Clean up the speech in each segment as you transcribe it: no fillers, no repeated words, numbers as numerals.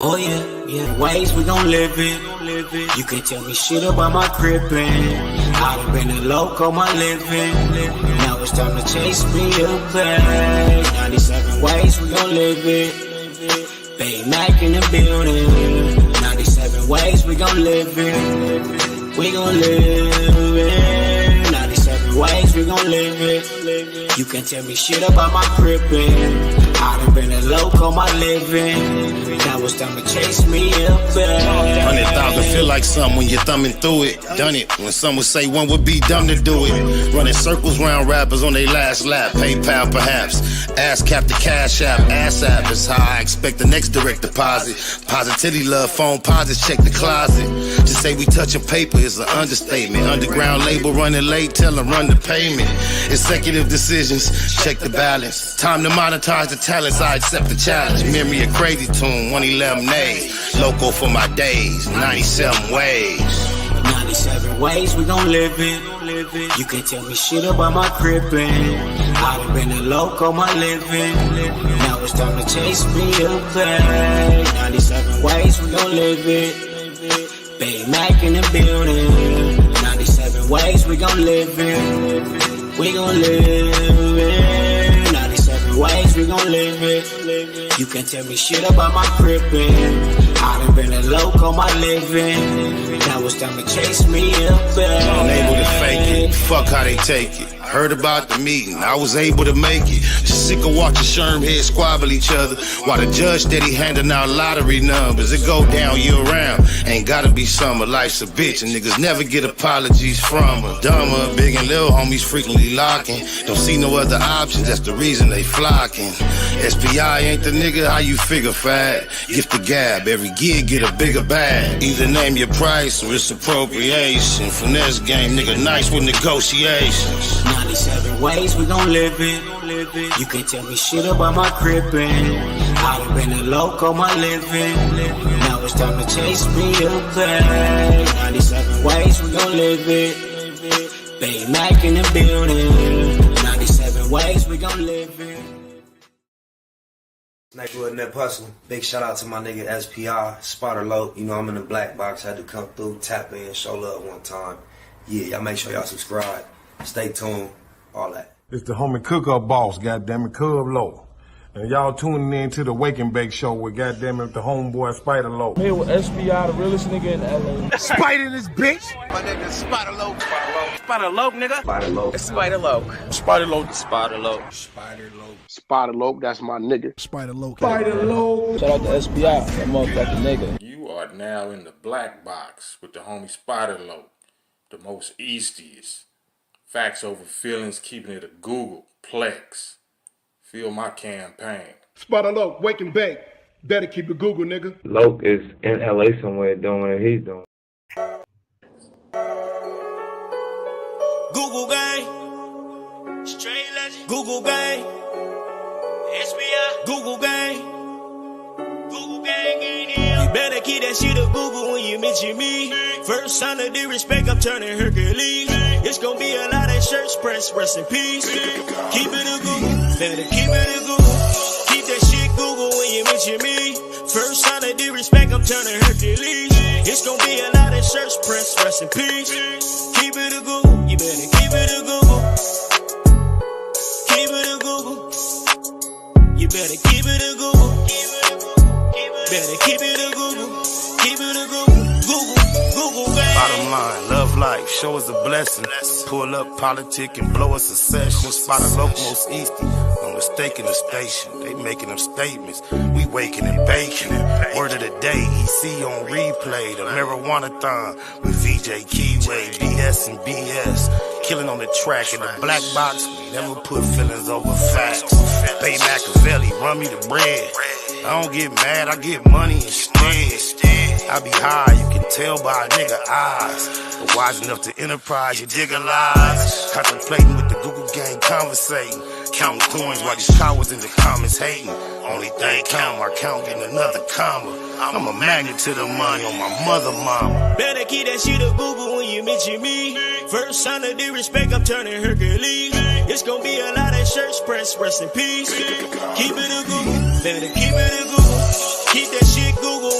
Oh yeah, ways we gon' live it. You can't tell me shit about my crippin'. I done been a loco my living. Now it's time to chase me a bag. 97 ways we gon' live it. Bay Mac in the building. 97 ways we gon' live it. We gon' live it. 97 ways we gon' live it. You can't tell me shit about my crippin'. I done been a loco my living. Now it's time to chase me up back. 100,000 feel like something when you're thumbing through it. Done it when some would say one would be dumb to do it. Running circles round rappers on their last lap. PayPal perhaps. Ass cap the cash app. Ass app is how I expect the next direct deposit. Positivity love phone posits check the closet. To say we touching paper is an understatement. Underground label running late, tell them run the payment. Executive decisions, check the balance. Time to monetize the talents, I accept the challenge. Memory a crazy tune, 111 days. Loco for my days, 97 ways. 97 ways we gon' live it. You can't tell me shit about my crippin'. I done been a loco my living. Now it's time to chase me a bag. 97 ways we gon' live it. Bay Mac in the building. 97 ways we gon' live it. We gon' live it. 97 ways we gon' live it. You can't tell me shit about my crippin'. I done been a loco my living. Now it's time to chase me up back. Unable to fake it, fuck how they take it. Heard about the meeting, I was able to make it. Sick of watching Sherm heads squabble each other while the judge steady handing out lottery numbers. It go down year round, ain't gotta be summer. Life's a bitch and niggas never get apologies from her. Dumber, big and little homies frequently locking. Don't see no other options, that's the reason they flocking. SPI ain't the nigga, how you figure fat? Gift the gab, every gig get a bigger bag. Either name your price or it's appropriation. Finesse game, nigga nice with negotiations. 97 ways we gon' live it. You can't tell me shit about my crippin'. I done been a loco my living. Now it's time to chase me a bag. 97 ways we gon' live it. Bay Mac in the building. 97 ways we gon' live it. Snitchuation Net Hustling. Big shout out to my nigga SPI, Spotter Low. You know I'm in the black box. Had to come through, tap in, show love one time. Yeah, y'all make sure y'all subscribe. Stay tuned, all that. It's the homie Cook-Up Boss, goddammit, Cub Low. And y'all tuning in to the Wake and Bake Show with goddammit the homeboy Spider Low. Here with SPI, the realest nigga in LA. Spider this bitch! My nigga Spider Low. Spider Low, nigga. Spider Low. Spider Low. Spider Low. Spider Low. Spider Low. Spider Low, that's my nigga. Spider Low. Spider Low. Shout out to SPI, that motherfucking nigga. You are now in the black box with the homie Spider Low, the most eastiest. Facts over feelings, keeping it a Google Plex. Feel my campaign. Spider Low, Wake and Bake. Better keep it Google, nigga. Loke is in LA somewhere doing what he's doing. Google gang, straight legend. Google gang, SPI. Google gang, Google gang in here. You better keep that shit a Google when you mention me. First sign of disrespect, I'm turning Hercules. It's gonna be a lot of shirts pressed, rest in peace. Keep it a Google, better keep it a Google. Keep that shit Google when you mention me. First sign of disrespect, I'm turning Hercules. It's gonna be a lot of shirts pressed, rest in peace. Keep it a Google, you better keep it a Google. Keep it a Google. You better keep it a Google. Better keep it a Google. Keep it a Google. Google gang. Bottom line, love life, show us a blessing. Pull up politic and blow us a session. Spot a local most easty. No mistake in the station. They making them statements. We waking and baking. Word of the day, EC on replay. The marijuana-thon with VJ Keyway. BS and BS. Killing on the track in the black box. We never put feelings over facts. Bay Machiavelli, run me the bread. I don't get mad, I get money instead. I be high, you can tell by a nigga eyes. But wise enough to enterprise, you dig a lies. Contemplating with the Google gang, conversating. Counting coins while these cowards in the comments hating. Only thing count, my count getting another comma. I'm a magnet to the money on my mother mama. Better keep that shit a Google when you mention me. First sign of disrespect, I'm turning Hercules. It's gonna be a lot of shirts pressed, rest in peace. Keep it a Google, better keep it a Google. Keep that shit Google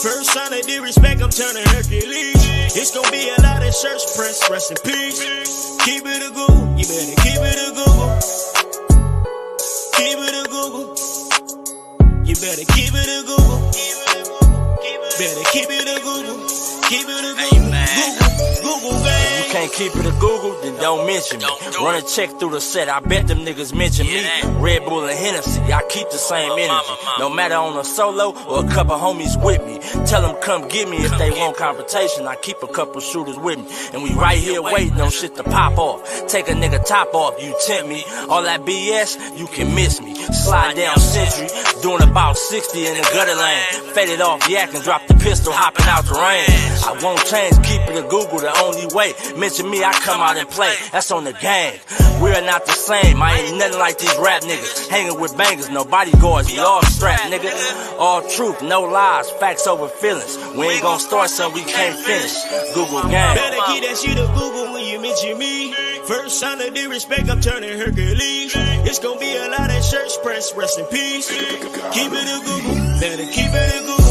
First sign of disrespect, I'm turning Hercules. It's gonna be a lot of church press, rest in peace. Keep it a Google, you better keep it a Google. Keep it a Google. You better keep it a Google. Better keep it a Google. Keep it a Google. Google, gang. You can't keep it a Google, then don't mention me. Run a check through the set, I bet them niggas mention me. Red Bull and Hennessy, I keep the same energy. No matter on a solo or a couple homies with me. Tell them come get me if they want confrontation. I keep a couple shooters with me. And we right here waiting on shit to pop off. Take a nigga top off, you tempt me. All that BS, you can miss me. Slide down Century, doing about 60 in the gutter lane. Faded off yak and drop the pistol, hopping out the rain. I won't change, keep it a Google, the only way. Mention me, I come out and play. That's on the gang. We are not the same. I ain't nothing like these rap niggas. Hanging with bangers, no bodyguards, we all strapped, nigga. All truth, no lies, facts over feelings. We ain't gonna start something we can't finish. Google gang. Better keep that shit a Google when you mention me. First sign of disrespect, I'm turning Hercules. It's gonna be a lot of church press, rest in peace. Keep it a Google, better keep it a Google.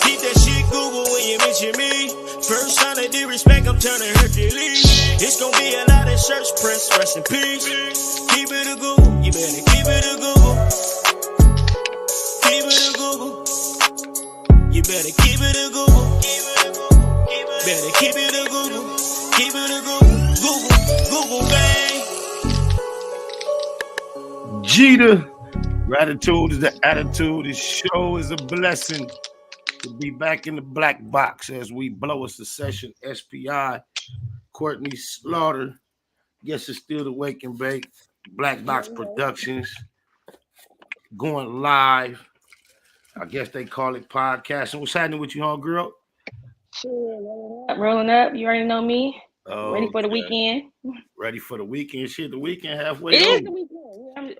Keep that shit Google when you mention me. First sign of disrespect, I'm turning Hercules. It's gonna be a lot of church press, rest in peace. Keep it a Google, you better keep it a Google. Keep it a Google. You better keep it a Google. Better keep it a Google. Keep it a Google. Google gang. Jeter, gratitude is the attitude. This show is a blessing to be back in the black box as we blow a secession. SPI, Courtney Slaughter. Guess it's still the Wake and Bake. Black Box Productions. Going live. I guess they call it podcasting. What's happening with you, homegirl? Shit, rolling up. You already know me. Oh, ready for the weekend. Ready for the weekend. Shit, the weekend halfway. It over. is the weekend.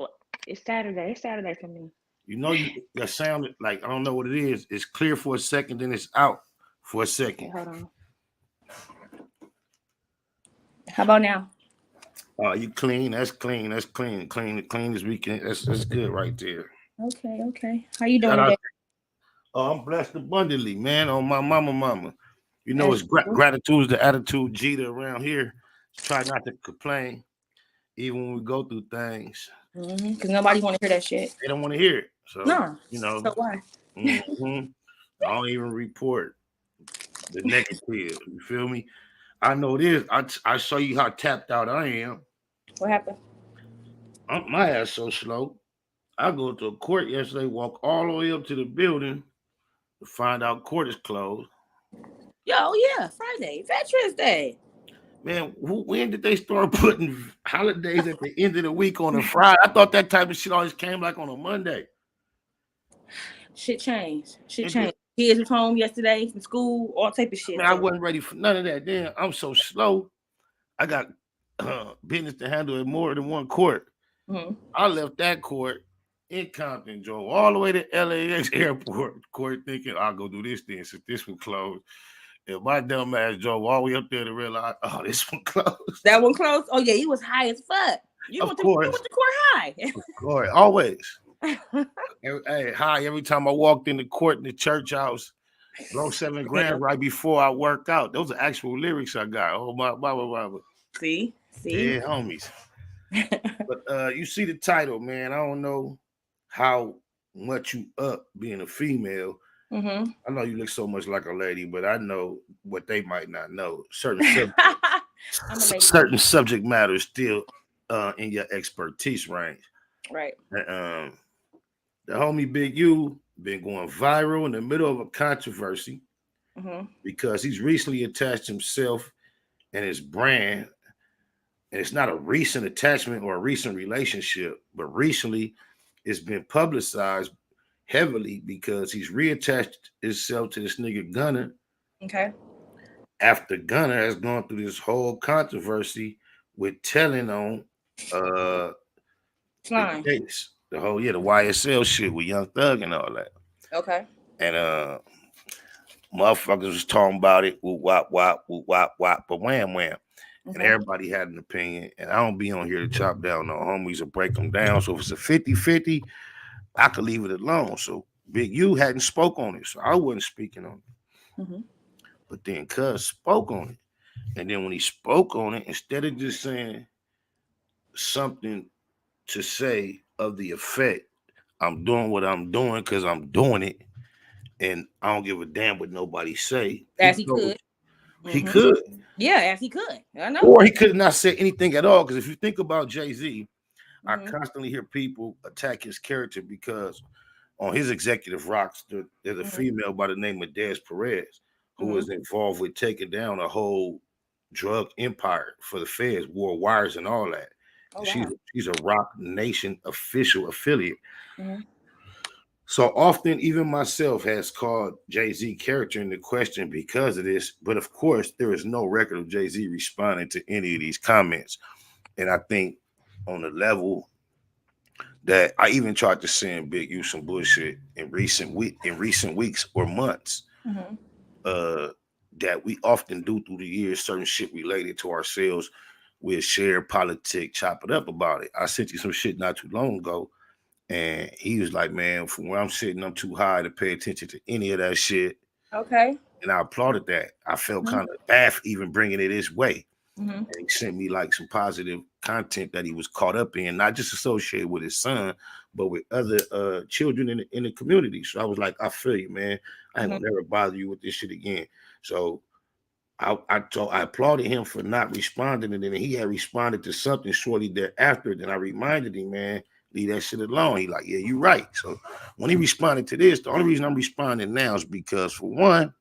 It's Saturday. It's Saturday for me. You know, that sounded like, I don't know what it is. It's clear for a second, then it's out for a second. Okay, hold on. How about now? Oh, you clean. That's clean. That's clean. Clean this weekend. That's good right there. Okay. How you doing today? Oh, I'm blessed abundantly, man. On my mama. You know, it's gratitude is the attitude, Jeter, around here. Try not to complain, even when we go through things. Because nobody want to hear that shit. They don't want to hear it. So, you know. So why? I don't even report the negative. You feel me? I know it is. I show you how tapped out I am. What happened? My ass so slow. I go to a court yesterday, walk all the way up to the building to find out court is closed. Yo, yeah, Friday, Veterans Day. Man, when did they start putting holidays at the end of the week on a Friday? I thought that type of shit always came like on a Monday. Shit changed. Kids was home yesterday from school, all type of shit. Man, I wasn't ready for none of that. Damn, I'm so slow. I got business to handle in more than one court. I left that court in Compton, drove all the way to LAX airport court thinking I'll go do this thing since this one closed. And my dumb ass drove all the way up there to realize, oh, this one closed. That one closed? Oh, yeah, you was high as fuck. You went to court high. Of course, always. Every time I walked in the court in the church house, blow 7 grand right before I work out. Those are actual lyrics I got. Oh, my. See? Yeah, homies. But you see the title, man. I don't know how much you up being a female. I know you look so much like a lady, but I know what they might not know. Certain subject matter is still in your expertise range. Right. The homie Big U been going viral in the middle of a controversy because he's recently attached himself and his brand. And it's not a recent attachment or a recent relationship, but recently it's been publicized heavily because he's reattached himself to this nigga Gunna. Okay. After Gunna has gone through this whole controversy with telling on the case. The YSL shit with Young Thug and all that. Okay. And motherfuckers was talking about it, wop, but wham. And everybody had an opinion. And I don't be on here to chop down no homies or break them down. So if it's a 50-50, I could leave it alone. So Big U hadn't spoke on it, so I wasn't speaking on it. Mm-hmm. But then Cuz spoke on it. And then when he spoke on it, instead of just saying something to say of the effect, I'm doing what I'm doing because I'm doing it, and I don't give a damn what nobody say. As he could. He could. Yeah, as he could. I know. Or he could not say anything at all. Because if you think about Jay-Z, I constantly hear people attack his character because on his executive roster, there's a female by the name of Des Perez who was involved with taking down a whole drug empire for the feds, wore wires and all that. Oh, wow. She's a Rock Nation official affiliate. So often, even myself has called Jay-Z character into question because of this. But of course, there is no record of Jay-Z responding to any of these comments. And I think on the level that I even tried to send Big U some bullshit in recent weeks or months, that we often do through the years, certain shit related to ourselves. We'll share politics, chop it up about it. I sent you some shit not too long ago. And he was like, man, from where I'm sitting, I'm too high to pay attention to any of that shit. Okay. And I applauded that. I felt kind of bad for even bringing it his way. And he sent me like some positive content that he was caught up in, not just associated with his son, but with other children in the community. So I was like, I feel you, man. I ain't gonna never bother you with this shit again. So I applauded him for not responding. And then he had responded to something shortly thereafter. Then I reminded him, man, leave that shit alone. He like, yeah, you're right. So when he responded to this, the only reason I'm responding now is because, for one,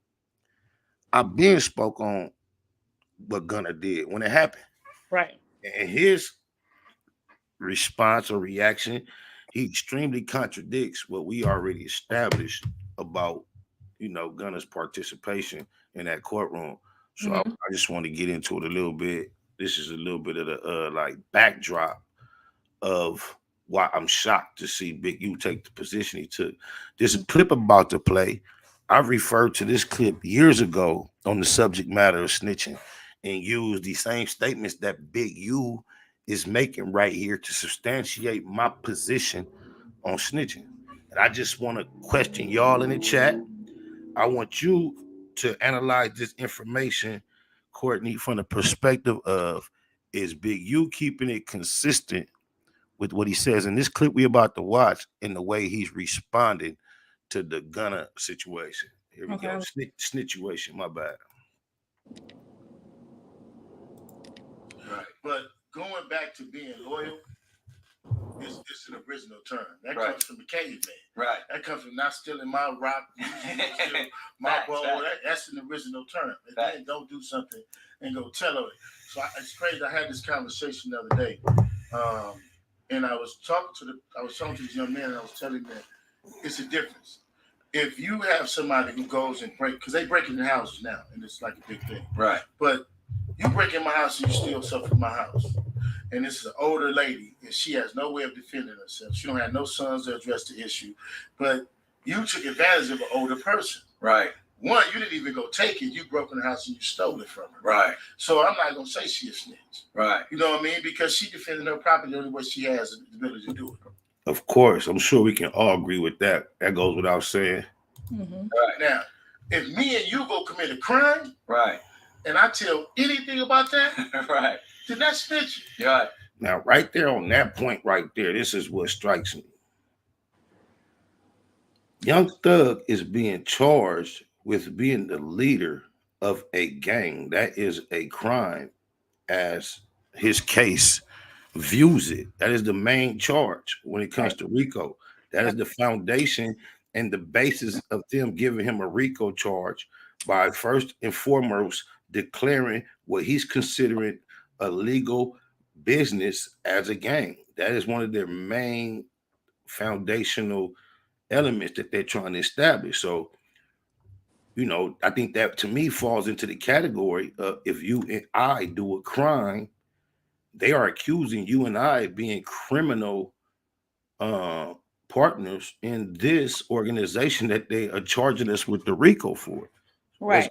I've been spoke on what Gunna did when it happened. Right. And his response or reaction, he extremely contradicts what we already established about, Gunna's participation in that courtroom. So I just want to get into it a little bit. This is a little bit of the backdrop of why I'm shocked to see Big U take the position he took. This clip about to play, I've referred to this clip years ago on the subject matter of snitching and used the same statements that Big U is making right here to substantiate my position on snitching. And I just want to question y'all in the chat. I want you to analyze this information, Courtney, from the perspective of, is Big U keeping it consistent with what he says in this clip we about to watch in the way he's responding to the Gunna situation? Here we go. Snitchuation, my bad. Right. But going back to being loyal, it's an original term. That comes from the caveman. Right. That comes from not stealing my rock, my bowl. That's an original term. And then don't do something and go tell it. So it's crazy. I had this conversation the other day. And I was talking to this young man, and I was telling him that it's a difference. If you have somebody who goes and because they break into houses now, and it's like a big thing. Right. But you break in my house and you steal stuff from my house. And this is an older lady, and she has no way of defending herself. She don't have no sons to address the issue. But you took advantage of an older person. Right. One, you didn't even go take it. You broke in the house and you stole it from her. Right. So I'm not going to say she a snitch. Right. You know what I mean? Because she defended her property the only way she has the ability to do it. Of course. I'm sure we can all agree with that. That goes without saying. Right. Now, if me and you go commit a crime, right, and I tell anything about that, right, then that's snitching. Right. Now, right there on that point right there, this is what strikes me. Young Thug is being charged with being the leader of a gang. That is a crime as his case views it. That is the main charge when it comes to RICO. That is the foundation and the basis of them giving him a RICO charge by first and foremost declaring what he's considering a legal business as a gang. That is one of their main foundational elements that they're trying to establish. So, I think that to me falls into the category of, if you and I do a crime, they are accusing you and I of being criminal partners in this organization that they are charging us with the RICO for. Right.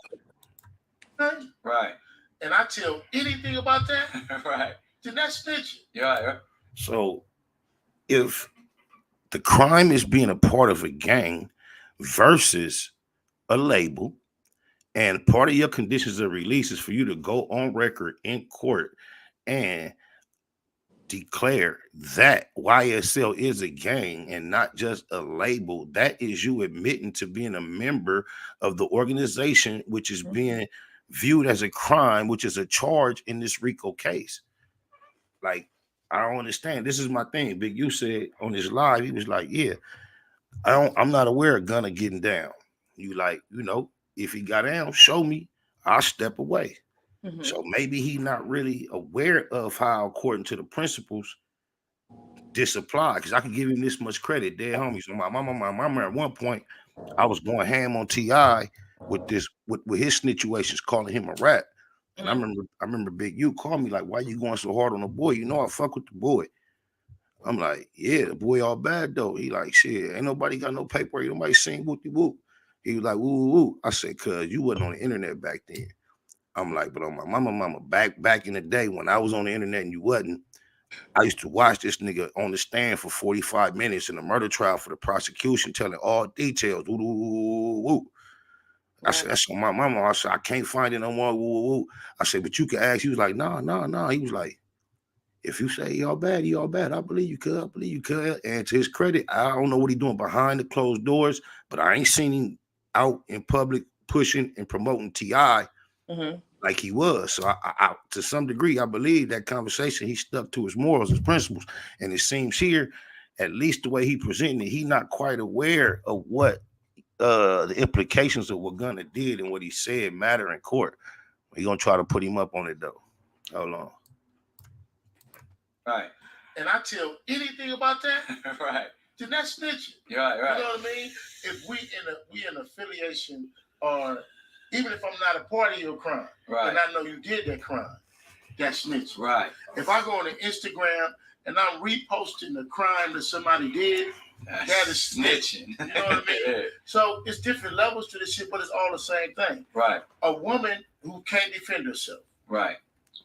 Right. And I tell anything about that, right, then that's snitching. Yeah. So if the crime is being a part of a gang, versus a label. And part of your conditions of release is for you to go on record in court and declare that YSL is a gang and not just a label. That is you admitting to being a member of the organization, which is being viewed as a crime, which is a charge in this RICO case. Like, I don't understand. This is my thing. Big U said on his live, he was like, yeah, I'm not aware of Gunna getting down. You like, if he got down, show me, I'll step away. So maybe he not really aware of how, according to the principles, this apply. Because I can give him this much credit, dead homies. So my mama at one point, I was going ham on T.I. with his snitchuations, calling him a rat. And I remember Big U called me like, why you going so hard on the boy? I fuck with the boy. I'm like, yeah, the boy all bad though. He like, shit, ain't nobody got no paper. Ain't nobody saying whoopty whoop. He was like, woo woo woo. I said, cuz you wasn't on the internet back then. I'm like, but on my mama, back in the day when I was on the internet and you wasn't, I used to watch this nigga on the stand for 45 minutes in a murder trial for the prosecution, telling all details. Woo, woo, woo. I said, that's on my mama. I said, I can't find it no more. Woo, woo, woo. I said, but you can ask. He was like, nah. He was like, if you say y'all bad, I believe you could. I believe you could. And to his credit, I don't know what he's doing behind the closed doors, but I ain't seen him out in public pushing and promoting T.I. like he was. So I, to some degree, I believe that conversation, he stuck to his morals, his principles. And it seems here, at least the way he presented it, he not quite aware of what the implications of what Gunna did and what he said matter in court. We're going to try to put him up on it, though. Hold on. Right. And I tell anything about that, right, then that's snitching. Right. You know what I mean? If we in affiliation, or even if I'm not a part of your crime, right, and I know you did that crime, that's snitching. Right. If I go on Instagram and I'm reposting the crime that somebody did, that is snitching. You know what I mean? Yeah. So it's different levels to this shit, but it's all the same thing. Right. A woman who can't defend herself. Right.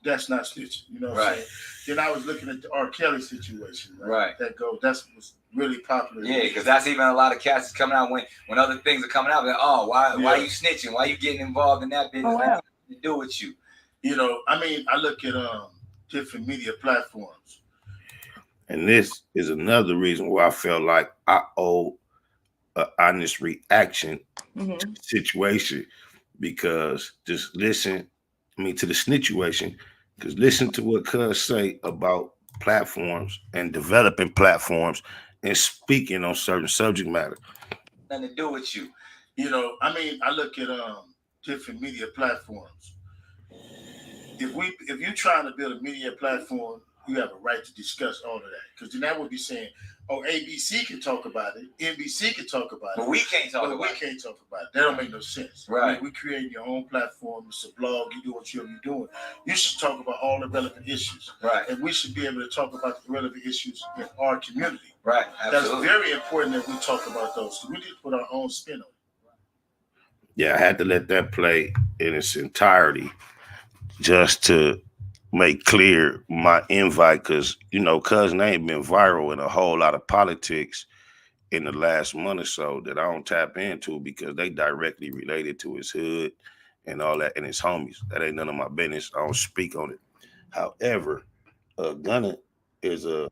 That's not snitching. You know what I'm saying? Then I was looking at the R. Kelly situation. Right. That was really popular. Yeah, because that's even a lot of cats is coming out when other things are coming out. Like, oh, why you snitching? Why you getting involved in that business? What has to do with you? You know, I mean, I look at different media platforms. And this is another reason why I felt like I owe an honest reaction to the situation, because just listen, to the snitchuation, because listen to what Cuz say about platforms and developing platforms and speaking on certain subject matter. Nothing to do with you. You know, I mean, I look at different media platforms. If you're trying to build a media platform, you have a right to discuss all of that. Because then that would be saying, oh, ABC can talk about it, NBC can talk about it. But we can't talk about it. We can't talk about it. That don't make no sense. Right. We create your own platform. It's a blog. You do what you're doing. You should talk about all the relevant issues. Right. And we should be able to talk about the relevant issues in our community. Right. Absolutely. That's very important that we talk about those. So we need to put our own spin on it. Yeah, I had to let that play in its entirety just to make clear my invite, because Cuz name been viral in a whole lot of politics in the last month or so that I don't tap into, because they directly related to his hood and all that and his homies. That ain't none of my business. I don't speak on it. However, Gunna is a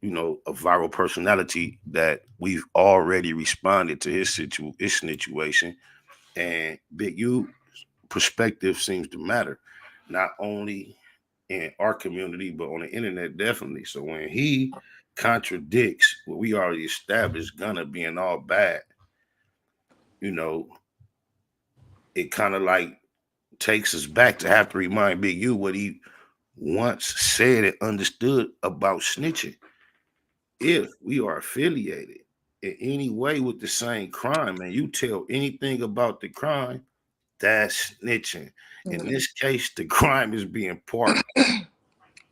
viral personality that we've already responded to his situation, and Big U perspective seems to matter, not only in our community, but on the internet, definitely. So when he contradicts what we already established, Gunna being all bad, it kind of like takes us back to have to remind Big U what he once said and understood about snitching. If we are affiliated in any way with the same crime and you tell anything about the crime, that's snitching. In this case, the crime is being part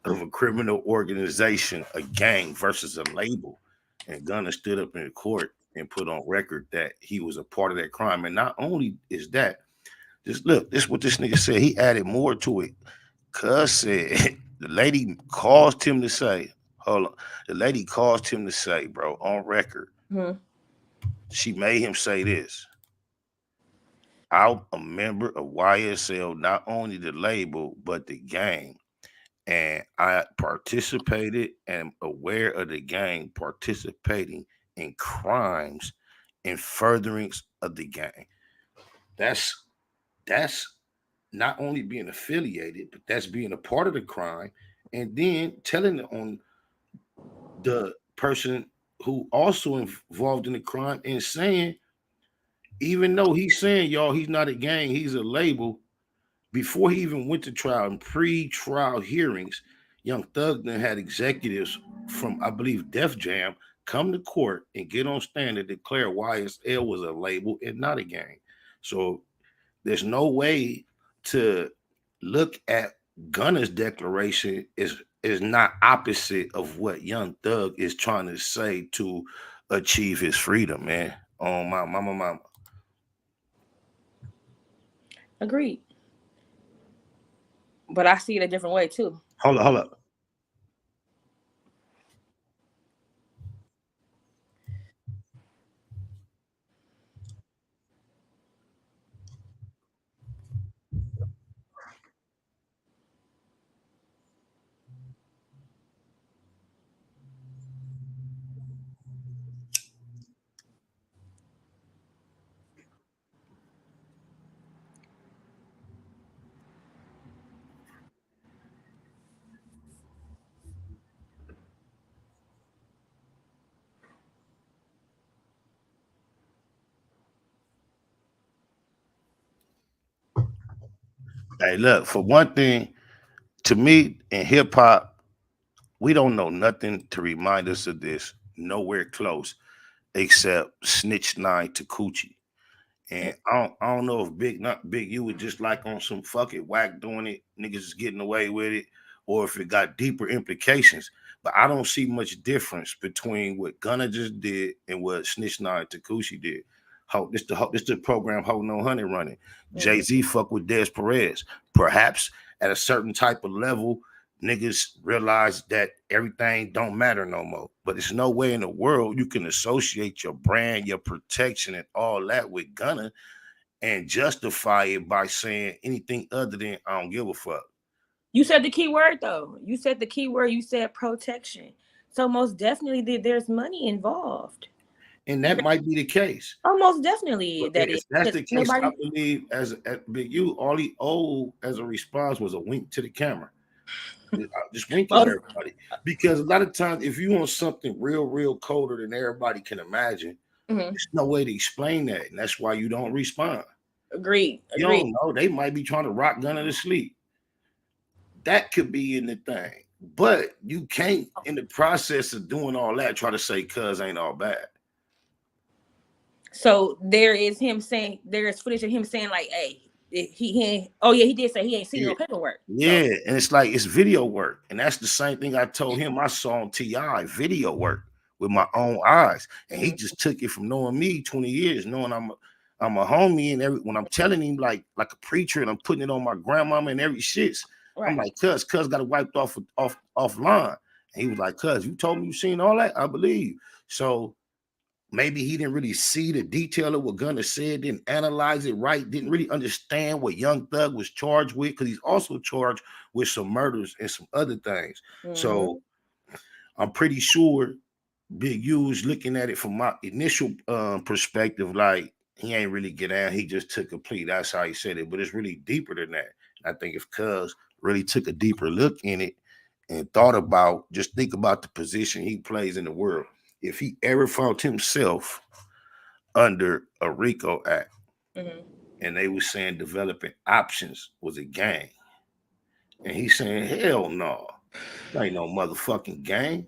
of a criminal organization, a gang versus a label. And Gunna stood up in court and put on record that he was a part of that crime. And not only is that, just look, this is what this nigga said. He added more to it. Cuz said, the lady caused him to say, hold on, the lady caused him to say, bro, on record, She made him say this. I'm a member of YSL, not only the label, but the gang. And I participated and am aware of the gang participating in crimes in furtherance of the gang. That's that's not only being affiliated, but that's being a part of the crime, and then telling it on the person who also involved in the crime and saying, even though he's saying, y'all, he's not a gang, he's a label. Before he even went to trial in pre-trial hearings, Young Thug then had executives from, I believe, Def Jam come to court and get on stand and declare YSL was a label and not a gang. So there's no way to look at Gunna's declaration is not opposite of what Young Thug is trying to say to achieve his freedom, man. Oh my mama. Agreed. But I see it a different way too. Hold up. Hey, look, for one thing, to me in hip hop, we don't know nothing to remind us of this, nowhere close, except Snitch 9 to Coochie. And I don't know if not Big U was just like on some fuck it, whack doing it, niggas is getting away with it, or if it got deeper implications. But I don't see much difference between what Gunna just did and what Snitch 9 Takushi did. This the program Ho No Honey running. Jay-Z fuck with Des Perez. Perhaps at a certain type of level, niggas realize that everything don't matter no more. But there's no way in the world you can associate your brand, your protection, and all that with Gunna and justify it by saying anything other than I don't give a fuck. You said the key word though. You said the key word. You said protection. So most definitely there's money involved. And that might be the case. Almost definitely that is. That's the case. I believe as Big U, all he owed as a response was a wink to the camera. Just wink at everybody. Because a lot of times, if you want something real colder than everybody can imagine, there's no way to explain that. And that's why you don't respond. Agreed. You don't know. They might be trying to rock Gunna to sleep. That could be in the thing. But you can't, in the process of doing all that, try to say cuz ain't all bad. So there is footage of him saying like, hey, he did say he ain't seen no paperwork. Yeah, so. And it's like it's video work. And that's the same thing I told him I saw on TI, video work with my own eyes. And he just took it from knowing me 20 years, knowing I'm a homie, and when I'm telling him like a preacher and I'm putting it on my grandmama and every shit. Right. I'm like, cuz got it wiped offline. And he was like, cuz, you told me you seen all that? I believe. So maybe he didn't really see the detail of what Gunna said, didn't analyze it right, didn't really understand what Young Thug was charged with, because he's also charged with some murders and some other things. So I'm pretty sure Big U is looking at it from my initial perspective, like he ain't really get out, he just took a plea. That's how he said it, but it's really deeper than that. I think if Cuz really took a deeper look in it and think about the position he plays in the world. If he ever found himself under a RICO Act and they were saying developing options was a gang, and he's saying, hell no, there ain't no motherfucking gang.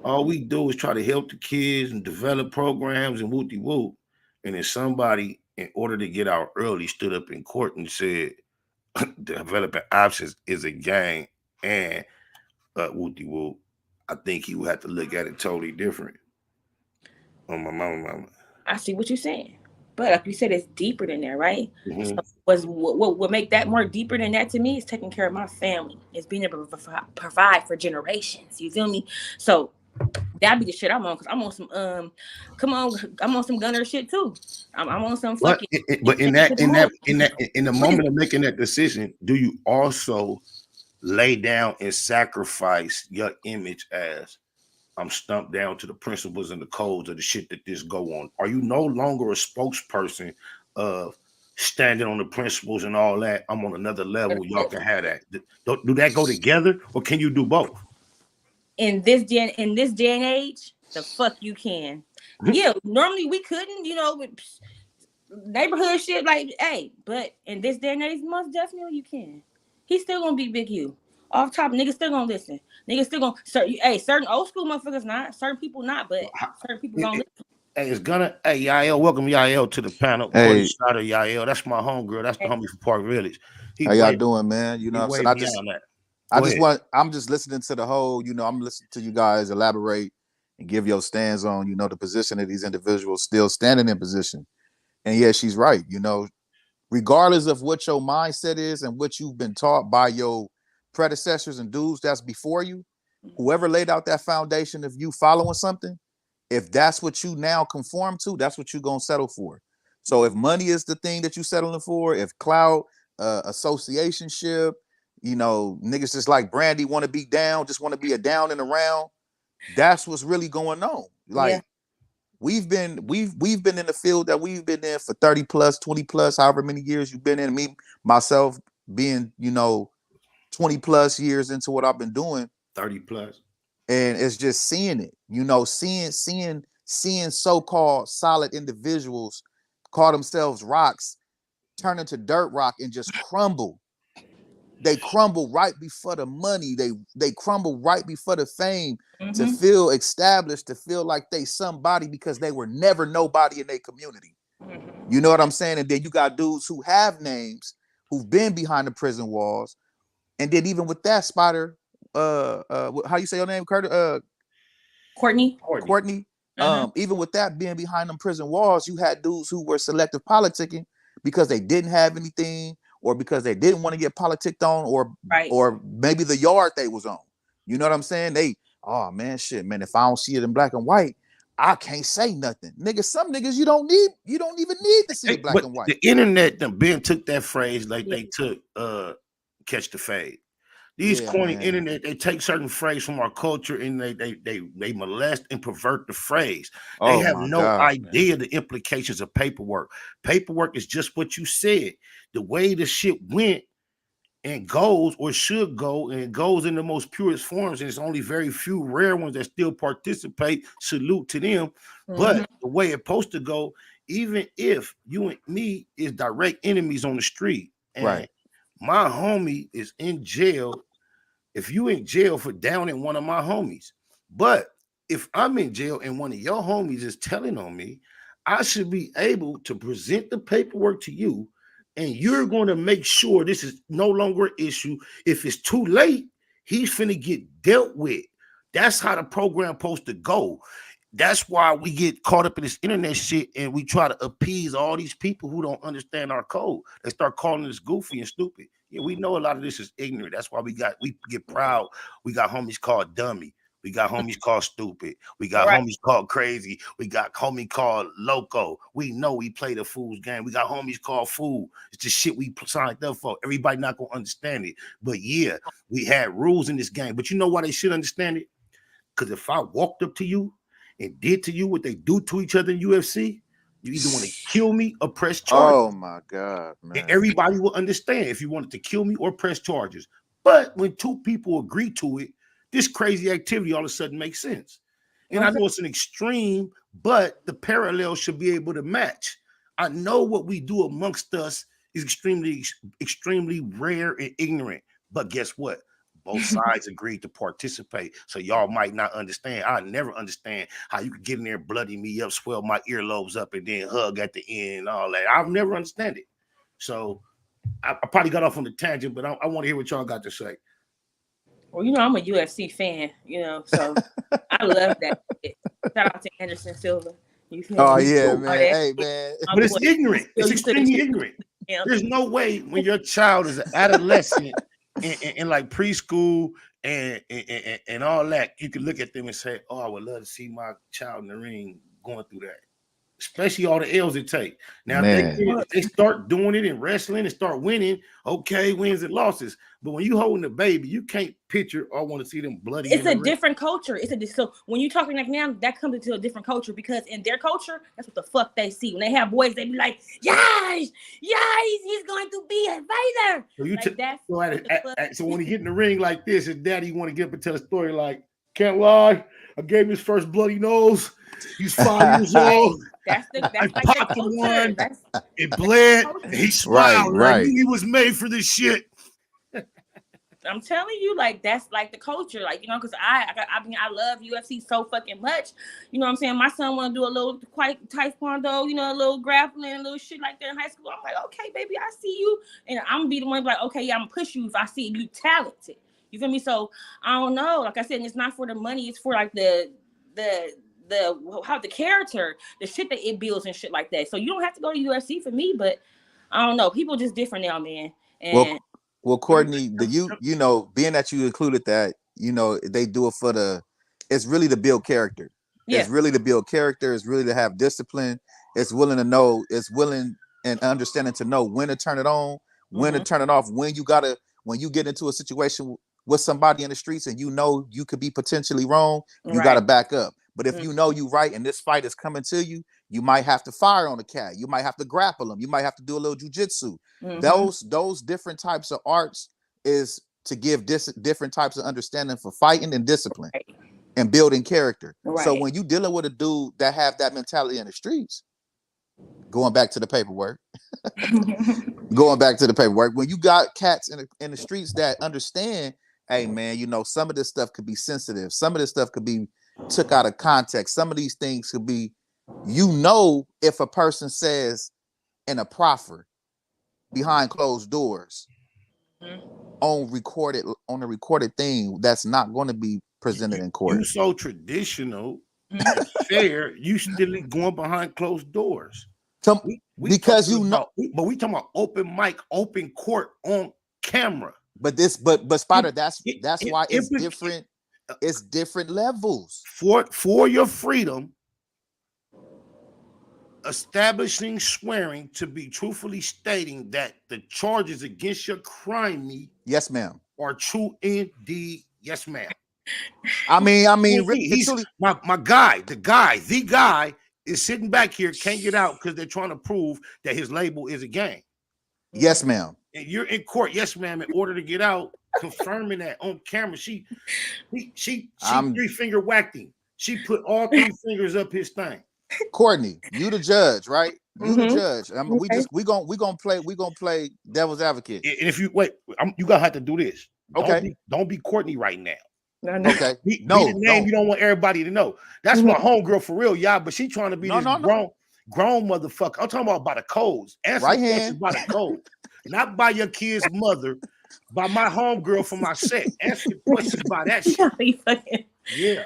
All we do is try to help the kids and develop programs and whoop-de-whoop. And then somebody, in order to get out early, stood up in court and said developing options is a gang and whoop-de-whoop. I think he would have to look at it totally different. On my mama. I see what you're saying. But like you said, it's deeper than that, right? So what would make that more deeper than that to me is taking care of my family. It's being able to provide for generations. You feel me? So That'd be the shit I'm on, because I'm on some I'm on some Gunner shit too. I'm on some But fucking. in the moment of making that decision, do you also lay down and sacrifice your image as I'm stumped down to the principles and the codes of the shit that this go on? Are you no longer a spokesperson of standing on the principles and all that? I'm on another level. Y'all can have that. Do that go together, or can you do both? In this day and age, the fuck you can. Yeah, normally we couldn't, with neighborhood shit, like, hey, but in this day and age, most definitely you can. He's still gonna be Big U. Off top, niggas still gonna listen. Niggas still gonna certain old school motherfuckers not, certain people not, but certain people gonna listen. Hey, it's Gunna. Hey, Yael, welcome Yael to the panel. Hey, shout out Yael. That's my homegirl. That's the homie from Park Village. How y'all doing, man? You know what I'm saying? I'm just listening to the whole, I'm listening to you guys elaborate and give your stands on, the position of these individuals still standing in position. And yeah, she's right. Regardless of what your mindset is and what you've been taught by your predecessors and dudes that's before you, whoever laid out that foundation of you following something, if that's what you now conform to, that's what you're going to settle for. So if money is the thing that you're settling for, if clout, associationship, niggas just like Brandy want to be down, just want to be a down and around, that's what's really going on. Like, we've been in the field that we've been in for 30 plus, 20 plus, however many years you've been in. Me, myself being, 20 plus years into what I've been doing. 30 plus. And it's just seeing it, seeing so-called solid individuals call themselves rocks, turn into dirt rock and just crumble. They crumble right before the money. They crumble right before the fame, to feel established, to feel like they somebody because they were never nobody in their community. You know what I'm saying? And then you got dudes who have names, who've been behind the prison walls. And then even with that, Spider, how you say your name, Curtis? Courtney. Even with that being behind them prison walls, you had dudes who were selective politicking because they didn't have anything, or because they didn't want to get politicked on, or maybe the yard they was on. You know what I'm saying? Oh man, shit, man, if I don't see it in black and white, I can't say nothing. Niggas, some niggas you don't even need to see it black and white. The internet, Ben took that phrase like they took catch the fade. These corny internet, they take certain phrases from our culture and they molest and pervert the phrase. They have no idea the implications of paperwork. Paperwork is just what you said. The way the shit went and goes, or should go, and it goes in the most purest forms, and it's only very few rare ones that still participate. Salute to them. But the way it's supposed to go, even if you and me is direct enemies on the street, and my homie is in jail, if you in jail for downing one of my homies, but if I'm in jail and one of your homies is telling on me, I should be able to present the paperwork to you, and you're going to make sure this is no longer an issue. If it's too late, he's finna get dealt with. That's how the program supposed to go. That's why we get caught up in this internet shit and we try to appease all these people who don't understand our code. They start calling us goofy and stupid. Yeah, we know a lot of this is ignorant. That's why we get proud. We got homies called dummy. We got homies called stupid. We got homies called crazy. We got homies called loco. We know we play the fool's game. We got homies called fool. It's the shit we signed up for. Everybody not gonna understand it. But yeah, we had rules in this game. But you know why they should understand it? Because if I walked up to you and did to you what they do to each other in UFC, you either want to kill me or press charges. Oh my God, man. And everybody will understand if you wanted to kill me or press charges. But when two people agree to it, this crazy activity all of a sudden makes sense. And I know it's an extreme, but the parallel should be able to match. I know what we do amongst us is extremely rare and ignorant. But guess what? Both sides agreed to participate. So y'all might not understand. I never understand how you could get in there, bloody me up, swell my earlobes up, and then hug at the end and all that. I'll never understand it. So I probably got off on the tangent, but I want to hear what y'all got to say. Well, I'm a UFC fan, so I love that. Shout out to Anderson Silva. Oh, yeah, man. Hey, man. But it's ignorant. It's extremely ignorant. There's no way when your child is an adolescent in like preschool and all that, you can look at them and say, "Oh, I would love to see my child in the ring going through that." Especially all the L's it take. Now, if they start doing it in wrestling and start winning, okay, wins and losses. But when you holding a baby, you can't picture or want to see them bloody. It's a different culture. So when you're talking like now, that comes into a different culture because in their culture, that's what the fuck they see. When they have boys, they be like, "Yes, he's going to be a fighter." So when he get in the ring like this, his daddy want to get up and tell a story like, "Can't lie, I gave him his first bloody nose. He's 5 years old. That's like popped one. It bled. He smiled. Right. I knew he was made for this shit." I'm telling you, like that's like the culture, like because I love UFC so fucking much. You know what I'm saying? My son want to do a little quite taekwondo, a little grappling, a little shit like that in high school. I'm like, okay, baby, I see you, and I'm gonna be the one like, okay, yeah, I'm gonna push you if I see you talented. You feel me? So I don't know. Like I said, it's not for the money. It's for like the how the character, the shit that it builds and shit like that. So you don't have to go to UFC for me, but I don't know. People just different now, man. And well, Courtney, being that you included that, they do it for it's really to build character. Yeah. It's really to build character. It's really to have discipline. It's willing and understanding to know when to turn it on, when to turn it off, when you get into a situation with somebody in the streets and you could be potentially wrong, you got to back up. But if you know you right and this fight is coming to you, you might have to fire on the cat. You might have to grapple him. You might have to do a little jujitsu. Those different types of arts is to give different types of understanding for fighting and discipline and building character. Right. So when you dealing with a dude that have that mentality in the streets, going back to the paperwork, when you got cats in the streets that understand, hey man, some of this stuff could be sensitive. Some of this stuff could be took out of context. Some of these things could be, if a person says in a proffer behind closed doors on a recorded thing, that's not going to be presented in court. You so traditional, fair. You still going behind closed doors. We talking about open mic, open court on camera. But Spider, that's why it's different. It's different levels. For your freedom, establishing swearing to be truthfully stating that the charges against your crime, yes, ma'am, are true indeed. Yes, ma'am. I mean, he's my guy. The guy is sitting back here, can't get out because they're trying to prove that his label is a gang. Yes, ma'am. And you're in court, yes, ma'am, in order to get out, confirming that on camera. She 3-finger whacked him. She put all 3 fingers up his thing. Courtney, you the judge, right? You the judge. I mean, we gonna play devil's advocate. And if you wait, you gonna have to do this. Okay. Don't be Courtney right now. Okay. Be the name you don't want everybody to know. That's my homegirl for real, y'all. But she trying to be grown motherfucker. I'm talking about by the codes. Answer right hand by the code, not by your kid's mother. By my homegirl from my set. Answer questions by that shit. Yeah.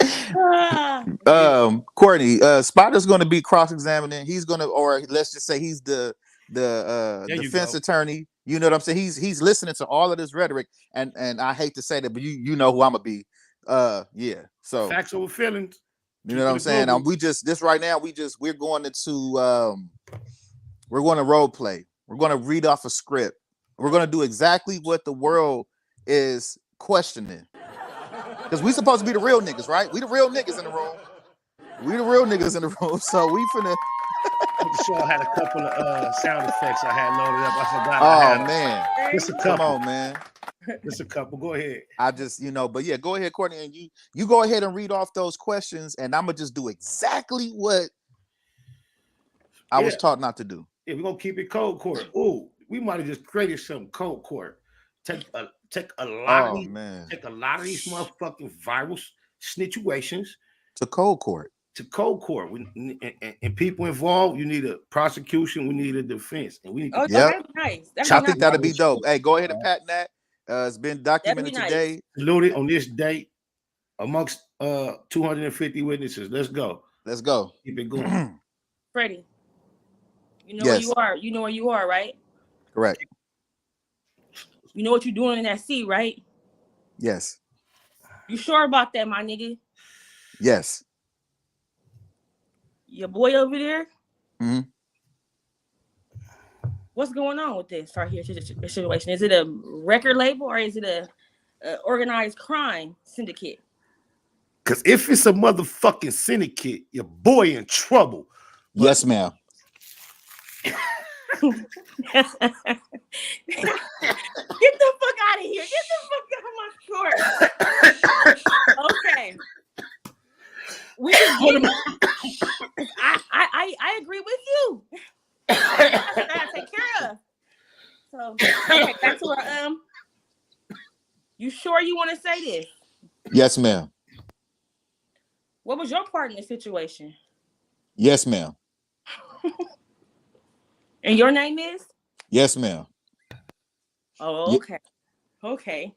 Courtney, Spider's going to be cross-examining. He's going to, or let's just say he's the defense attorney. You know what I'm saying? He's listening to all of this rhetoric, and I hate to say that, but you know who I'm gonna be. Yeah. So facts over feelings. You know what I'm saying? We're going to role play. We're going to read off a script. We're going to do exactly what the world is questioning. Because we supposed to be the real niggas, right? We the real niggas in the room. So we finna. I'm sure I had a couple of sound effects I had loaded up. I forgot. Oh man, just a couple. Come on, man. Just a couple. Go ahead. I just, but yeah, go ahead, Courtney, and you go ahead and read off those questions, and I'm gonna just do exactly what I was taught not to do. Yeah, we're gonna keep it cold court. Ooh, we might have just created some cold court. Take a lot of these motherfucking viral snitchuations to cold court. And people involved, you need a prosecution, we need a defense, and we need. That's nice. I think that'd be dope. Hey, go ahead and patent that. It's been documented today. Saluted on this date amongst 250 witnesses. Let's go. Keep it going. Freddie, you know where you are. You know where you are, right? Correct. You know what you're doing in that seat, right? Yes. You sure about that, my nigga? Yes. Your boy over there? Mm-hmm. What's going on with this right here situation? Is it a record label or is it a organized crime syndicate? Because if it's a motherfucking syndicate, your boy in trouble. But yes, ma'am. Get the fuck out of here. Get the fuck out of my court. Okay. We just get it. I agree with you. That's what I gotta take care of. So okay, back to our you sure you want to say this? Yes, ma'am. What was your part in the situation? Yes, ma'am. And your name is? Yes, ma'am. Oh, okay. Okay.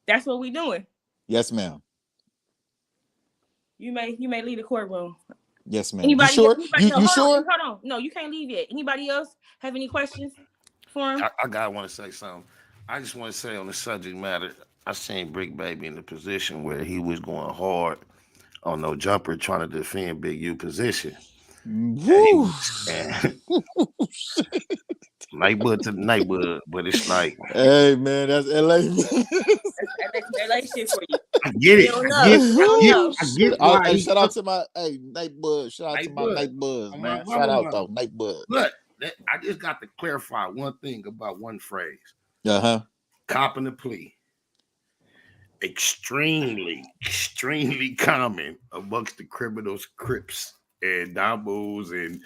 That's what we doing. Yes, ma'am. You may leave the courtroom. Yes, ma'am. Anybody? You sure? Anybody, you sure? Hold on. No, you can't leave yet. Anybody else have any questions for him? I want to say something. I just want to say on the subject matter, I seen Brick Baby in the position where he was going hard on no jumper trying to defend Big U position. Woo. Nightbud to nightbud, but it's like, hey man, that's LA. That's LA shit for you. I get it. I get Hey, shout out to my Nightbud. Shout out to my Nightbuds, man. Shout out though, Nightbud. But I just got to clarify one thing about one phrase. Copping the plea. Extremely common amongst the criminals, Crips, and Dambos, and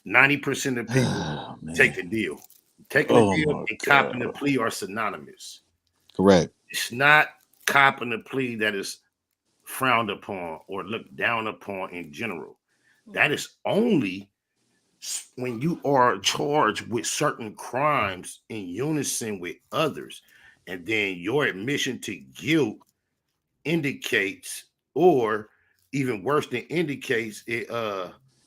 90% of people take the deal. Taking the deal and copping the plea are synonymous. Correct. It's not copping the plea that is frowned upon or looked down upon in general. That is only when you are charged with certain crimes in unison with others, and then your admission to guilt indicates, or even worse than indicates, it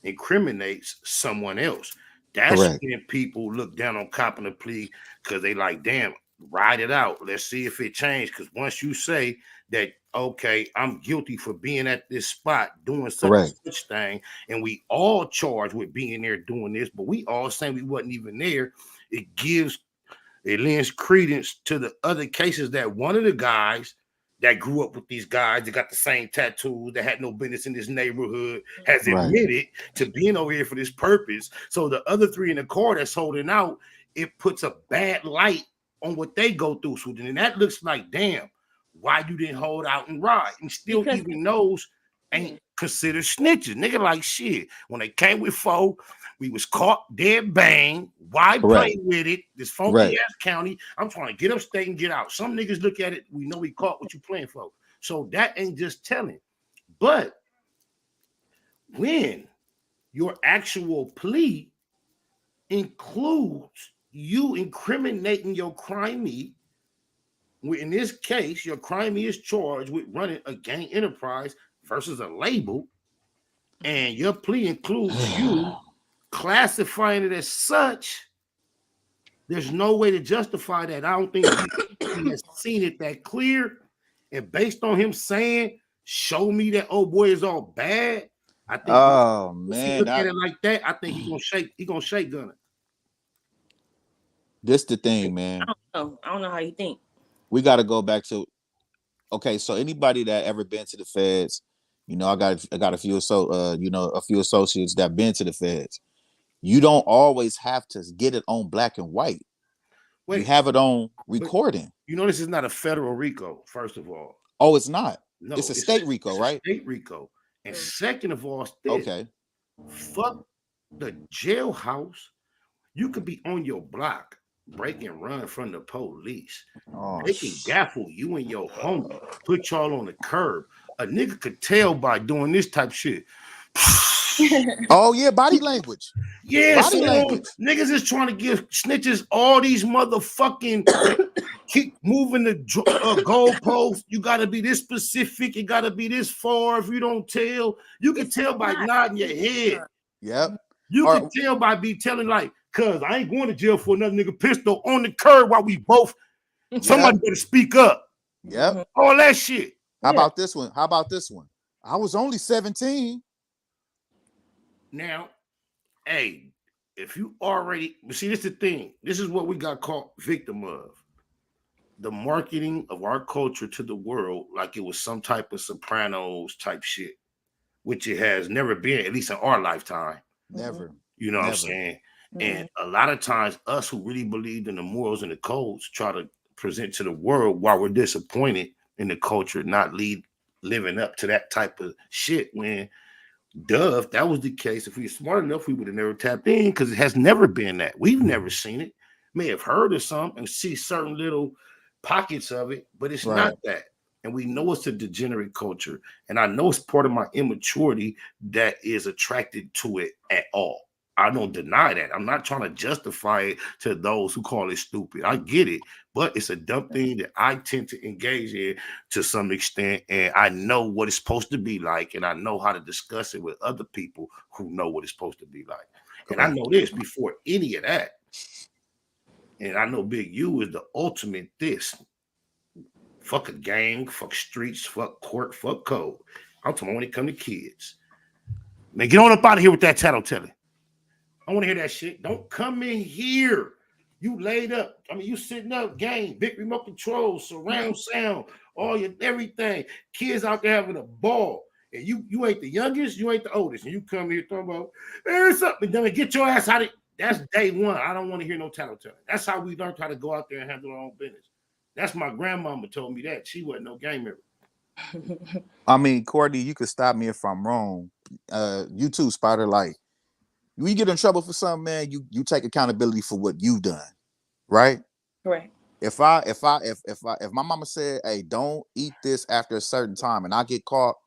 incriminates someone else. That's when people look down on copping a plea because they like, damn, ride it out. Let's see if it changed. Because once you say that, okay, I'm guilty for being at this spot doing such thing, and we all charged with being there doing this, but we all saying we wasn't even there, it lends credence to the other cases that one of the guys that grew up with these guys that got the same tattoos, that had no business in this neighborhood, has admitted to being over here for this purpose. So the other three in the car that's holding out, it puts a bad light on what they go through. So then that looks like, damn, why you didn't hold out and ride? And still even those ain't considered snitches. Nigga like shit. When they came with 4, we was caught dead bang. Why play with it? This funky ass county. I'm trying to get upstate and get out. Some niggas look at it. We know we caught what you playing for. So that ain't just telling. But when your actual plea includes you incriminating your crimey, in this case, your crimey is charged with running a gang enterprise versus a label, and your plea includes you classifying it as such, there's no way to justify that. I don't think he has seen it that clear. And based on him saying, show me that old boy is all bad, I think if he look at it like that, I think he gonna shake Gunna. This the thing, man. I don't know how you think. We got to go back to, okay, so anybody that ever been to the feds, you know, I got a few a few associates that been to the feds. You don't always have to get it on black and white. You have it on recording. You know, this is not a federal RICO, first of all. Oh, it's not. No, it's a state RICO, right? State RICO. And second of all, fuck the jailhouse. You could be on your block, break and run from the police. They can gaffle you and your homie, put y'all on the curb. A nigga could tell by doing this type shit. Oh yeah, body language. Yeah, body language. Niggas is trying to give snitches all these motherfucking keep moving the goalposts. You gotta be this specific. You gotta be this far. If you don't tell, you can tell by nodding your head. Yep. You can tell by telling like, cuz I ain't going to jail for another nigga pistol on the curb while we both. Somebody better speak up. Yep. All that shit. How about this one? How about this one? I was only 17. Now, hey, if you already see, this is the thing. This is what we got caught victim of. The marketing of our culture to the world like it was some type of Sopranos type shit, which it has never been, at least in our lifetime. Never. You know what I'm saying? And a lot of times us who really believed in the morals and the codes try to present to the world while we're disappointed in the culture not living up to that type of shit. When if that was the case, if we were smart enough, we would have never tapped in, because it has never been that. We've never seen it. May have heard of some and see certain little pockets of it, but it's not that. And we know it's a degenerate culture. And I know it's part of my immaturity that is attracted to it at all. I don't deny that. I'm not trying to justify it to those who call it stupid. I get it, but it's a dumb thing that I tend to engage in to some extent. And I know what it's supposed to be like, and I know how to discuss it with other people who know what it's supposed to be like. And I know this before any of that. And I know Big U is the ultimate this. Fuck a gang, fuck streets, fuck court, fuck code. I'm talking when it come to kids. Man, get on up out of here with that tattletale. I want to hear that shit. Don't come in here. You laid up. I mean, you sitting up, gang, big remote control, surround sound, all your everything. Kids out there having a ball. And you ain't the youngest, you ain't the oldest. And you come here talking about, there's something done. Get your ass out of. That's day one. I don't want to hear no tattletale. That's how we learned how to go out there and handle our own business. That's my grandmama told me that. She wasn't no gang member. I mean, Courtney, you could stop me if I'm wrong. You too, Spider. Like, when you get in trouble for something, man, you take accountability for what you've done, right? Right. If my mama said, "Hey, don't eat this after a certain time," and I get caught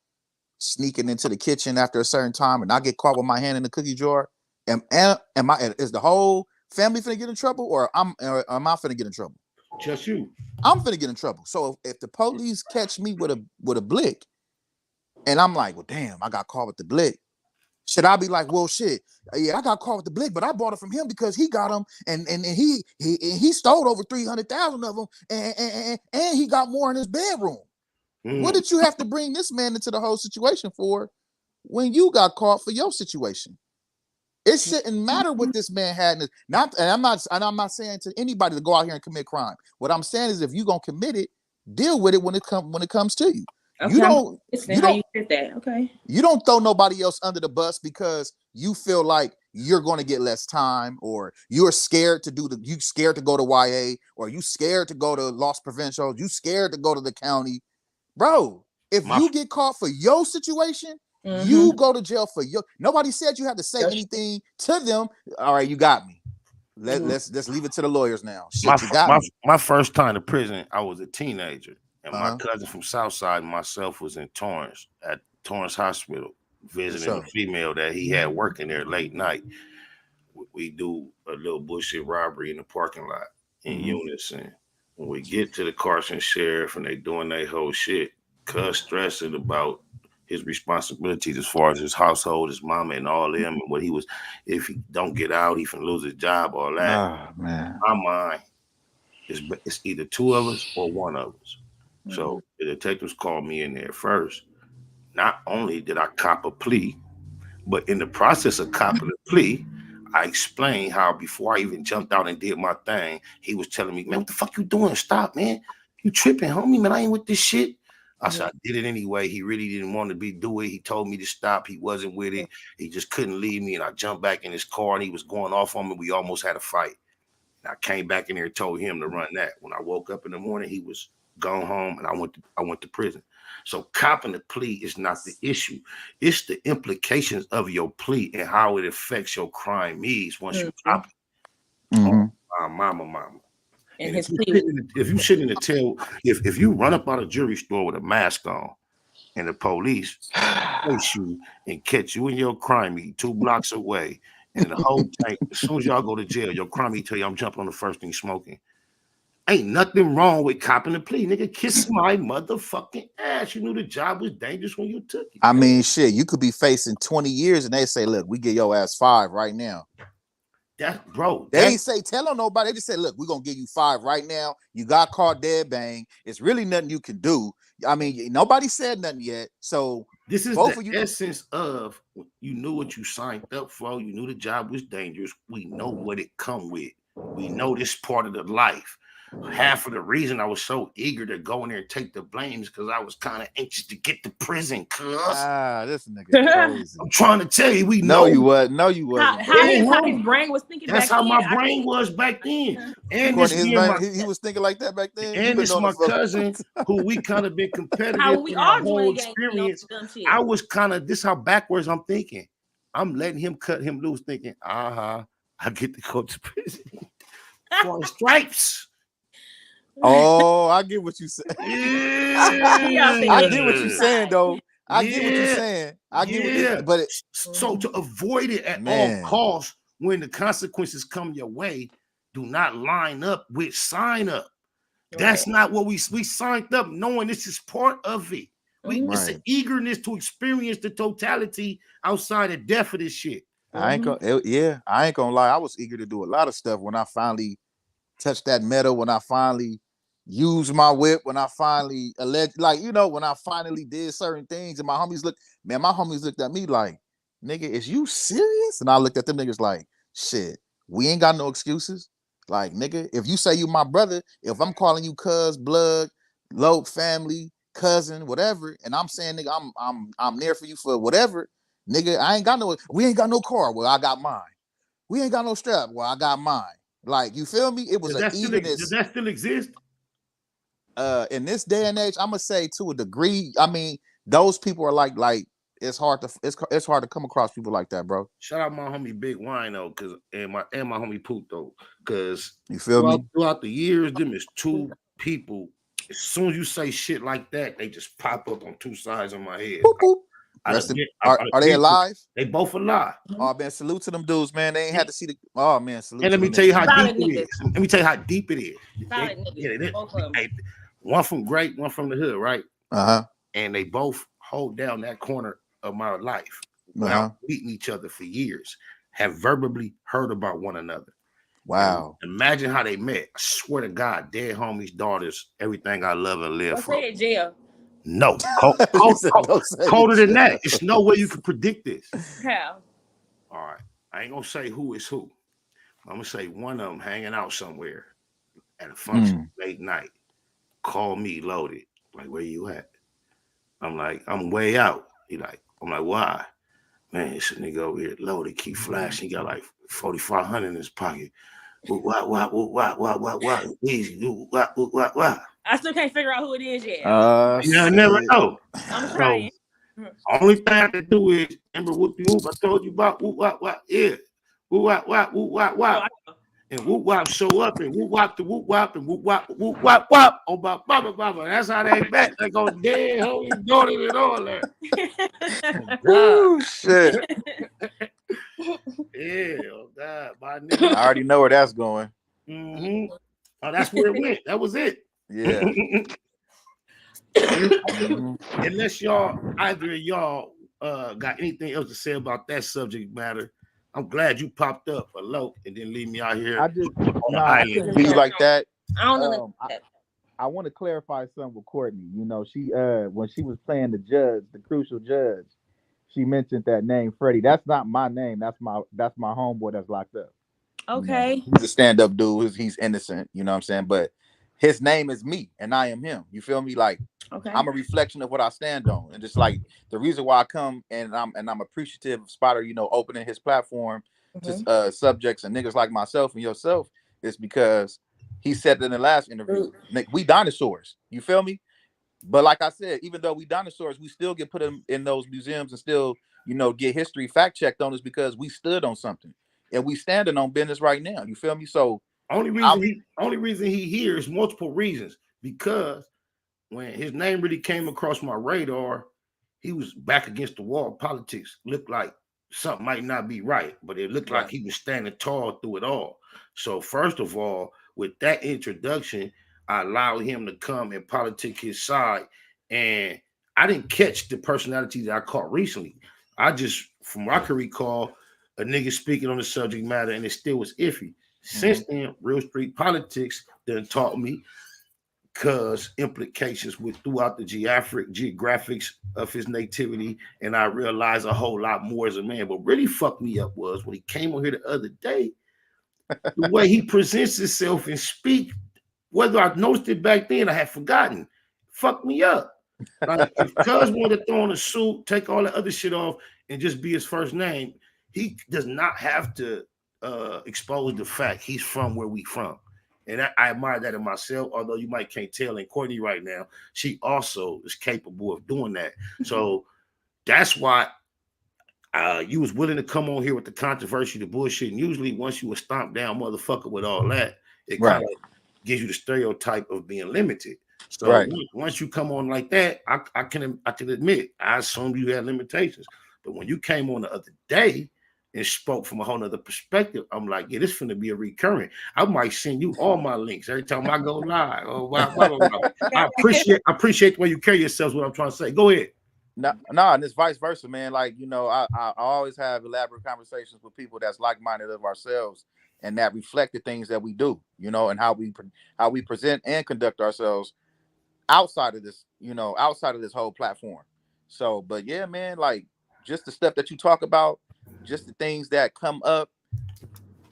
sneaking into the kitchen after a certain time, and I get caught with my hand in the cookie jar, is the whole family finna get in trouble, or am I finna get in trouble? Just you. I'm finna get in trouble. So if the police catch me with a blick, and I'm like, well, damn, I got caught with the blick. Should I be like, well, shit, yeah, I got caught with the blick, but I bought it from him because he got them, and he stole over 300,000 of them, and he got more in his bedroom. What did you have to bring this man into the whole situation for when you got caught for your situation? It shouldn't matter what this man had. I'm not saying to anybody to go out here and commit crime. What I'm saying is, if you're gonna commit it, deal with it when it comes to you. Okay, You don't did that. Okay. You don't throw nobody else under the bus because you feel like you're going to get less time, or you're scared to you scared to go to YA, or you scared to go to Los Provincials, you scared to go to the county. Bro, if you get caught for your situation, you go to jail for your. Nobody said you had to say anything to them. All right, you got me. Let's leave it to the lawyers now. Shit, my first time to prison, I was a teenager. And my cousin from Southside and myself was in Torrance at Torrance Hospital visiting a female that he had working there late night. We do a little bullshit robbery in the parking lot in unison. When we get to the Carson Sheriff and they doing their whole shit, cuz stressing about his responsibilities as far as his household, his mama and all them, and what he was, if he don't get out, he can lose his job, all that. Oh, man. My mind, it's either two of us or one of us. So the detectives called me in there first. Not only did I cop a plea, but in the process of copping the plea, I explained how before I even jumped out and did my thing, he was telling me, man, what the fuck you doing? Stop, man. You tripping, homie, man. I ain't with this shit. I said, I did it anyway. He really didn't want to do it. He told me to stop. He wasn't with it. He just couldn't leave me. And I jumped back in his car and he was going off on me. We almost had a fight. And I came back in there and told him to run that. When I woke up in the morning, he was gone home and I went to prison. So copping the plea is not the issue. It's the implications of your plea and how it affects your crime needs once you cop it. Oh, mama. And if you sit in the tail, if you run up out of jewelry store with a mask on and the police chase you and catch you in your crime meet 2 blocks away, and the whole tank, as soon as y'all go to jail, your crime meet tell you I'm jumping on the first thing smoking. Ain't nothing wrong with copping the plea, nigga. Kiss my motherfucking ass. You knew the job was dangerous when you took it. I mean, shit, you could be facing 20 years and they say, look, we get your ass 5 right now. They ain't say tell on nobody. They just said, look, we're gonna give you 5 right now. You got caught dead bang. It's really nothing you can do. I mean, nobody said nothing yet. So this is both the of you essence of you knew what you signed up for. You knew the job was dangerous. We know what it come with. We know this part of the life. Half of the reason I was so eager to go in there and take the blames because I was kind of anxious to get to prison. This nigga crazy. I'm trying to tell you, we no, know you wasn't. No, you wasn't. How his brain was thinking. That's back how my then. brain was back then. And According this to his brain, he was thinking like that back then. And it's my cousin who we kind of been competitive How we in all our doing whole game, experience. dumb shit. I was kind of this how backwards I'm thinking. I'm letting him cut him loose, thinking, I get to go to prison for stripes. Oh, I get what you said. I get what you're saying, though. I get what you're saying. I get what you're but so to avoid it at all costs, when the consequences come your way, do not line up with sign up. That's not what we signed up knowing this is part of it. It's an eagerness to experience the totality outside of death of this shit. I ain't gonna lie. I was eager to do a lot of stuff when I finally touched that metal, when I finally used my whip, when I finally when I finally did certain things, and my homies looked at me like, nigga, is you serious? And I looked at them niggas like, shit, we ain't got no excuses. Like, nigga, if you say you my brother, if I'm calling you cuz, blood, low family, cousin, whatever, and I'm saying, nigga, I'm there for you for whatever, nigga, we ain't got no car. Well, I got mine. We ain't got no strap. Well, I got mine. Like, you feel me? It was an eagerness. Does that still exist? In this day and age, I'm gonna say to a degree. I mean, those people are like it's hard to come across people like that, bro. Shout out my homie Big Wine though, and my homie Poot though, because you feel me? Throughout the years, them is two people. As soon as you say shit like that, they just pop up on two sides of my head. Boop, boop. Are they alive? They both alive. Oh man, salute to them dudes, man. They ain't had to see the. Oh man, salute. And let me tell you how deep it is. Let me tell you how deep it is. One from Great, one from the hood, right? And they both hold down that corner of my life without meeting each other for years. Have verbally heard about one another. Wow. And imagine how they met. I swear to God, dead homies, daughters, everything I love and live for. Say in jail. No, colder than that. It's no way you can predict this. How? All right. I ain't gonna say who is who. I'm gonna say one of them hanging out somewhere at a function late night. Call me loaded. Like, where you at? I'm like, I'm way out. I'm like, why? Man, it's a nigga over here loaded, keep flashing. He got like 4,500 in his pocket. What? Easy. What? I still can't figure out who it is yet. I never know. I'm trying. Only thing I have to do is remember whoop I told you about what. Yeah. Whoop. And whoop wop show up and whoop wop to whoop wop and whoop wop oh baba. That's how they met. They go dead holy daughter and all that. Oh shit. Yeah, oh God, my nigga. I already know where that's going. Oh, that's where it went. That was it. Yeah. Unless either of y'all got anything else to say about that subject matter, I'm glad you popped up a low and didn't leave me out here. I just be like that. I don't know. I want to clarify something with Courtney. You know, she when she was playing the judge, the crucial judge, she mentioned that name, Freddie. That's not my name. That's my homeboy that's locked up. Okay. You know, he's a stand-up dude. He's innocent. You know what I'm saying? But his name is me, and I am him. You feel me? Like, I'm a reflection of what I stand on, and just like the reason why I come and I'm appreciative of Spider, you know, opening his platform to subjects and niggas like myself and yourself is because he said in the last interview, we dinosaurs. You feel me? But like I said, even though we dinosaurs, we still get put in those museums and still, you know, get history fact checked on us because we stood on something and we standing on business right now. You feel me? So only reason he here is multiple reasons, because when his name really came across my radar, he was back against the wall. Politics looked like something might not be right, but it looked like he was standing tall through it all. So first of all, with that introduction, I allowed him to come and politic his side. And I didn't catch the personality that I caught recently. I just, from what I can recall, a nigga speaking on the subject matter, and it still was iffy. Since then, real street politics done taught me cause implications with throughout the geographics of his nativity, and I realized a whole lot more as a man. But really fucked me up was when he came on here the other day, the way he presents himself and speak, whether I noticed it back then, I had forgotten. Fucked me up. Like if Cuz wanted to throw on a suit, take all the other shit off, and just be his first name, he does not have to expose the fact he's from where we from. And I admire that in myself, although you might can't tell in Courtney right now, she also is capable of doing that. So that's why you was willing to come on here with the controversy, the bullshit. And usually once you a stomp down motherfucker with all that, it kind of gives you the stereotype of being limited. So once you come on like that, I can admit, I assumed you had limitations. But when you came on the other day and spoke from a whole nother perspective, I'm like, yeah, this finna be a recurring. I might send you all my links every time I go live. Oh, blah, blah, blah. I appreciate the way you carry yourselves, what I'm trying to say. Go ahead. No, and it's vice versa, man. Like, you know, I always have elaborate conversations with people that's like-minded of ourselves and that reflect the things that we do, you know, and how we present and conduct ourselves outside of this, you know, outside of this whole platform. So, but yeah, man, like just the stuff that you talk about, just the things that come up,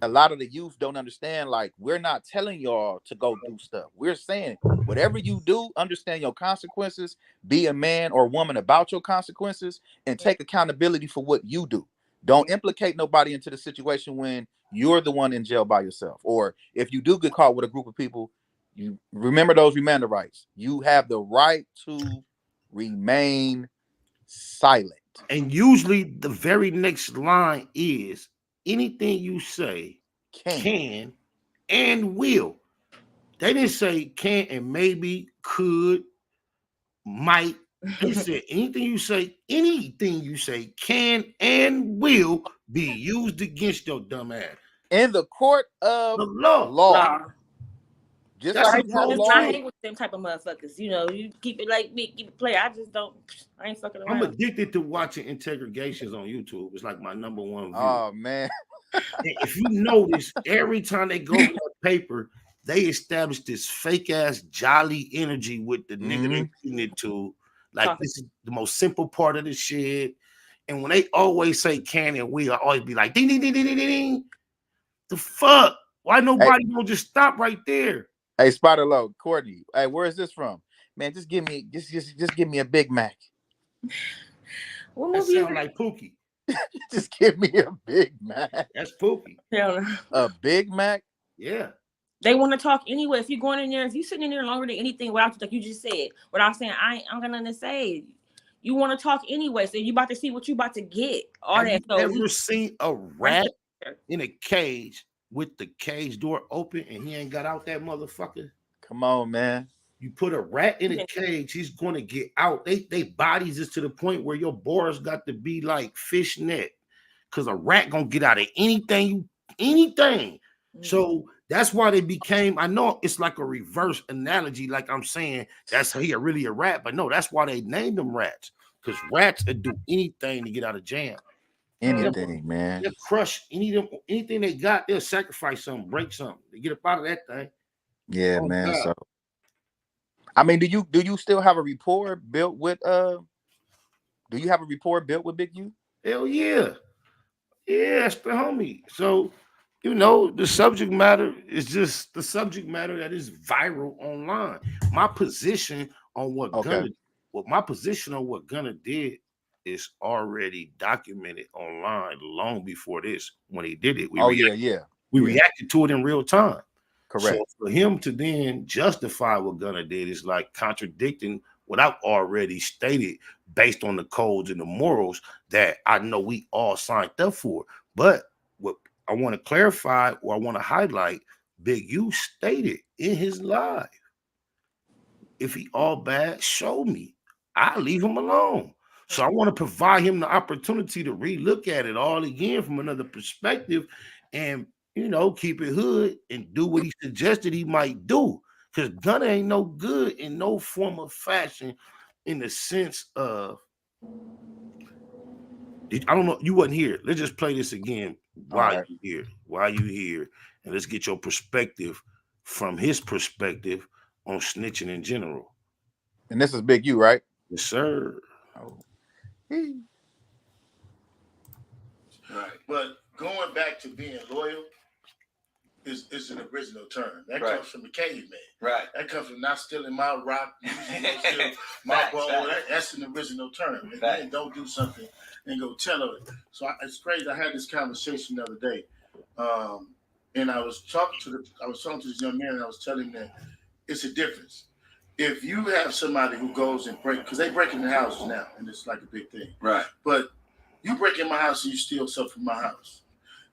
a lot of the youth don't understand. Like, we're not telling y'all to go do stuff. We're saying whatever you do, understand your consequences, be a man or woman about your consequences, and take accountability for what you do. Don't implicate nobody into the situation when you're the one in jail by yourself. Or if you do get caught with a group of people, you remember those remander rights. You have the right to remain silent. And usually the very next line is anything you say can and will. They didn't say can and maybe, could, might. They said anything you say can and will be used against your dumb ass. In the court of the law. Just like I hate with them type of motherfuckers. You know, you keep it like me, keep it play. I ain't fucking around. I'm addicted to watching interrogations on YouTube. It's like my number one view. Oh man. If you notice, every time they go to that paper, they establish this fake ass jolly energy with the nigga they're putting it to. Like this is the most simple part of the shit. And when they always say can and will, I always be like, ding, ding, ding, ding, ding, ding. The fuck? Why nobody gonna just stop right there? Hey, Spider Low, Courtney. Hey, where is this from? Man, just give me a Big Mac. What that sound like Pookie? Just give me a Big Mac. That's Pookie. A Big Mac? Yeah. They want to talk anyway. If you're going in there, if you're sitting in there longer than anything, without like you just said, without saying I'm gonna nothing to say. You want to talk anyway, so you about to see what you about to get. All that. Have you ever seen a rat in a cage with the cage door open and he ain't got out that motherfucker? Come on, man. You put a rat in a cage, he's gonna get out. They bodies is to the point where your bars got to be like fishnet, because a rat gonna get out of anything. So that's why they became. I know it's like a reverse analogy, like I'm saying that's really a rat, but no, that's why they named them rats, because rats would do anything to get out of jam. Anything, man. They'll crush anything they got. They'll sacrifice something, break something to get up out of that thing. Yeah, man. God. So, I mean, do you still have a rapport built with Do you have a rapport built with Big U? Hell yeah, that's the homie. So, you know, the subject matter is just the subject matter that is viral online. My position on what Gunna did is already documented online long before this. When he did it, we reacted to it in real time. Correct. So for him to then justify what Gunna did is like contradicting what I've already stated based on the codes and the morals that I know we all signed up for. But what I want to clarify, or I want to highlight, Big U stated in his live, if he all bad, show me. I leave him alone. So I want to provide him the opportunity to relook at it all again from another perspective and, you know, keep it hood and do what he suggested he might do. Because Gunna ain't no good in no form of fashion in the sense of I don't know. You wasn't here. Let's just play this again. Why right. you here? Why you here? And let's get your perspective from his perspective on snitching in general. And this is Big U, right? Yes, sir. Oh. Right. But going back to being loyal is an original term. That Right. comes from the caveman. Right. That comes from not stealing my rock, stealing my ball. That's an original term. And then don't do something and go tell it. So it's crazy. I had this conversation the other day. And I was talking to this young man, and I was telling him that it's a difference. If you have somebody who goes and because they break into houses now, and it's like a big thing. Right. But you break in my house and you steal stuff from my house.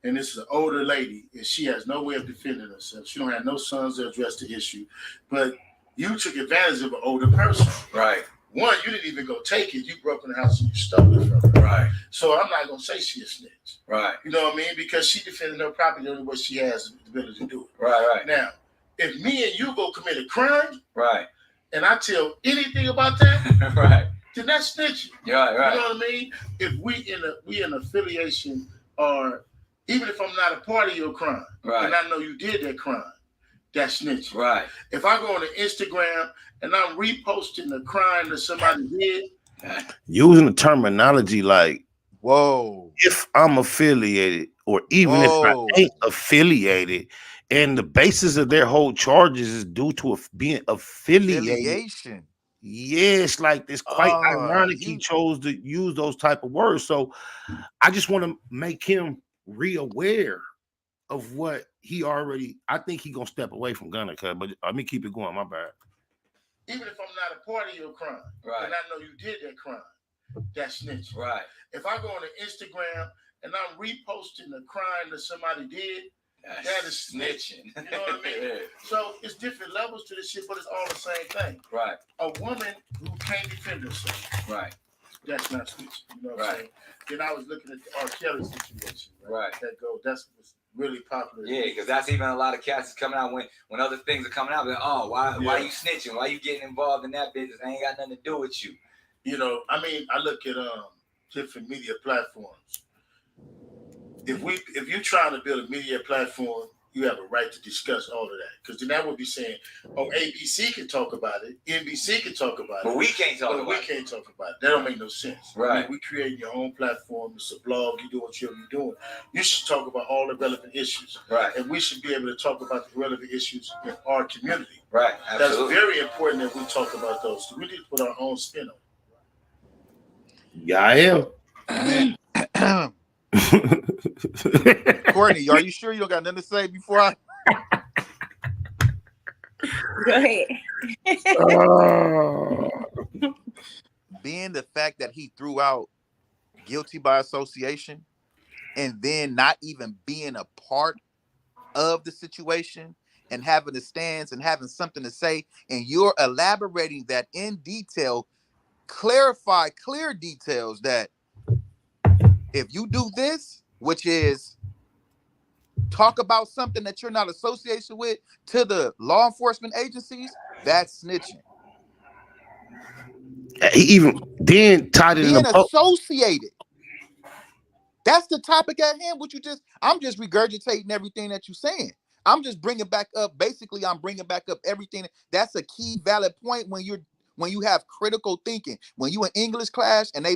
And this is an older lady, and she has no way of defending herself. She don't have no sons to address the issue. But you took advantage of an older person. Right. One, you didn't even go take it. You broke in the house and you stole it from her. Right. So I'm not going to say she a snitch. Right. You know what I mean? Because she defended her property the only way she has the ability to do it. Right. Now, if me and you go commit a crime, right, and I tell anything about that, right, then that's snitching. Yeah, right. You know what I mean? If we in affiliation, or even if I'm not a part of your crime, right, and I know you did that crime, that's snitching. Right. If I go on to Instagram and I'm reposting the crime that somebody did, using the terminology like, whoa, if I'm affiliated, or even if I ain't affiliated, and the basis of their whole charges is due to being affiliated. Affiliation. Yes, like it's quite ironic he chose to use those type of words. So I just want to make him re-aware of what he already. I think he gonna step away from Gunna, but let me keep it going. My bad. Even if I'm not a part of your crime, right, and I know you did that crime, that's snitching. Right. If I go on to Instagram and I'm reposting the crime that somebody did, that is snitching. You know what I mean? So it's different levels to this shit, but it's all the same thing. Right. A woman who can't defend herself. Right. That's not snitching. You know what I'm saying? Then I was looking at the R. Kelly situation. Right. That's what's really popular. Yeah, because that's even a lot of cats is coming out when other things are coming out. Like, oh, why you snitching? Why you getting involved in that business? I ain't got nothing to do with you. You know, I mean, I look at different media platforms. If you're trying to build a media platform, you have a right to discuss all of that. Because then that would be saying, oh, ABC can talk about it, NBC can talk about it. But we can't talk about it. We can't talk about it. That don't make no sense. Right. I mean, we create your own platform. It's a blog. You do what you're doing. You should talk about all the relevant issues. Right. And we should be able to talk about the relevant issues in our community. Right. Absolutely. That's very important that we talk about those. We need to put our own spin on it. Yeah, I am. Courtney, are you sure you don't got nothing to say before I? Go ahead. Being the fact that he threw out guilty by association and then not even being a part of the situation and having the stance and having something to say, and you're elaborating that in detail, clear details that if you do this, which is talk about something that you're not associated with to the law enforcement agencies, that's snitching. He even then tied it being in associated. That's the topic at hand. I'm just regurgitating everything that you're saying. I'm just bringing back up. Basically, I'm bringing back up everything. That's a key valid point when you have critical thinking. When you in English class and they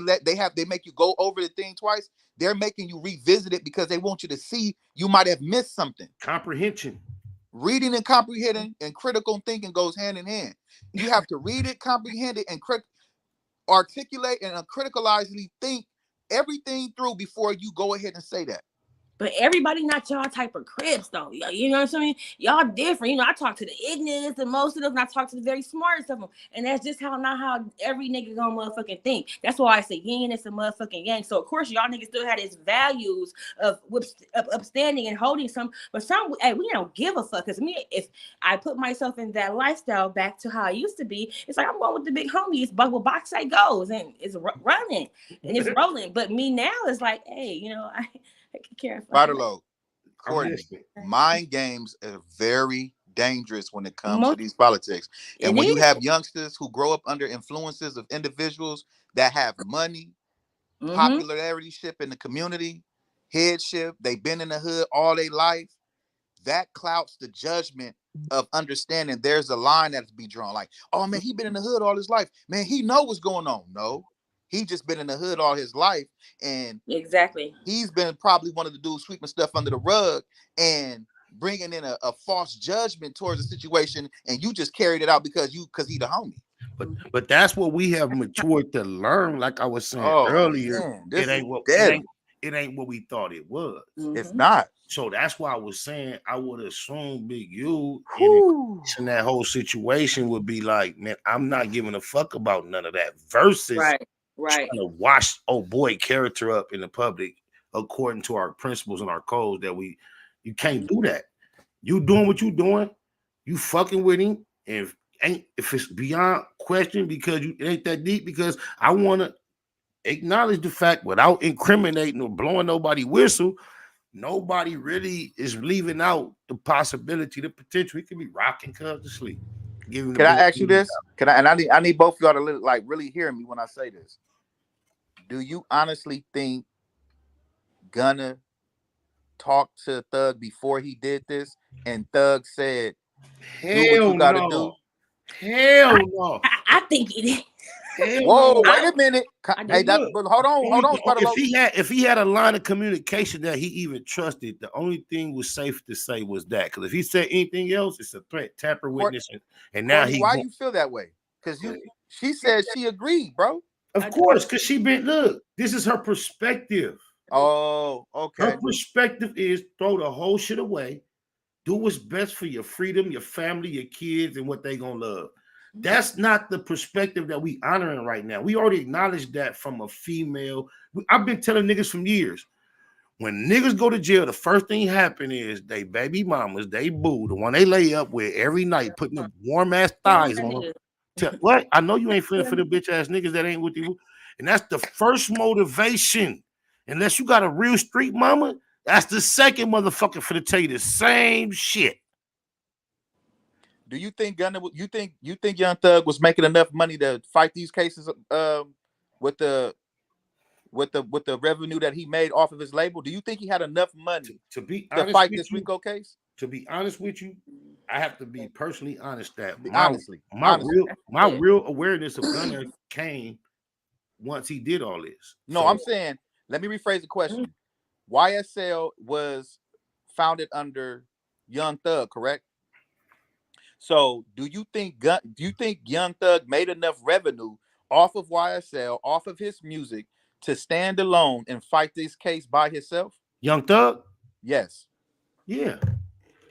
make you go over the thing twice, they're making you revisit it because they want you to see you might have missed something. Comprehension. Reading and comprehending and critical thinking goes hand in hand. You have to read it, comprehend it, and articulate and critically think everything through before you go ahead and say that. But everybody not y'all type of Crips though. You know what I'm saying? Y'all different. You know, I talk to the ignorant and most of them, and I talk to the very smartest of them. And that's just not how every nigga gonna motherfucking think. That's why I say yin is a motherfucking yang. So of course y'all niggas still had his values of upstanding and holding some, but some we don't give a fuck. Cause me, if I put myself in that lifestyle back to how I used to be, it's like I'm going with the big homies, but with box say goes and it's running and it's rolling. But me now is like, hey, you know, I can care. Bartolo, Courtney, mind games are very dangerous when it comes to these politics. And when you have youngsters who grow up under influences of individuals that have money, popularity ship in the community, headship. They've been in the hood all their life. That clouts the judgment of understanding there's a line that's be drawn. Like, oh man, he been in the hood all his life. Man, he know what's going on. No, he just been in the hood all his life, and exactly, he's been probably one of the dudes sweeping stuff under the rug and bringing in a false judgment towards the situation, and you just carried it out because he the homie. But that's what we have matured to learn. Like I was saying earlier, man, it ain't what we thought it was. It's not. So that's why I was saying I would assume Big U in that whole situation would be like, man, I'm not giving a fuck about none of that. Versus right, trying to wash old boy character up in the public according to our principles and our codes that you can't do that. You doing what you doing, you fucking with him, and if it's beyond question because it ain't that deep, because I want to acknowledge the fact without incriminating or blowing nobody whistle. Nobody really is leaving out the possibility, the potential. He could be rocking cuz to sleep. Can I ask you this? I need both of y'all to like really hear me when I say this. Do you honestly think Gunna talked to Thug before he did this, and Thug said, "Do what you gotta do"? Hell no. I think it is. Whoa, wait a minute. Hey, but hold on. If he had a line of communication that he even trusted, the only thing was safe to say was that. Because if he said anything else, it's a threat, tamper witness, and now why you feel that way? Because she said she agreed, bro. Of course, because look, this is her perspective. Oh, okay. Her perspective is throw the whole shit away, do what's best for your freedom, your family, your kids, and what they gonna love. That's not the perspective that we honoring right now. We already acknowledged that from a female. I've been telling niggas from years, when niggas go to jail, the first thing happen is they baby mamas, they boo, the one they lay up with every night, putting them warm ass thighs on them. What? I know you ain't feeling for the bitch ass niggas that ain't with you. And that's the first motivation. Unless you got a real street mama, that's the second motherfucker for to tell you the same shit. Do you think Gunna? You think Young Thug was making enough money to fight these cases with the revenue that he made off of his label? Do you think he had enough money to fight this RICO case? To be honest with you, I have to be personally honest that my real awareness of Gunna came once he did all this. No, I'm saying, let me rephrase the question. YSL was founded under Young Thug, correct? So do you think Young Thug made enough revenue off of YSL, off of his music, to stand alone and fight this case by himself? Young Thug? Yes. Yeah.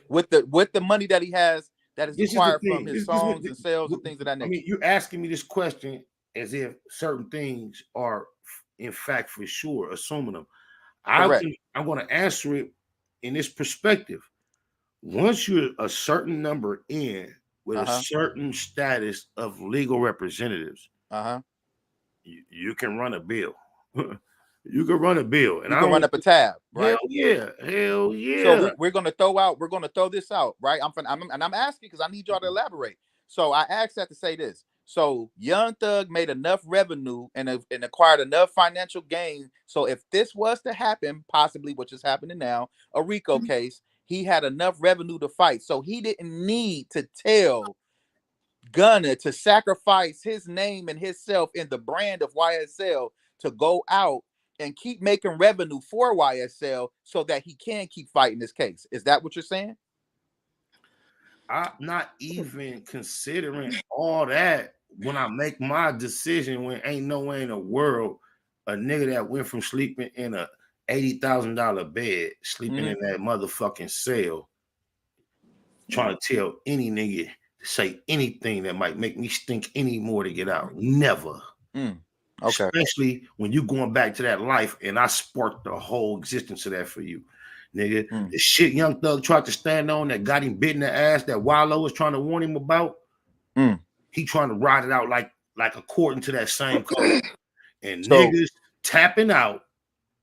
With the money that he has, that is acquired from his songs and sales and things of that nature. I mean, you're asking me this question as if certain things are in fact for sure, assuming them. I'm going to answer it in this perspective. Once you're a certain number in with a certain status of legal representatives, you can run a bill. You can run a bill, and you can run up a tab, right? Hell yeah. So we're gonna throw this out, right? I'm asking because I need y'all to elaborate. So I asked that to say this. So Young Thug made enough revenue and acquired enough financial gain. So if this was to happen, possibly which is happening now, a RICO case, he had enough revenue to fight. So he didn't need to tell Gunna to sacrifice his name and himself in the brand of YSL to go out and keep making revenue for YSL so that he can keep fighting this case. Is that what you're saying? I'm not even considering all that when I make my decision, when ain't no way in the world a nigga that went from sleeping in a $80,000 bed, sleeping in that motherfucking cell, trying to tell any nigga to say anything that might make me stink any more to get out. Never. Okay. Especially when you going back to that life, and I sparked the whole existence of that for you, nigga. The shit Young Thug tried to stand on that got him bit in the ass, that Wallow was trying to warn him about. He trying to ride it out like according to that same code. And niggas tapping out,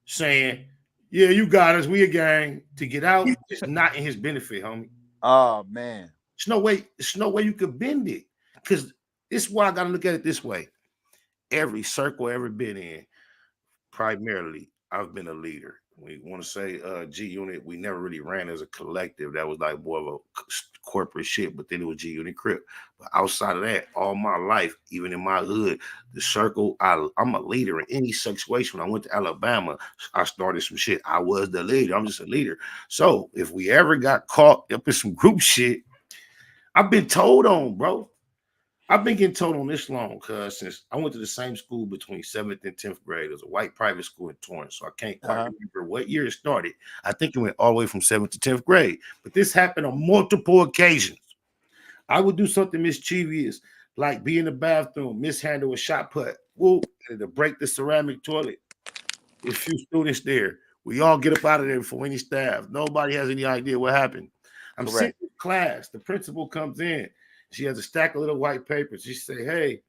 saying, "Yeah, you got us. We a gang." To get out is not in his benefit, homie. Oh man, there's no way you could bend it. Because this is why I gotta look at it this way. Every circle I ever been in, primarily, I've been a leader. We want to say G Unit, we never really ran as a collective. That was like more of a corporate shit, but then it was G Unit Crip. But outside of that, all my life, even in my hood, the circle, I'm a leader in any situation. When I went to Alabama, I started some shit. I was the leader. I'm just a leader. So if we ever got caught up in some group shit, I've been told on, bro. I've been getting told on this long, cuz since I went to the same school between 7th and 10th grade. It was a white private school in Torrance, so I can't quite remember what year it started. I think it went all the way from 7th to 10th grade, but this happened on multiple occasions. I would do something mischievous, like be in the bathroom, mishandle a shot put, whoop, and to break the ceramic toilet. There's a few students there. We all get up out of there before any staff. Nobody has any idea what happened. I'm sitting in class. The principal comes in. She has a stack of little white papers. She say, "Hey,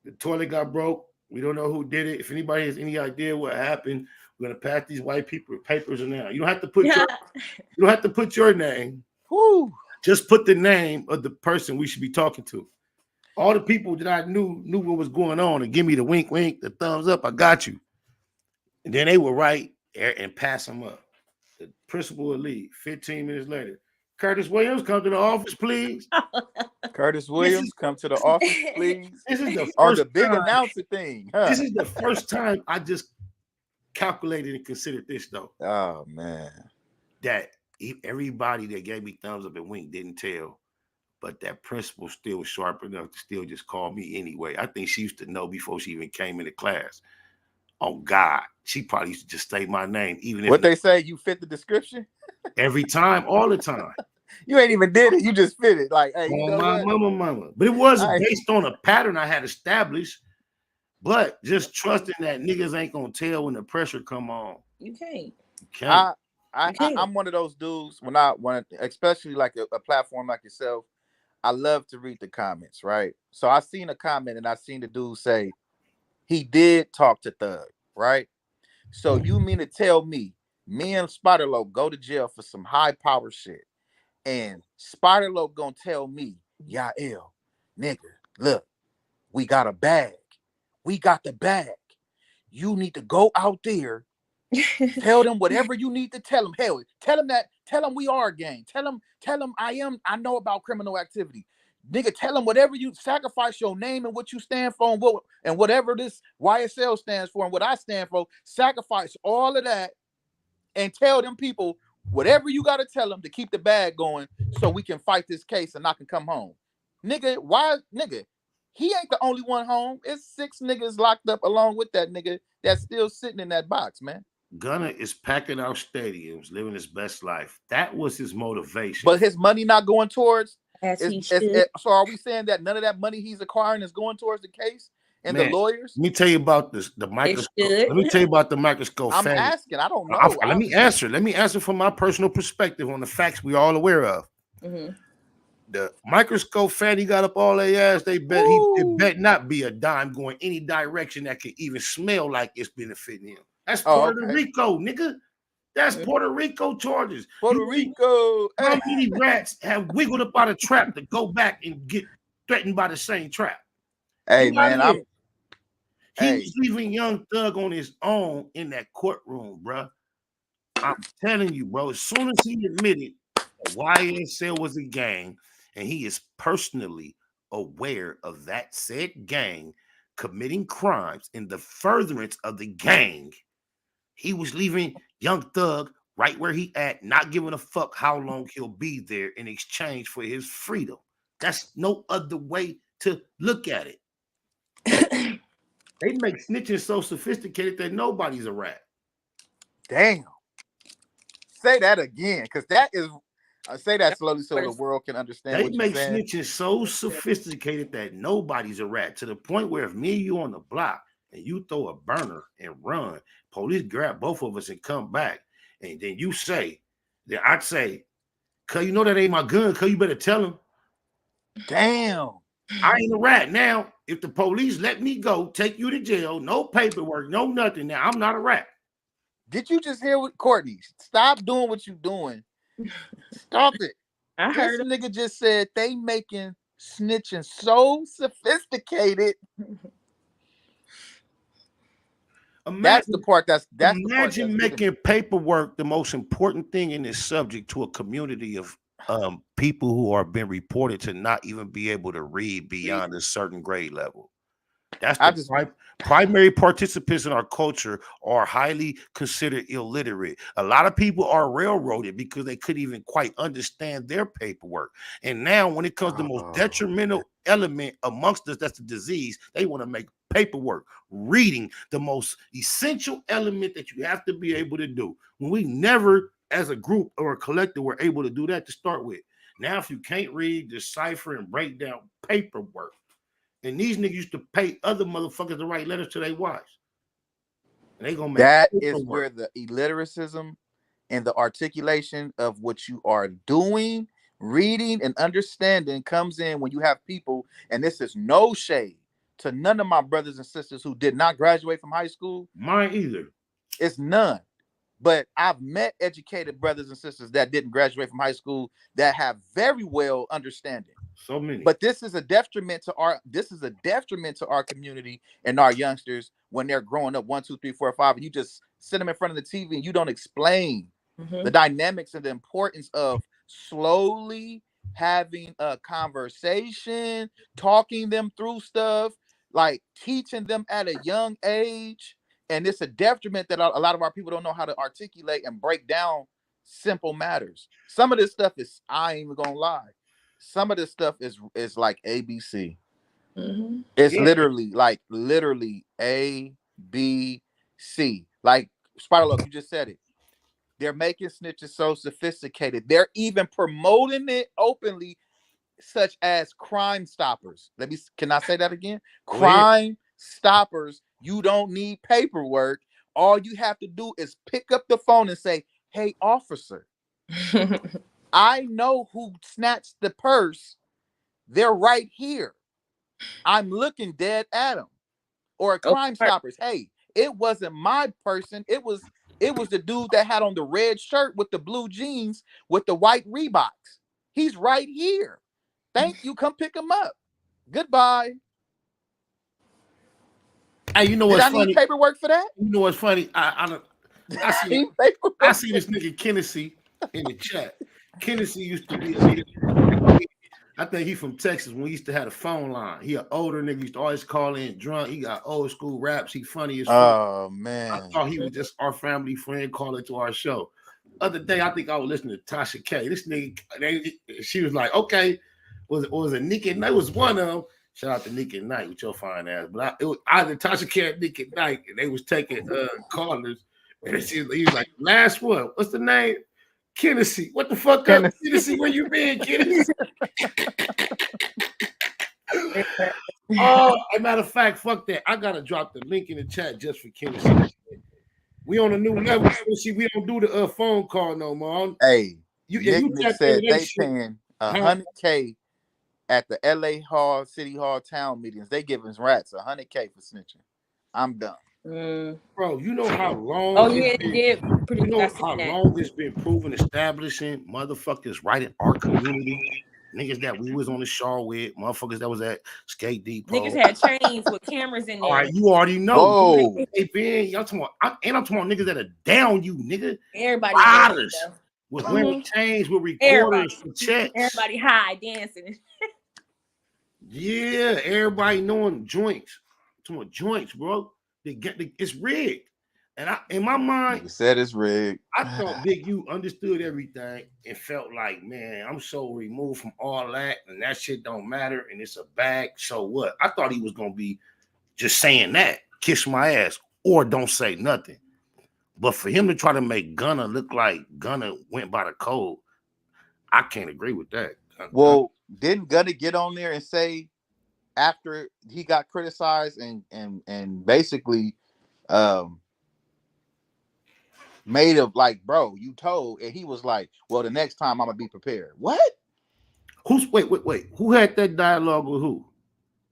the toilet got broke. We don't know who did it. If anybody has any idea what happened, we're gonna pass these white papers around. You don't have to put your name. Woo. Just put the name of the person we should be talking to. All the people that I knew what was going on and give me the wink, wink, the thumbs up. I got you. And then they would write and pass them up. The principal would leave. 15 minutes later, Curtis Williams, come to the office, please. Curtis Williams, come to the office, please. This is the first or the big time, announcer thing. Huh? This is the first time I just calculated and considered this, though. Oh, man. That everybody that gave me thumbs up and wink didn't tell, but that principal still was sharp enough to still just call me anyway. I think she used to know before she even came into class. Oh, God. She probably used to just say my name. Even what they say, you fit the description? Every time, all the time. You ain't even did it. You just fit it. Like, hey, you know my what? mama. But it wasn't based on a pattern I had established, but just trusting that niggas ain't gonna tell when the pressure come on. You can't. I'm one of those dudes when especially like a platform like yourself, I love to read the comments, right? So I seen a comment and I seen the dude say he did talk to Thug, right? So you mean to tell me and Spider-Loc go to jail for some high power shit, and Spider-Loc gonna tell me, Yael, nigga, look, we got a bag. We got the bag. You need to go out there, tell them whatever you need to tell them. Hell, tell them we are a gang. Tell them I know about criminal activity. Nigga, tell them whatever you sacrifice your name and what you stand for and whatever this YSL stands for and what I stand for, sacrifice all of that and tell them people whatever you got to tell them to keep the bag going so we can fight this case and I can come home. Nigga, he ain't the only one home. It's 6 niggas locked up along with that nigga that's still sitting in that box, man. Gunna is packing out stadiums, living his best life. That was his motivation. But his money not going towards. So are we saying that none of that money he's acquiring is going towards the case and the lawyers? Let me tell you about the microscope. Let me tell you about the microscope. I'm asking. I don't know. Let me answer. Let me answer from my personal perspective on the facts we all aware of. Mm-hmm. The microscope fatty got up all their ass. It bet not be a dime going any direction that could even smell like it's benefiting him. That's Puerto Rico, nigga. That's Puerto Rico charges. Puerto Rico. How many rats have wiggled up out of trap to go back and get threatened by the same trap? Hey, man, he was leaving Young Thug on his own in that courtroom, bro. I'm telling you, bro. As soon as he admitted that YSL was a gang, and he is personally aware of that said gang committing crimes in the furtherance of the gang, he was leaving Young Thug right where he at, not giving a fuck how long he'll be there in exchange for his freedom. That's no other way to look at it. They make snitching so sophisticated that nobody's a rat. Damn. Say that again, because that is. Say that slowly so the world can understand. They make snitching so sophisticated that nobody's a rat, to the point where if me and you on the block and you throw a burner and run, police grab both of us and come back, and then you say that I'd say, "Cuz you know that ain't my gun, cuz you better tell him." Damn. I ain't a rat. Now, if the police let me go, take you to jail, no paperwork, no nothing, now I'm not a rat. Did you just hear what Courtney? Stop doing what you're doing. Stop it. I heard this nigga just said they making snitching so sophisticated. That's the part. That's imagine making paperwork the most important thing in this subject to a community of people who are being reported to not even be able to read beyond a certain grade level. That's the primary participants in our culture are highly considered illiterate. A lot of people are railroaded because they couldn't even quite understand their paperwork. And now when it comes to the most detrimental element amongst us, that's the disease, they want to make paperwork, reading, the most essential element that you have to be able to do. When we never, as a group or a collective, were able to do that to start with. Now, if you can't read, decipher, and break down paperwork, and these niggas used to pay other motherfuckers to write letters to their wives. And they gonna make that is where the illiteracism and the articulation of what you are doing, reading, and understanding comes in when you have people, and this is no shade to none of my brothers and sisters who did not graduate from high school. Mine either. It's none. But I've met educated brothers and sisters that didn't graduate from high school that have very well understanding. So many. But this is a detriment to our community and our youngsters when they're growing up 1, 2, 3, 4, 5, and you just sit them in front of the TV and you don't explain the dynamics and the importance of slowly having a conversation, talking them through stuff, like teaching them at a young age. And it's a detriment that a lot of our people don't know how to articulate and break down simple matters. Some of this stuff is, I ain't even gonna lie, some of this stuff is like ABC. It's literally A, B, C. Like Spider-Loc, you just said it. They're making snitches so sophisticated. They're even promoting it openly, such as Crime Stoppers. Can I say that again? Crime Stoppers. You don't need paperwork. All you have to do is pick up the phone and say, "Hey, officer, I know who snatched the purse. They're right here. I'm looking dead at them." Or a Crime Stoppers. "Hey, it wasn't my person. It was the dude that had on the red shirt with the blue jeans with the white Reeboks. He's right here. Thank you. Come pick him up. Goodbye." Hey, you know what's funny? I need paperwork for that? You know what's funny? I see this nigga Kennedy in the chat. Kennedy used to be I think he from Texas when we used to have a phone line. He an older nigga, used to always call in drunk. He got old school raps. He funny as fuck. Oh man. I thought he was just our family friend calling to our show. Other day, I think I was listening to Tasha K. This nigga, she was like, okay, was it Nick at Night? Was one of them. Shout out to Nick at Night with your fine ass. But it was either Tasha K or Nick at Night, and they was taking callers. And he was like, last one, what's the name? Kennedy. What the fuck up? Kennedy, where you been, Kennedy? Oh, as a matter of fact, fuck that. I gotta drop the link in the chat just for Kennedy. We on a new level. See, we don't do the phone call no more. Hey, Nick said they paying $100K at the LA City Hall town meetings. They giving rats $100K for snitching. I'm done. Bro, you know how long? Oh yeah, you know how long it's been proven establishing motherfuckers right in our community. Niggas that we was on the show with, motherfuckers that was at Skate Depot. Niggas had chains with cameras in there. All right, you already know. Hey, Ben, y'all talking about, I'm talking about niggas that are down you, nigga. Everybody riders with wearing chains, with recorders for checks. Everybody high dancing. Yeah, everybody knowing joints. I'm talking about joints, bro. It's rigged. And in my mind, you said it's rigged. I thought Big U understood everything and felt like, man, I'm so removed from all that, and that shit don't matter, and it's a bag. So what? I thought he was gonna be just saying that, kiss my ass, or don't say nothing. But for him to try to make Gunna look like Gunna went by the code, I can't agree with that. Well, didn't Gunna get on there and say after he got criticized and basically made of like, bro, you told, and he was like, well, the next time I'm gonna be prepared. What? Wait. Who had that dialogue with who?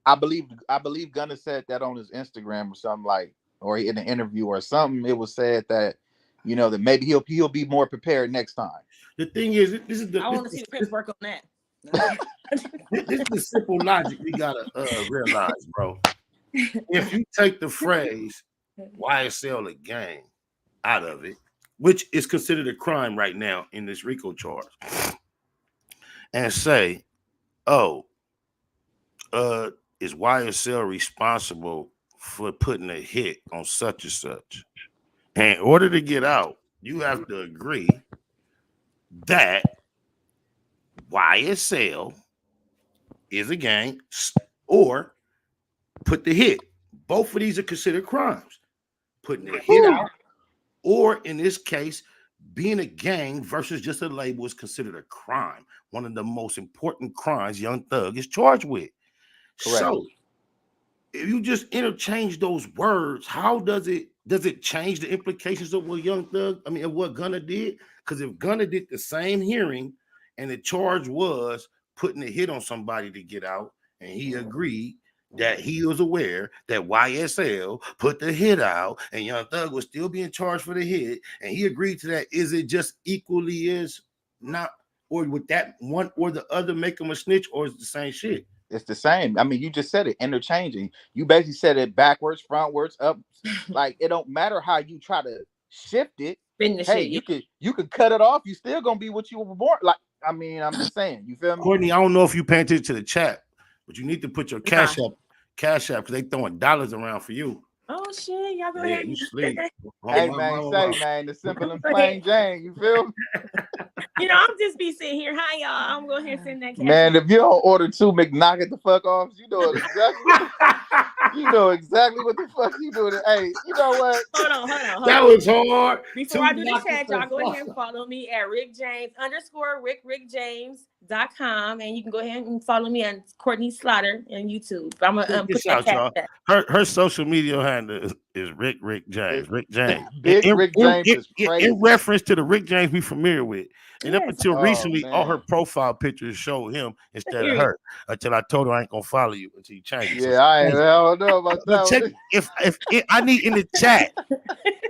I believe Gunna said that on his Instagram or something, like, or in an interview or something. It was said that, you know, that maybe he'll be more prepared next time. The thing is, I want to see the paperwork on that. This is the simple logic we gotta realize, bro. If you take the phrase YSL a gang out of it, which is considered a crime right now in this RICO charge, and say, oh, is YSL responsible for putting a hit on such and such? And in order to get out, you have to agree that YSL is a gang or put the hit. Both of these are considered crimes. Putting the hit out, or in this case, being a gang versus just a label is considered a crime. One of the most important crimes Young Thug is charged with. Correct. So if you just interchange those words, how does it change the implications of what of what Gunna did? Because if Gunna did the same hearing and the charge was putting a hit on somebody to get out, and he agreed that he was aware that YSL put the hit out and Young Thug was still being charged for the hit, and he agreed to that, is it just equally as not, or would that one or the other make him a snitch, or is it the same shit? It's the same. I mean, you just said it, interchanging. You basically said it backwards, frontwards, up. Like, it don't matter how you try to shift it. Hey, you could cut it off. You still gonna be what you were born. Like, I mean, I'm just saying. You feel me? Courtney, I don't know if you paying attention to the chat, but you need to put your cash app, because they throwing dollars around for you. Oh shit, y'all go ahead. You sleep. Hey man, the simple and plain Jane. You feel me? You know, I'm just be sitting here. Hi y'all. I'm going ahead and send that cash. Man, if you don't order 2 McNuggets the fuck off, you know exactly. You know exactly what the fuck you doing. Hey, you know what? Hold on. That was hard. Before I do the chat, y'all go ahead and follow me at rickjames_rickjames.com, and you can go ahead and follow me on Courtney Slaughter on YouTube. I'm gonna put that y'all. Her social media handle is Rick James. Rick James. Big Rick James is crazy. In reference to the Rick James we familiar with. And up until recently, all her profile pictures showed him instead of her. Until I told her I ain't gonna follow you until you change it. Yeah, I don't know about that. Check, if I need in the chat,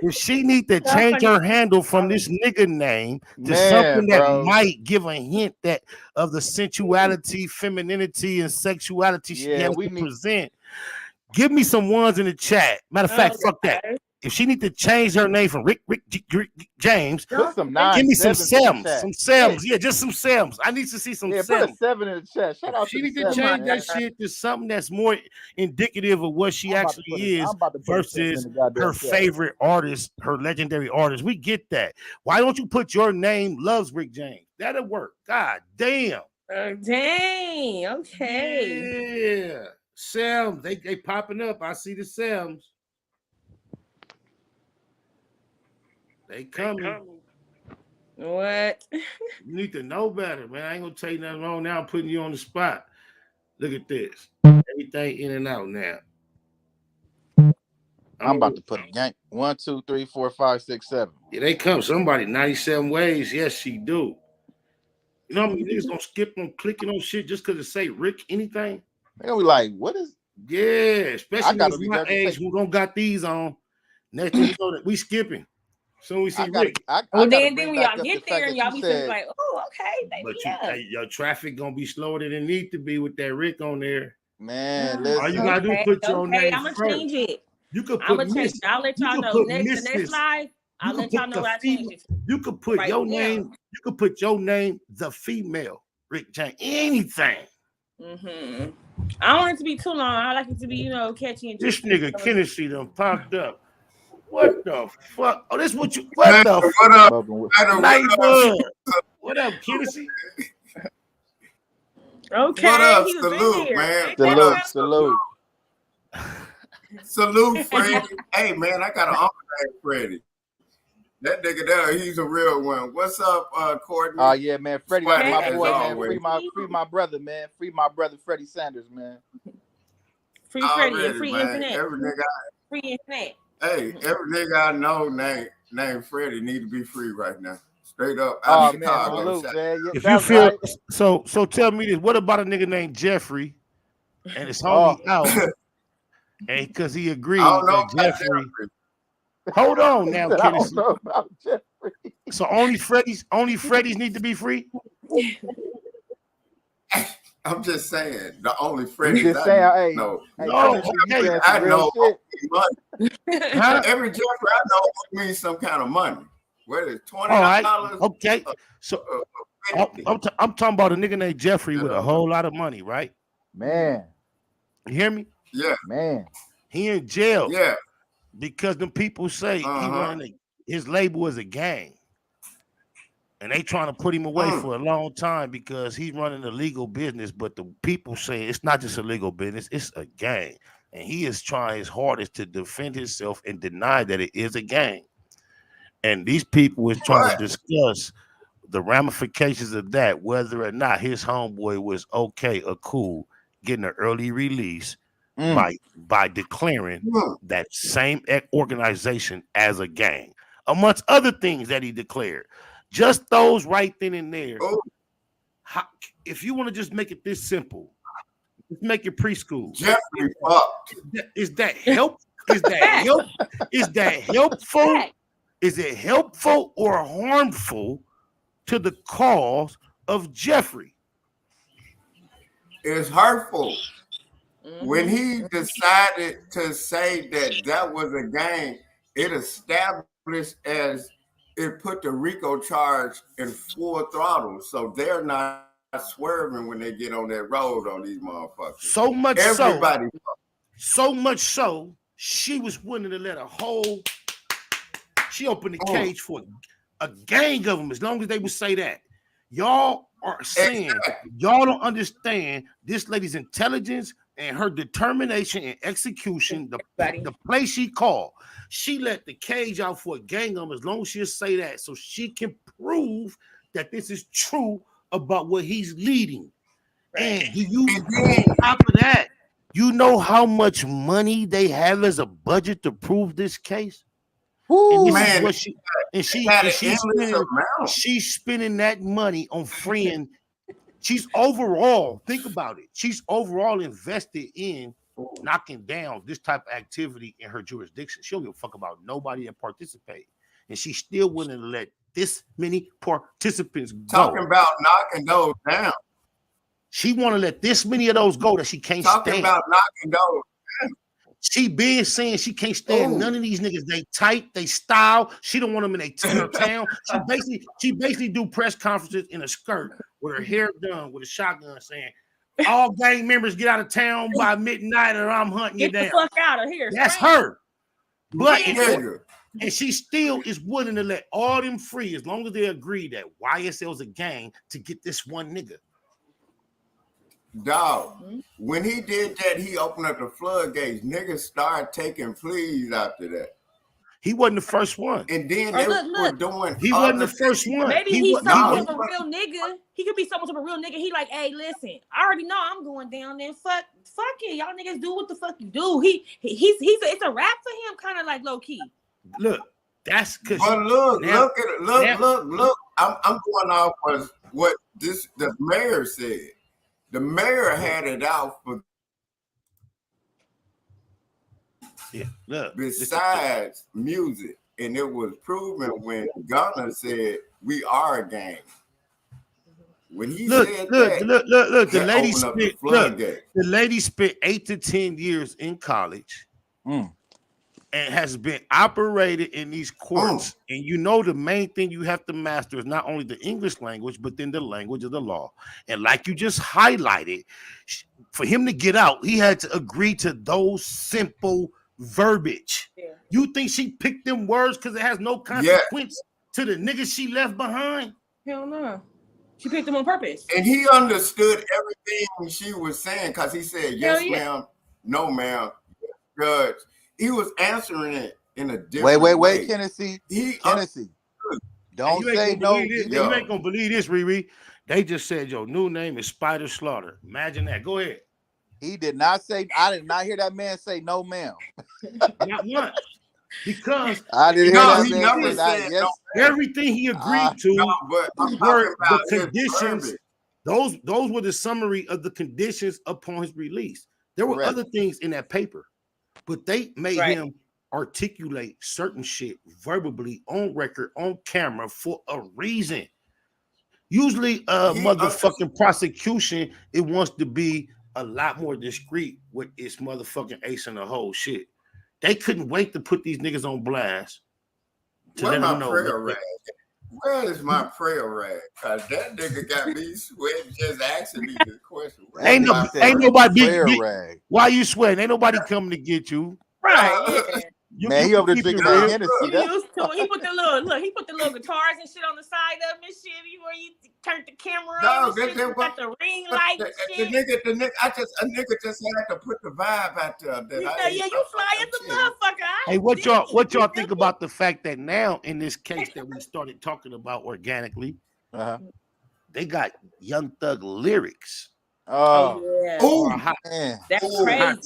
if she need to change her handle from this nigga name to something that might give a hint that of the sensuality, femininity, and sexuality she has to present. Give me some ones in the chat. Matter of fact, fuck that. If she need to change her name from Rick James, put some give me some Sims. Some Sims. Yeah, just some Sims. I need to see some Sims. Put a 7 in the chat. Shout out she need to change that shit to something that's more indicative of what she actually is versus her favorite artist, her legendary artist. We get that. Why don't you put your name loves Rick James? That'll work. God damn. Dang. Okay. Yeah. Sims. They popping up. I see the Sims. They coming. What? You need to know better, man. I ain't gonna tell you nothing wrong now. I'm putting you on the spot. Look at this. Everything in and out now. I'm about to put a gang. 1, 2, 3, 4, 5, 6, 7. Yeah, they come. Somebody 97 ways. Yes, she do. You know how many niggas gonna skip on clicking on shit just because it say Rick anything? They gonna be like, what is? Yeah, especially niggas my age who don't got these on. Next thing you know, that we skipping. So we see Rick. Then when y'all get there and y'all be just like, oh, okay, baby. But your traffic gonna be slower than it need to be with that Rick on there. Man, listen. All you gotta do is put your name. I'm gonna change it. You could put change it. I'll let y'all know. The next slide, I'll let y'all know what I changed it. You could put your name. You could put your name, the female Rick James. Anything. Mm-hmm. I don't want it to be too long. I like it to be, catchy and. This nigga Kennedy done popped up. What the fuck? Oh, this what you? What the fuck? What up, Kennedy? Okay. What up? Salute, man. Salute. Salute, Freddie. Hey, man, I got an uncle named Freddie. That nigga there, he's a real one. What's up, Courtney? Oh yeah, man. Freddie, my boy, man. Free my brother, man. Free my brother, Freddie Sanders, man. Free Freddie and free man. internet. Free internet. Hey, every nigga I know named Freddie need to be free right now. Straight up. Oh man, salute, man. If you feel so tell me this. What about a nigga named Jeffrey and his homie out? And because he agreed that Jeffrey. Hold on now, Kennedy. So only Freddy's need to be free? I'm just saying, the only Freddie just saying, know. No, Every Jeffrey I know money. Every Jeffrey I know means some kind of money. Whether it's $20. All right. Okay. So I'm talking about a nigga named Jeffrey with a whole lot of money, right? Man. You hear me? Yeah. Man. He in jail. Yeah. Because the people say he running his label is a gang. And they trying to put him away for a long time because he's running a legal business. But the people say it's not just a legal business, it's a gang. And he is trying his hardest to defend himself and deny that it is a gang. And these people is trying to discuss the ramifications of that, whether or not his homeboy was okay or cool getting an early release by declaring that same organization as a gang, amongst other things that he declared. Just those right then and there. If you want to just make it this simple, let's make it preschool. Jeffrey fucked. Is that help? Is that help? Is that helpful? Is it helpful or harmful to the cause of Jeffrey? It's hurtful. When he decided to say that was a gang, it established as it put the RICO charge in full throttle, so they're not swerving when they get on that road on these motherfuckers. So much Everybody so much so, she was willing to let she opened the cage for a gang of them, as long as they would say that. Y'all are saying y'all don't understand this lady's intelligence and her determination and execution, the play she called. She let the cage out for a gang of them as long as she'll say that, so she can prove that this is true about what he's leading. And on top of that, you know how much money they have as a budget to prove this case? And this is what she's spending that money on freeing. She's overall, think about it. She's overall invested in knocking down this type of activity in her jurisdiction. She don't give a fuck about nobody that participate. And she's still willing to let this many participants go. Talking about knocking those down. She want to let this many of those go that she can't stand. Talking about knocking those down. She been saying she can't stand none of these niggas. They tight, they style. She don't want them in her town. She basically do press conferences in a skirt with her hair done with a shotgun saying, all gang members get out of town by midnight or I'm hunting you down. Get the fuck out of here. That's her. But and she still is willing to let all them free as long as they agree that YSL's a gang to get this one nigga. Dog, when he did that, he opened up the floodgates. Niggas started taking pleas after that. He wasn't the first one. And then they were doing. He wasn't the first one. Maybe he's someone of a real nigga. He could be someone of a real nigga. He like, hey, listen, I already know I'm going down there. Fuck it, y'all niggas do what the fuck you do. It's a rap for him, kind of like low key. Look, that's because. But look. I'm going off of what the mayor said. The mayor had it out for besides music, and it was proven when Gunna said we are a gang. When he said that, the lady spent 8 to 10 years in college and has been operated in these courts. And you know the main thing you have to master is not only the English language, but then the language of the law. And like you just highlighted, for him to get out, he had to agree to those simple verbiage. Yeah. You think she picked them words because it has no consequence to the niggas she left behind? Hell no. She picked them on purpose. And he understood everything she was saying because he said, yes, ma'am, no, ma'am, judge. He was answering it in a different way. Wait, Tennessee. Don't say no. You ain't gonna believe this, Riri. They just said your new name is Spider Slaughter. Imagine that. Go ahead. He did not say. I did not hear that man say no, ma'am. Not once. Because I didn't hear that man say that. Yes. Everything he agreed to were the conditions. Those were the summary of the conditions upon his release. There were other things in that paper. But they made him articulate certain shit verbally on record, on camera for a reason. Usually, motherfucking prosecution, it wants to be a lot more discreet with its motherfucking ace in the whole shit. They couldn't wait to put these niggas on blast. Where my prayer rag? Where is my prayer rag? Cause that nigga got me sweating just asking me this question. Ain't nobody why you sweating? Ain't nobody coming to get you. Right. Yeah. Man, he over there drinking that Hennessy. He put the little guitars and shit on the side of him and shit. Where you turned the camera on and shit. Got the ring light and shit. The nigga just had to put the vibe out there. You fly as a motherfucker. Hey, what y'all think about the fact that now in this case that we started talking about organically, they got Young Thug lyrics. Oh yeah. That's crazy.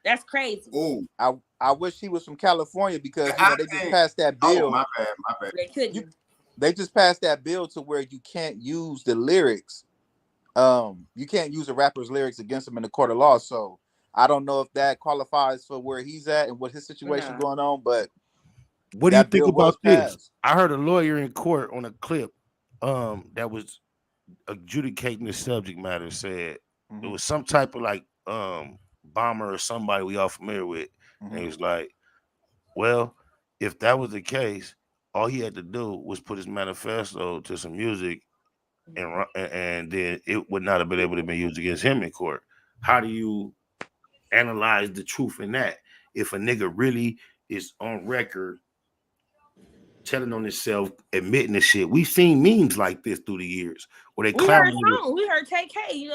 That's crazy. Oh, I wish he was from California because they just passed that bill. Oh, my bad. They couldn't. They just passed that bill to where you can't use the lyrics. You can't use a rapper's lyrics against him in the court of law. So I don't know if that qualifies for where he's at and what his situation going on. But what do you think about this? I heard a lawyer in court on a clip that was adjudicating the subject matter said it was some type of like bomber or somebody we all familiar with. And he was like, well, if that was the case, all he had to do was put his manifesto to some music and then it would not have been able to be used against him in court. How do you analyze the truth in that? If a nigga really is on record telling on himself, admitting the shit. We've seen memes like this through the years where they clown. We heard TK,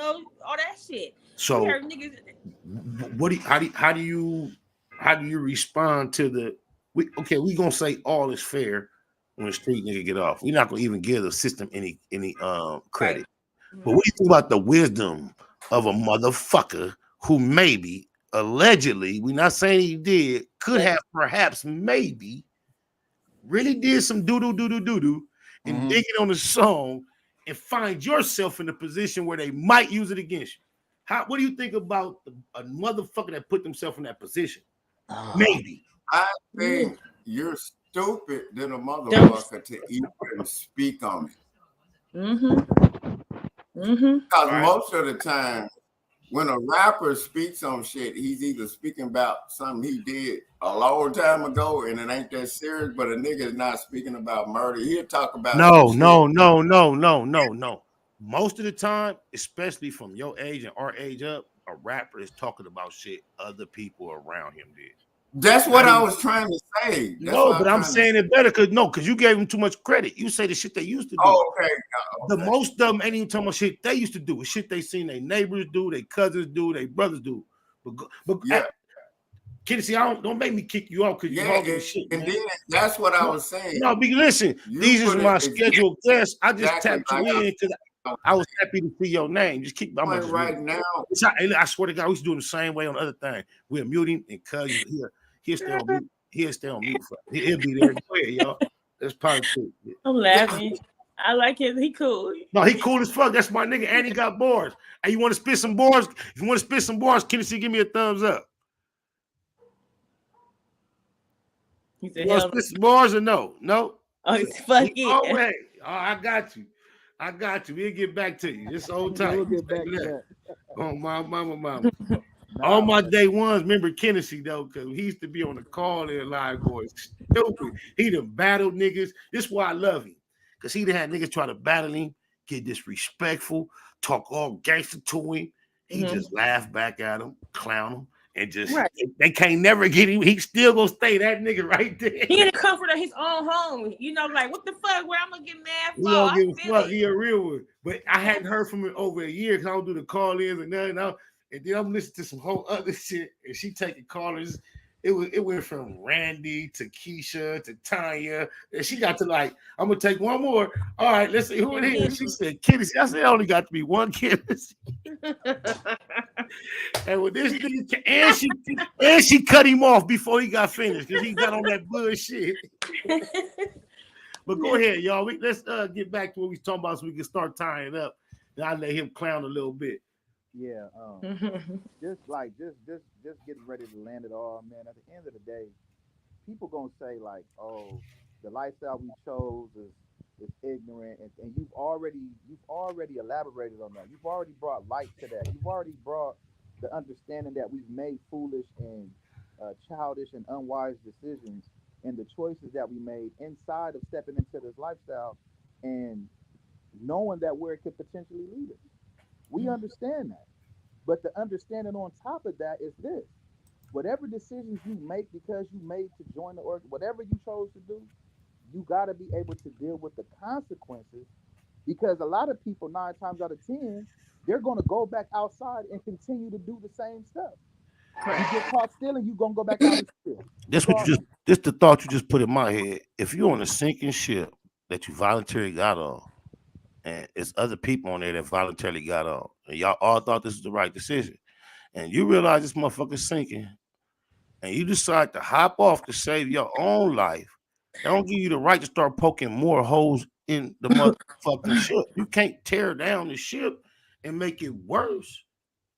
all that shit. So we heard niggas. How do you respond to the we gonna say all is fair when the street nigga get off. We're not gonna even give the system any credit. Right. But what do you think about the wisdom of a motherfucker who maybe allegedly, we're not saying he did, could have perhaps maybe really did some doo-doo and dig it on the song and find yourself in a position where they might use it against you? What do you think about a motherfucker that put themselves in that position? Maybe. I think you're stupid than a motherfucker to even speak on it. Because most of the time, when a rapper speaks on shit, he's either speaking about something he did a long time ago and it ain't that serious, but a nigga is not speaking about murder. He'll talk about No. Most of the time, especially from your age and our age up, a rapper is talking about shit other people around him did. That's what I was trying to say. I'm saying it better because you gave him too much credit. You say the shit they used to do. Oh, okay. The most of them ain't even talking about shit they used to do. It's shit they seen their neighbors do, their cousins do, their brothers do. But yeah. Kid, see, don't make me kick you off because you're hogging shit. And then that's what I was saying. No, listen, these is my scheduled guests. I just tapped you in because I was happy to see your name. Just keep right now. I swear to God, we used to do the same way on the other thing. We'll mute him and cuz he'll stay on mute. He'll stay on mute. He'll be there. Go ahead, y'all. That's probably cool. I'm laughing. I like him. He cool. No, he cool as fuck. That's my nigga. And he got bars. Hey, you want to spit some bars? If you want to spit some bars, Kennedy, give me a thumbs up. He said, you want to spit some bars or no? No? Oh, fuck it. Oh, wait. Oh, I got you. We'll get back to you. It's old time. We'll get back to that. Oh, my mama. All my day ones, remember Kennedy though, because he used to be on the call there live going stupid. He done battled niggas. This is why I love him. Because he done had niggas try to battle him, get disrespectful, talk all gangster to him. He just laugh back at him, clown him, and just they can't never get him. He still gonna stay that nigga right there. He in the comfort of his own home. Like, what the fuck? Where I'm gonna get mad for? He don't give a fuck. He a real one. But I hadn't heard from him over a year because I don't do the call-ins and nothing else. And then I'm listening to some whole other shit, and she taking callers. It went from Randy to Keisha to Tanya, and she got to like, I'm gonna take one more. All right, let's see who it is. She said, Kitty. I said, I only got to be one kid. And with this nigga, and she cut him off before he got finished because he got on that bullshit. But go ahead, y'all. Let's get back to what we was talking about so we can start tying it up. And I let him clown a little bit. Yeah, just getting ready to land it all, man. At the end of the day, people gonna say like, "Oh, the lifestyle we chose is is ignorant, and you've already elaborated on that. You've already brought light to that. You've already brought the understanding that we've made foolish and childish and unwise decisions, and the choices that we made inside of stepping into this lifestyle, and knowing that where it could potentially lead us. We understand that, but the understanding on top of that is this: whatever decisions you make because you made to join the org, whatever you chose to do, you got to be able to deal with the consequences, because a lot of people, 9 times out of 10, they're going to go back outside and continue to do the same stuff. You get caught stealing, you're going to go back out and steal. This the thought you just put in my head. If you're on a sinking ship that you voluntarily got on, and it's other people on there that voluntarily got on, and y'all all thought this was the right decision, and you realize this motherfucker's sinking, and you decide to hop off to save your own life, they don't give you the right to start poking more holes in the motherfucking ship. You can't tear down the ship and make it worse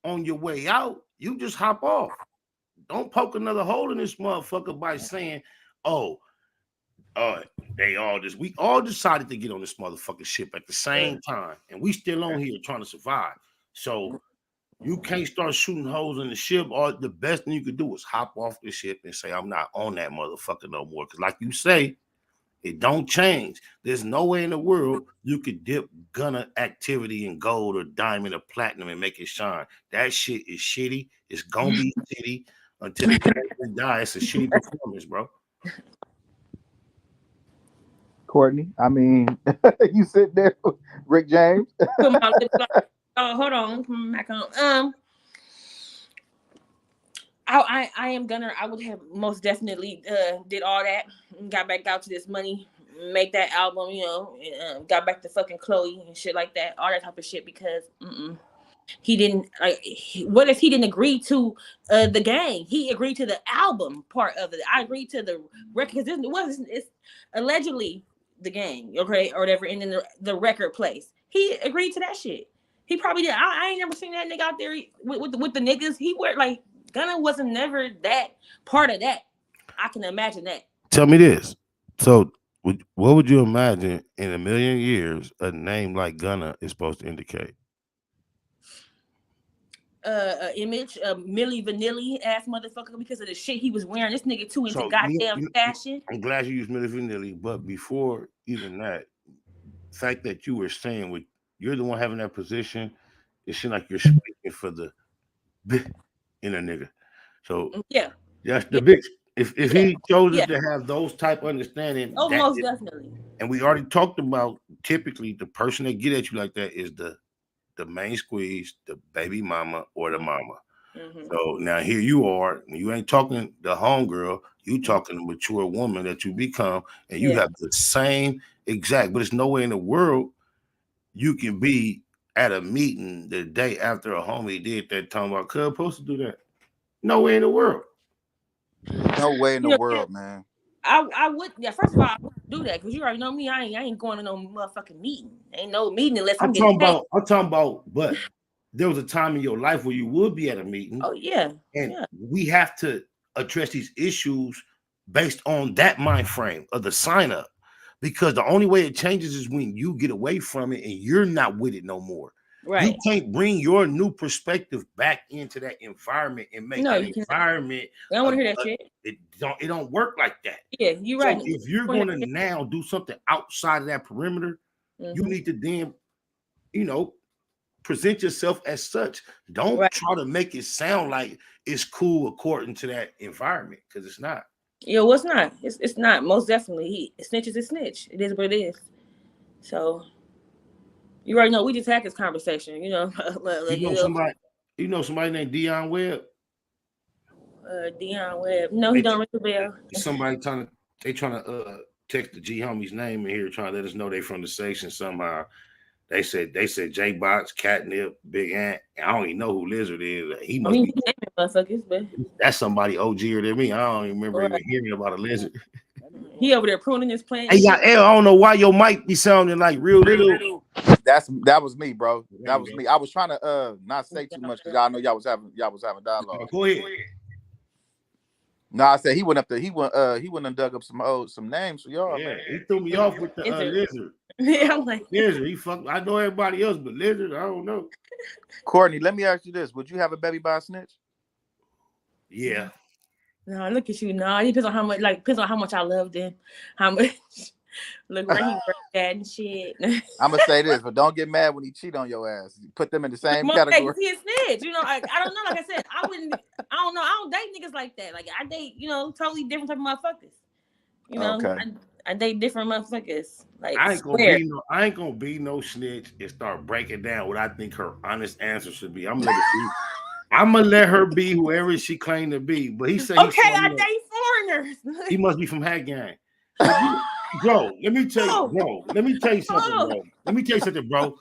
on your way out. You just hop off. Don't poke another hole in this motherfucker by saying, we all decided to get on this motherfucking ship at the same time, and we still on here trying to survive. So you can't start shooting holes in the ship. Or the best thing you could do is hop off the ship and say, I'm not on that motherfucker no more. Because like you say, it don't change. There's no way in the world you could dip Gunna activity in gold or diamond or platinum and make it shine. That shit is shitty. It's gonna be shitty until the character dies. It's a shitty performance, bro. Courtney, I mean, you sit there, Rick James. Hold on, come back on. I am Gunna. I would have most definitely did all that, got back out to this money, make that album, got back to fucking Chloe and shit like that, all that type of shit, because he didn't what if he didn't agree to the gang? He agreed to the album part of it. I agreed to the record, because it's allegedly the gang, okay, or whatever, and then the record place. He agreed to that shit. He probably did. I ain't never seen that nigga out there with the niggas. He were like, Gunna wasn't never that part of that. I can imagine that. Tell me this. So what would you imagine in a million years a name like Gunna is supposed to indicate? Image of Milli Vanilli ass motherfucker, because of the shit he was wearing. This nigga too into goddamn fashion. I'm glad you used Milli Vanilli, but before even that, the fact that you were saying you're the one having that position, it seems like you're speaking for the in a nigga. So yeah, that's the bitch. If he chose to have those type of understanding, most definitely. And we already talked about, typically the person that get at you like that is the main squeeze, the baby mama or the mama. So now here you are, you ain't talking the homegirl, you talking the mature woman that you become, and you have the same exact, but it's no way in the world you can be at a meeting the day after a homie did that, talking about cuz supposed to do that. No way in the world. No way in the world, man. I would, first of all, I wouldn't do that, because you already know me. I ain't going to no motherfucking meeting. Ain't no meeting unless I'm getting paid. I'm talking about, but there was a time in your life where you would be at a meeting. Oh yeah. And we have to address these issues based on that mind frame of the sign up, because the only way it changes is when you get away from it and you're not with it no more. Right. You can't bring your new perspective back into that environment and make that environment. I don't want to hear that shit. It don't work like that. Yeah, you're right. So if you're going to now do something outside of that perimeter, you need to then, present yourself as such. Don't try to make it sound like it's cool according to that environment, because it's not. Yeah, well, it's not. It's not. Most definitely, snitch is a snitch. It is what it is. So. You already know we just had this conversation, somebody named Dion Webb. Dion Webb. No, he don't ring the bell. Somebody trying to text the G homie's name in here, trying to let us know they from the section somehow. They said J-Box, Catnip, Big Ant. I don't even know who Lizard is. He must be motherfuckers, but that's somebody OGer than me. I don't even remember even hearing about a Lizard. He over there pruning his plant. Hey, I don't know why your mic be sounding like real little. That was me, bro. That was me. I was trying to not say too much because y'all know y'all was having dialogue. Go ahead. No, I said he went and dug up some names for y'all. Yeah, man. He threw me off with the Lizard. Yeah, I'm like Lizard. He fucked. I know everybody else, but Lizard, I don't know. Courtney, let me ask you this: would you have a baby by a snitch? Yeah. No, look at you. No, it depends on how much. Like, depends on how much I loved him. How much. Look where he worked at and shit. I'm gonna say this, but don't get mad when he cheat on your ass. Put them in the same category. He a snitch. You know, I don't know. Like I said, I don't know. I don't date niggas like that. Like I date, totally different type of motherfuckers. You know, okay. I date different motherfuckers. Like I ain't gonna be no snitch and start breaking down what I think her honest answer should be. I'm gonna let her be whoever she claimed to be. But he said, okay, I date foreigners. He must be from Hat Gang. Bro, let me tell you, bro. Let me tell you something, bro.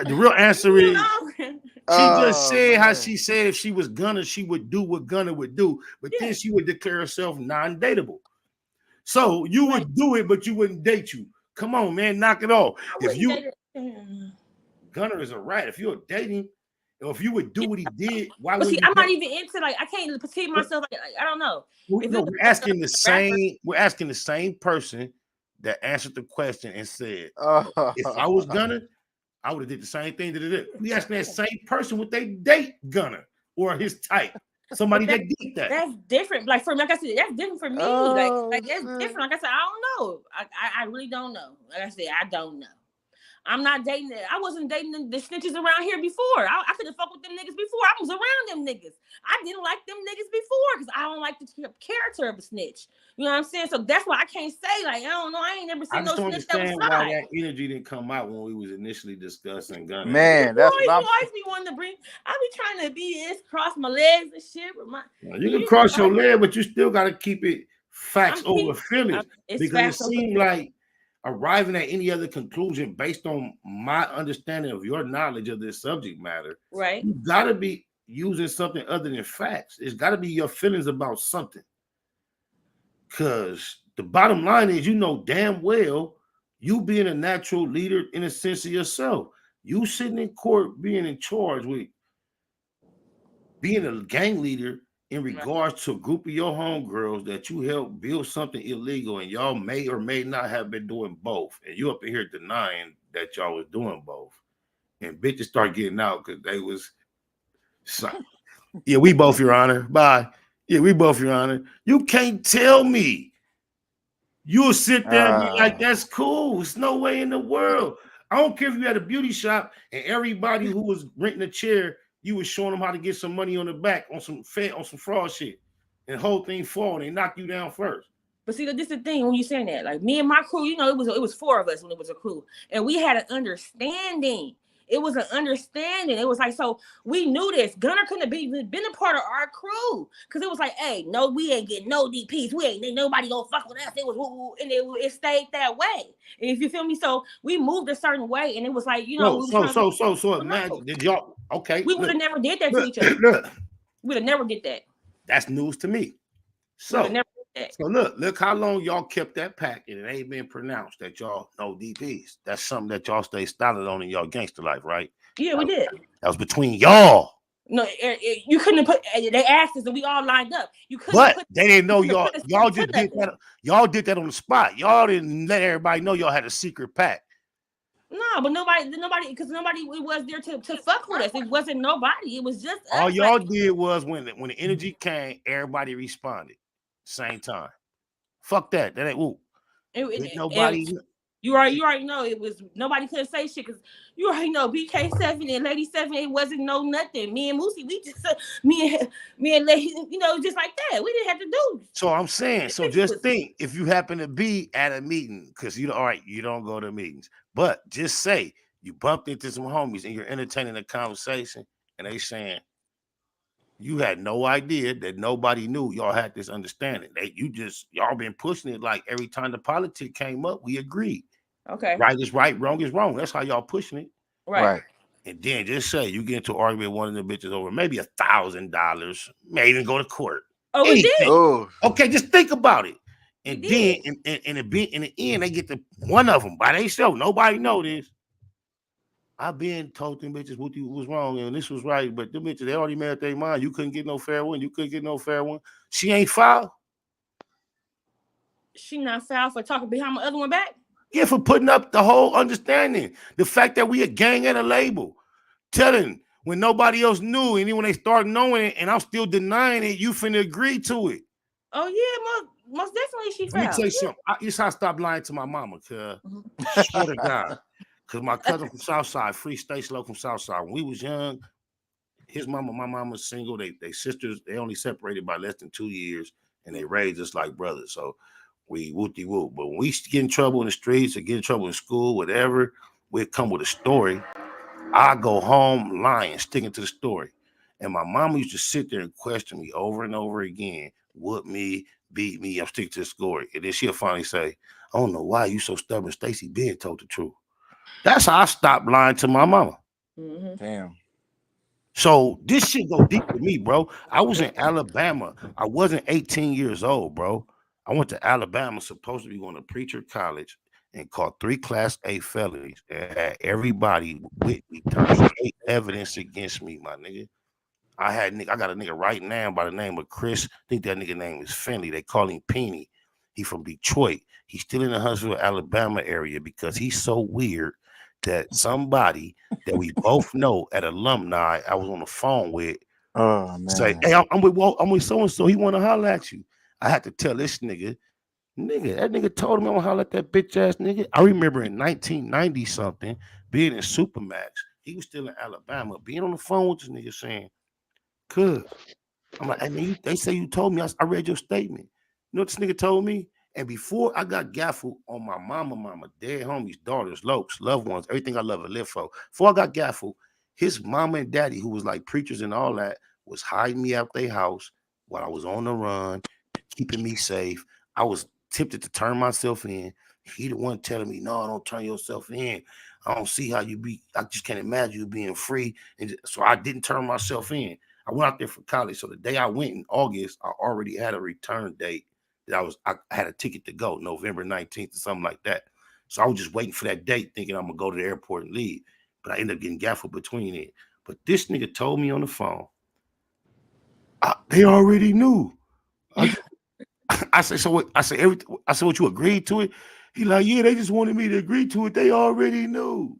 The real answer is she just said how she said if she was Gunna, she would do what Gunna would do, but then she would declare herself non-dateable. So you would do it, but you wouldn't date you. Come on, man, knock it off. If you Gunna is a rat. If you're dating, or if you would do what he did, why would I'm not even into I can't perceive myself I don't know. We're asking the same person that answered the question and said, if I was Gunna, I would have did the same thing that it did. We asking that same person would they date Gunna or his type. Somebody that did that. That's different. Like for me, like I said, that's different for me. Like that's different. Like I said, I don't know. I really don't know. Like I said, I don't know. I'm not dating it. I wasn't dating the snitches around here before. I could have fucked with them niggas before. I was around them niggas. I didn't like them niggas before because I don't like the character of a snitch. You know what I'm saying? So that's why I can't say I don't know. I ain't never seen no snitch that was why that energy didn't come out when we was initially discussing Gunna. Man, that's what I'm always be wanting to bring. I be trying to be cross my legs and shit. You can cross your leg, but you still got to keep it facts over feelings because it seems like arriving at any other conclusion based on my understanding of your knowledge of this subject matter, right? You gotta be using something other than facts. It's gotta be your feelings about something. Because the bottom line is, damn well, you being a natural leader in a sense of yourself. You sitting in court being in charge with being a gang leader in regards to a group of your homegirls that you helped build something illegal and y'all may or may not have been doing both. And you up in here denying that y'all was doing both. And bitches start getting out because they was yeah, we both, Your Honor. Bye. Yeah, we both, Your Honor. You can't tell me. You'll sit there and be like, that's cool. It's no way in the world. I don't care if you had a beauty shop and everybody who was renting a chair, you was showing them how to get some money on the back on some fraud shit, and the whole thing fall and they knock you down first. But see, this is the thing when you saying that, like me and my crew, it was 4 of us when it was a crew, and we had an understanding. It was an understanding. It was like, so we knew this. Gunna couldn't have been a part of our crew because it was like, hey, no, we ain't getting no DPs. We ain't nobody gonna fuck with us. It was, and it stayed that way. And if you feel me, so we moved a certain way, and it was like, So imagine, did y'all? Okay, we would have never did that to each other. We'd have never did that. That's news to me. So look how long y'all kept that pack and it ain't been pronounced that y'all know DPs. That's something that y'all stay started on in y'all gangster life, right? Yeah, we did. That was between y'all. No, you couldn't have put. They asked us and we all lined up. You couldn't. But they didn't know y'all. Y'all just did that. Y'all did that on the spot. Y'all didn't let everybody know y'all had a secret pack. No, but nobody, because nobody was there to fuck with us. It wasn't nobody. It was just all y'all did was when the energy came, everybody responded same time. Fuck that. That ain't woo. Nobody. You already know it was nobody could say shit because you already know BK7 and Lady 7. It wasn't no nothing. Me and Moosey, we just me and Lady, just like that. We didn't have to do. So I'm saying, just think if you happen to be at a meeting because you don't go to meetings, but just say you bumped into some homies and you're entertaining a conversation and they saying you had no idea that nobody knew y'all had this understanding. Y'all been pushing it like every time the politic came up, we agreed. Okay. Right is right, wrong is wrong. That's how y'all pushing it. Right. And then just say you get into an argument with one of the bitches over maybe $1,000, may even go to court. Oh, we did. Oh. Okay, just think about it. And then in the end, they get one of them by themselves. Nobody know this. I've been told them bitches what was wrong and this was right, but them bitches, they already made up their mind. You couldn't get no fair one. You couldn't get no fair one. She ain't foul. She not foul for talking behind my other one back. Yeah, for putting up the whole understanding. The fact that we a gang and a label. Telling when nobody else knew, and then when they start knowing it, and I'm still denying it, you finna agree to it. Oh yeah, most definitely she Let me found. tell you something. This how I stopped lying to my mama, cuz. Swear to God. Because my cousin from Southside, Free State Slow from Southside, when we was young, his mama, my mama was single. They sisters, they only separated by less than 2 years, and they raised us like brothers. So we whoop-de-whoop. But when we get in trouble in the streets or get in trouble in school, whatever, we'd come with a story. I go home lying, sticking to the story. And my mama used to sit there and question me over and over again, whoop me, beat me, I'm sticking to the story. And then she'll finally say, I don't know why you so stubborn. Stacey Ben told the truth. That's how I stopped lying to my mama. Mm-hmm. Damn. So this shit go deep with me, bro. I was in Alabama. I wasn't 18 years old, bro. I went to Alabama, supposed to be going to preacher college, and caught 3 Class A felonies. And had everybody with me turn straight evidence against me, my nigga. I got a nigga right now by the name of Chris. I think that nigga name is Finley. They call him Peeny. He from Detroit. He's still in the Huntsville, Alabama area because he's so weird that somebody that we both know at alumni I was on the phone with say, hey, I'm with so-and-so. He want to holler at you. I had to tell this nigga, that nigga told me I'm gonna holler at that bitch ass nigga. I remember in 1990 something being in Supermax. He was still in Alabama, being on the phone with this nigga saying, cuz. I'm like, hey man, they say you told me. I read your statement. You know what this nigga told me? And before I got gaffled on my mama, dead homies, daughters, lokes, loved ones, everything I love and live for. Before I got gaffled, his mama and daddy, who was like preachers and all that, was hiding me out their house while I was on the run, keeping me safe. I was tempted to turn myself in. He the one telling me, no, don't turn yourself in. I don't see how you be. I just can't imagine you being free. And so I didn't turn myself in. I went out there for college. So the day I went in August, I already had a return date that I had a ticket to go, November 19th or something like that. So I was just waiting for that date, thinking I'm gonna go to the airport and leave. But I ended up getting gaffled between it. But this nigga told me on the phone, they already knew. I said, so what? I said, what, you agreed to it? He like, yeah, they just wanted me to agree to it. They already knew.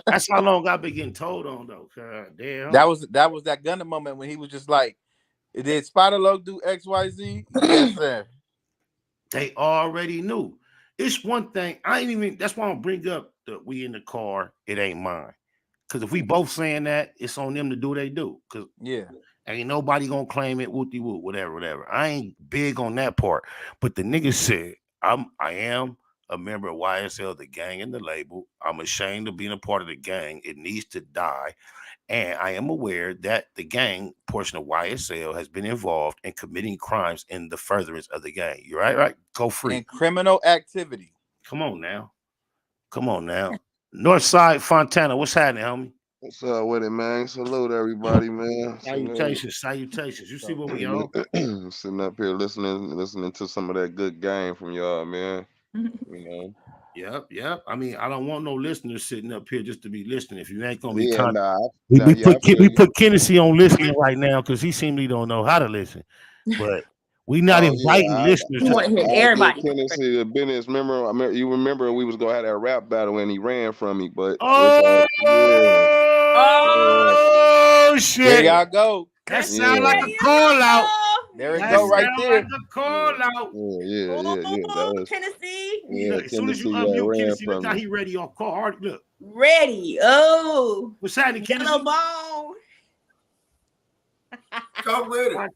That's how long I've been getting told on though. God damn. That was that Gunna moment when he was just like, did Spider Loc do XYZ? Yes, sir. They already knew. It's one thing. That's why I don't bring up the we in the car, it ain't mine. Cause if we both saying that, it's on them to do what they do. Cause ain't nobody gonna claim it, whoopty whoop, whatever. I ain't big on that part. But the nigga said, I am a member of YSL, the gang and the label. I'm ashamed of being a part of the gang. It needs to die. And I am aware that the gang portion of YSL has been involved in committing crimes in the furtherance of the gang. You're right? Go free. And criminal activity. Come on now. Northside Fontana, what's happening, homie? What's up with it, man? Salute everybody, man. Salutations. You see what we on? Sitting up here listening to some of that good game from y'all, man. You know. Yep. I mean, I don't want no listeners sitting up here just to be listening. If you ain't gonna be we put Kennedy on listening right now because he seemingly don't know how to listen. But we not inviting listeners. You want to hear everybody. Kennedy, business. You remember we was gonna have that rap battle and he ran from me, but shit! There y'all go. That sound like a call out. There it go, right there. Like a call out. Yeah. Tennessee. Look, as soon as you unmute Kennedy, look how he ready on call. Look. Ready. Oh. What's happening, Kennedy? Yellow bone. Come with it.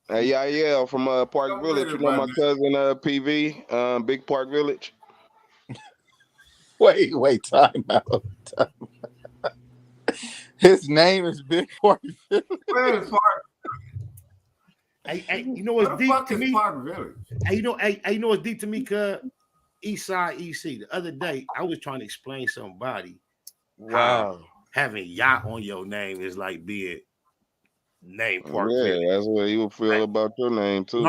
Hey, yeah, from Park Village. You know my cousin PV, Big Park Village. Wait, time out. His name is Big Park Village. Where is Park? Hey, you know what's deep to me? Park Village? You know what's deep to me, cuz East Side EC. The other day, I was trying to explain somebody how having yacht on your name is like being named Park Village. Yeah, that's what you would feel about your name too.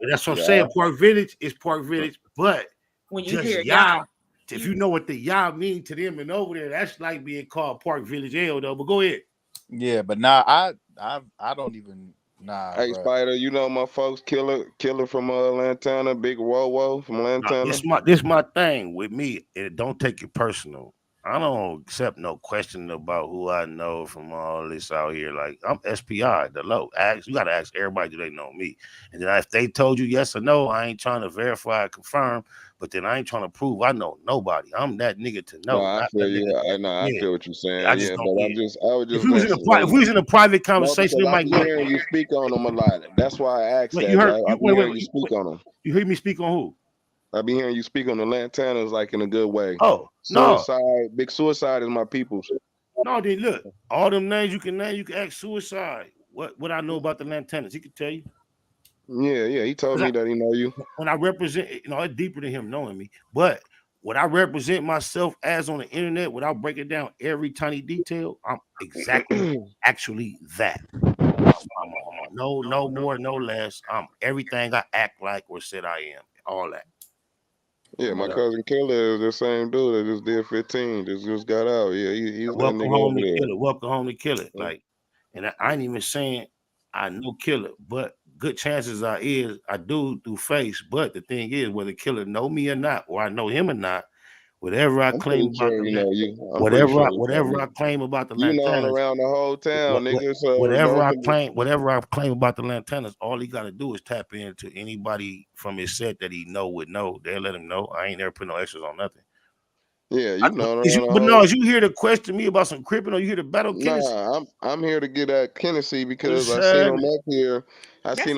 That's what I'm saying. Park Village is Park Village, but when you hear yacht, if you know what the yacht mean to them and over there, that's like being called Park Village L though. But go ahead. Yeah, but now I don't even Nah, Hey, bro. Spider, you know my folks, Killer from Lantana, Big Wowo from Lantana. This my thing with me. It don't take it personal. I don't accept no question about who I know from all this out here. Like I'm SPI, the low. You gotta ask everybody, do they know me? And then if they told you yes or no, I ain't trying to verify or confirm. But then I ain't trying to prove I know nobody. I'm that nigga to know. No, I feel you. I feel what you're saying. I just Yeah, don't. but I was If just we was in a private No, conversation, because it I might be be. hearing you speak on them a lot. That's why I asked Wait, that. you heard? I be hearing you speak on them. You heard me speak on who? I be hearing you speak on the Lantanas like in a good way. Oh, Suicide, Big Suicide is my people's. No, then look, all them names you can name, you can ask Suicide. What I know about the Lantanas, he could tell you. Yeah, he told me that he know you. When I represent, it's deeper than him knowing me. But what I represent myself as on the internet, without breaking down every tiny detail, I'm exactly actually that. No more, no less. I'm everything I act like or said I am. All that. Yeah, my cousin Killer is the same dude that just did 15. Just got out. Yeah, he's that Welcome nigga home over to there. Killer. Welcome home to Killer. Like, and I ain't even saying I know Killer, but good chances I do through face. But the thing is, whether Killer know me or not, or I know him or not, whatever I claim about whatever I claim about the known Lantanas, around the whole town, nigga. So whatever I claim about the Lantanas, all he got to do is tap into anybody from his set that he would know. They'll let him know. I ain't never put no extras on nothing. Yeah, you know. Is you here to question me about some crippin' or you here to battle Kennedy? Nah, I'm here to get at Kennedy because I seen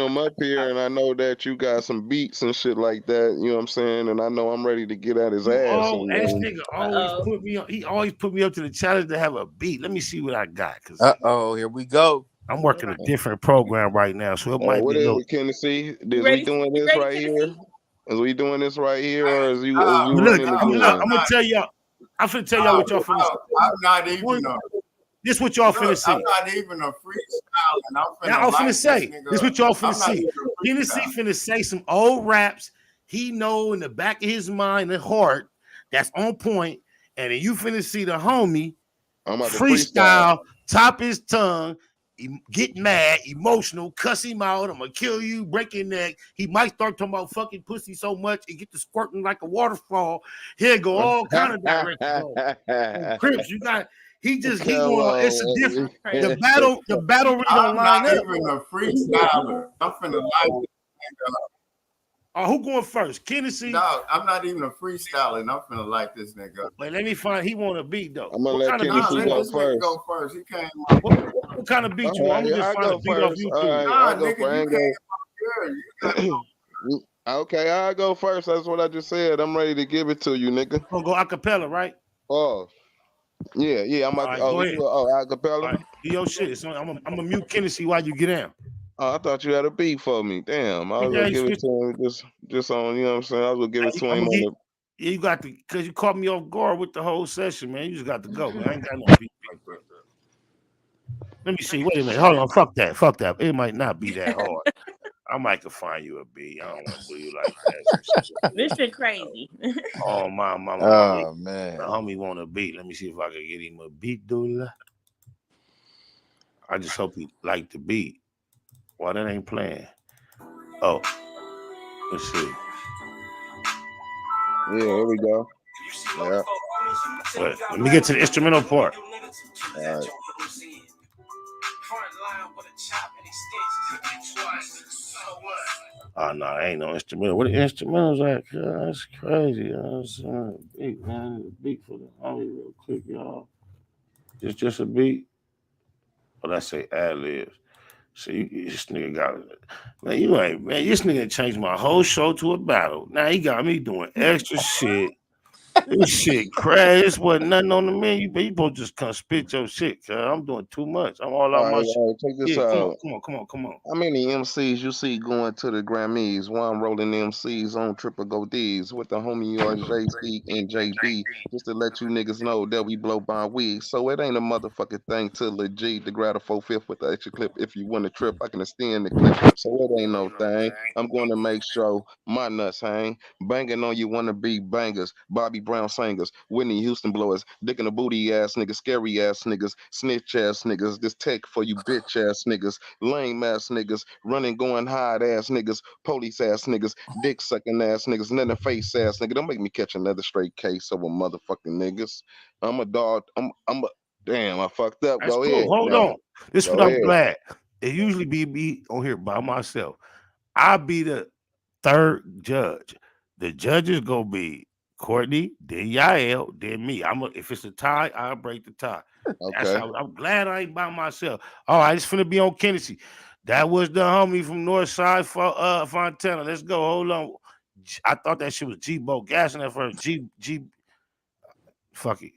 him up here. And I know that you got some beats and shit like that. You know what I'm saying? And I know I'm ready to get at his ass. This nigga always put me on. He always put me up to the challenge to have a beat. Let me see what I got. Here we go. I'm working a different program right now, so it might what be is low. it, Kennedy? Is we doing this right here? Is we doing this right here, or is you running I'm gonna tell y'all. I'm finna tell y'all what y'all finna see. I'm not even this what y'all finna see. I'm not even a freestyle, I'm finna say this what y'all finna see. Kennedy finna say some old raps he know in the back of his mind and heart that's on point, and then you finna see the homie freestyle, top his tongue, get mad, emotional, cuss him out. I'm gonna kill you, break your neck. He might start talking about fucking pussy so much and get to squirting like a waterfall. He'll go all kind of directions. Crips, you got. It's a different. The battle really don't line up. I'm not even a freestyler. I'm finna like this nigga. Who going first? Kennedy? No, I'm not even a freestyler, and I'm finna like this nigga. Wait, let me find. He want a beat though. I'm gonna let Kennedy go first. He came. What kind of beat you want? I'm just find a beat off YouTube. Okay, I'll go first. That's what I just said. I'm ready to give it to you, nigga. Gonna go acapella, right? Oh. Yeah. I'm right, acapella. Right. Yo, shit. So I'm gonna mute Kennedy while you get down. Oh, I thought you had a beat for me. Damn, I was gonna give it to him just on. You know what I'm saying? I was gonna give it to him on the. Yeah, you got to, because you caught me off guard with the whole session, man. You just got to go, man. I ain't got no beat. Let me see. Wait a minute. Hold on. Fuck that. It might not be that hard. I might could find you a beat. I don't want to do you like that. This shit crazy. Oh my mama. Oh man. The homie want a beat. Let me see if I can get him a beat, dude. I just hope he like the beat. Why that ain't playing? Oh. Let's see. Yeah, here we go. Yeah. Wait, let me get to the instrumental part. All right. Oh no, ain't no instrumental. What the instrumentals at? That's crazy. Beat, man. Beat for the homie real quick, y'all. It's just a beat. Well, I say ad libs. See, this nigga got it. Man, this nigga changed my whole show to a battle. Now he got me doing extra shit. This shit crazy. This wasn't nothing on the menu, but you supposed to just come spit your shit, cuz I'm doing too much. I'm all out my shit. Check this out. Come on. How many MCs you see going to the Grammys? One rolling MCs on Triple Go D's with the homie yours JC and JB, just to let you niggas know that we blow by weed. So it ain't a motherfucking thing to legit to grab a 4/5 with the extra clip. If you want a trip, I can extend the clip. So it ain't no thing. I'm going to make sure my nuts hang. Banging on you wanna be bangers. Bobby Bobby Brown singers, Whitney Houston blowers, dick in the booty ass niggas, scary ass niggas, snitch ass niggas, this tech for you bitch ass niggas, lame ass niggas, running going hide ass niggas, police ass niggas, dick sucking ass niggas, and then the face ass nigga. Don't make me catch another straight case of a motherfucking niggas. I'm a dog. I'm a damn. I fucked up. That's Go cool. ahead Hold now. on. This is Go what I'm ahead. glad. It usually be me on here by myself. I'll be the third judge. The judges gonna be Courtney, then Yael, then me. If it's a tie, I'll break the tie. That's Okay. how I'm glad I ain't by myself. All right, it's finna be on Kennedy. That was the homie from Northside Fontana. Let's go. Hold on. I thought that shit was G-Bo gassing at first. Fuck it.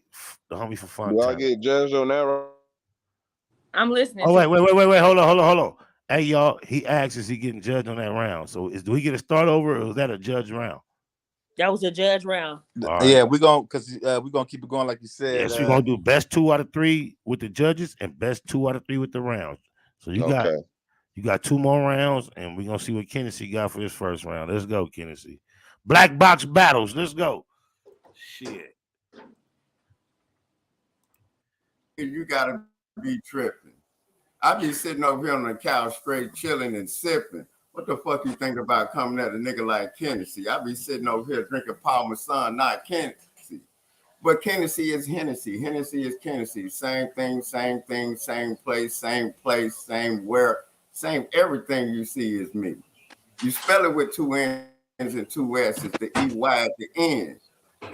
The homie from Do I Fontana. get judged on that? I'm listening. Oh, wait. Hold on. Hey, y'all, he asked, is he getting judged on that round? So do we get to start over, or is that a judge round? That was a judge round. All Yeah, right. we're gonna keep it going like you said. Yes, we're gonna do best 2 out of 3 with the judges and best 2 out of 3 with the rounds. So you got 2 more rounds, and we're gonna see what Kennedy got for this first round. Let's go, Kennedy. Black box battles. Let's go. Shit. You gotta be tripping. I be sitting over here on the couch straight chilling and sipping. What the fuck you think about coming at a nigga like Kennedy? I be sitting over here drinking Parmesan, not Kennedy. But Kennedy is Hennessy. Hennessy is Kennedy. Same thing, same place, same where, same everything you see is me. You spell it with 2 N's and 2 S's, the EY at the end.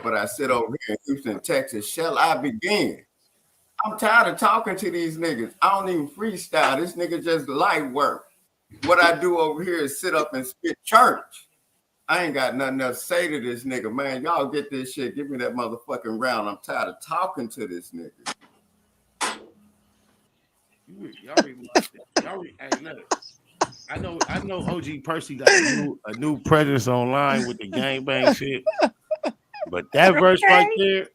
But I sit over here in Houston, Texas. Shall I begin? I'm tired of talking to these niggas. I don't even freestyle. This nigga just light work. What I do over here is sit up and spit church. I ain't got nothing else to say to this nigga, man. Y'all get this shit. Give me that motherfucking round. I'm tired of talking to this nigga. Hey, look. I know OG Percy got a new presence online with the gangbang shit. But that verse right there,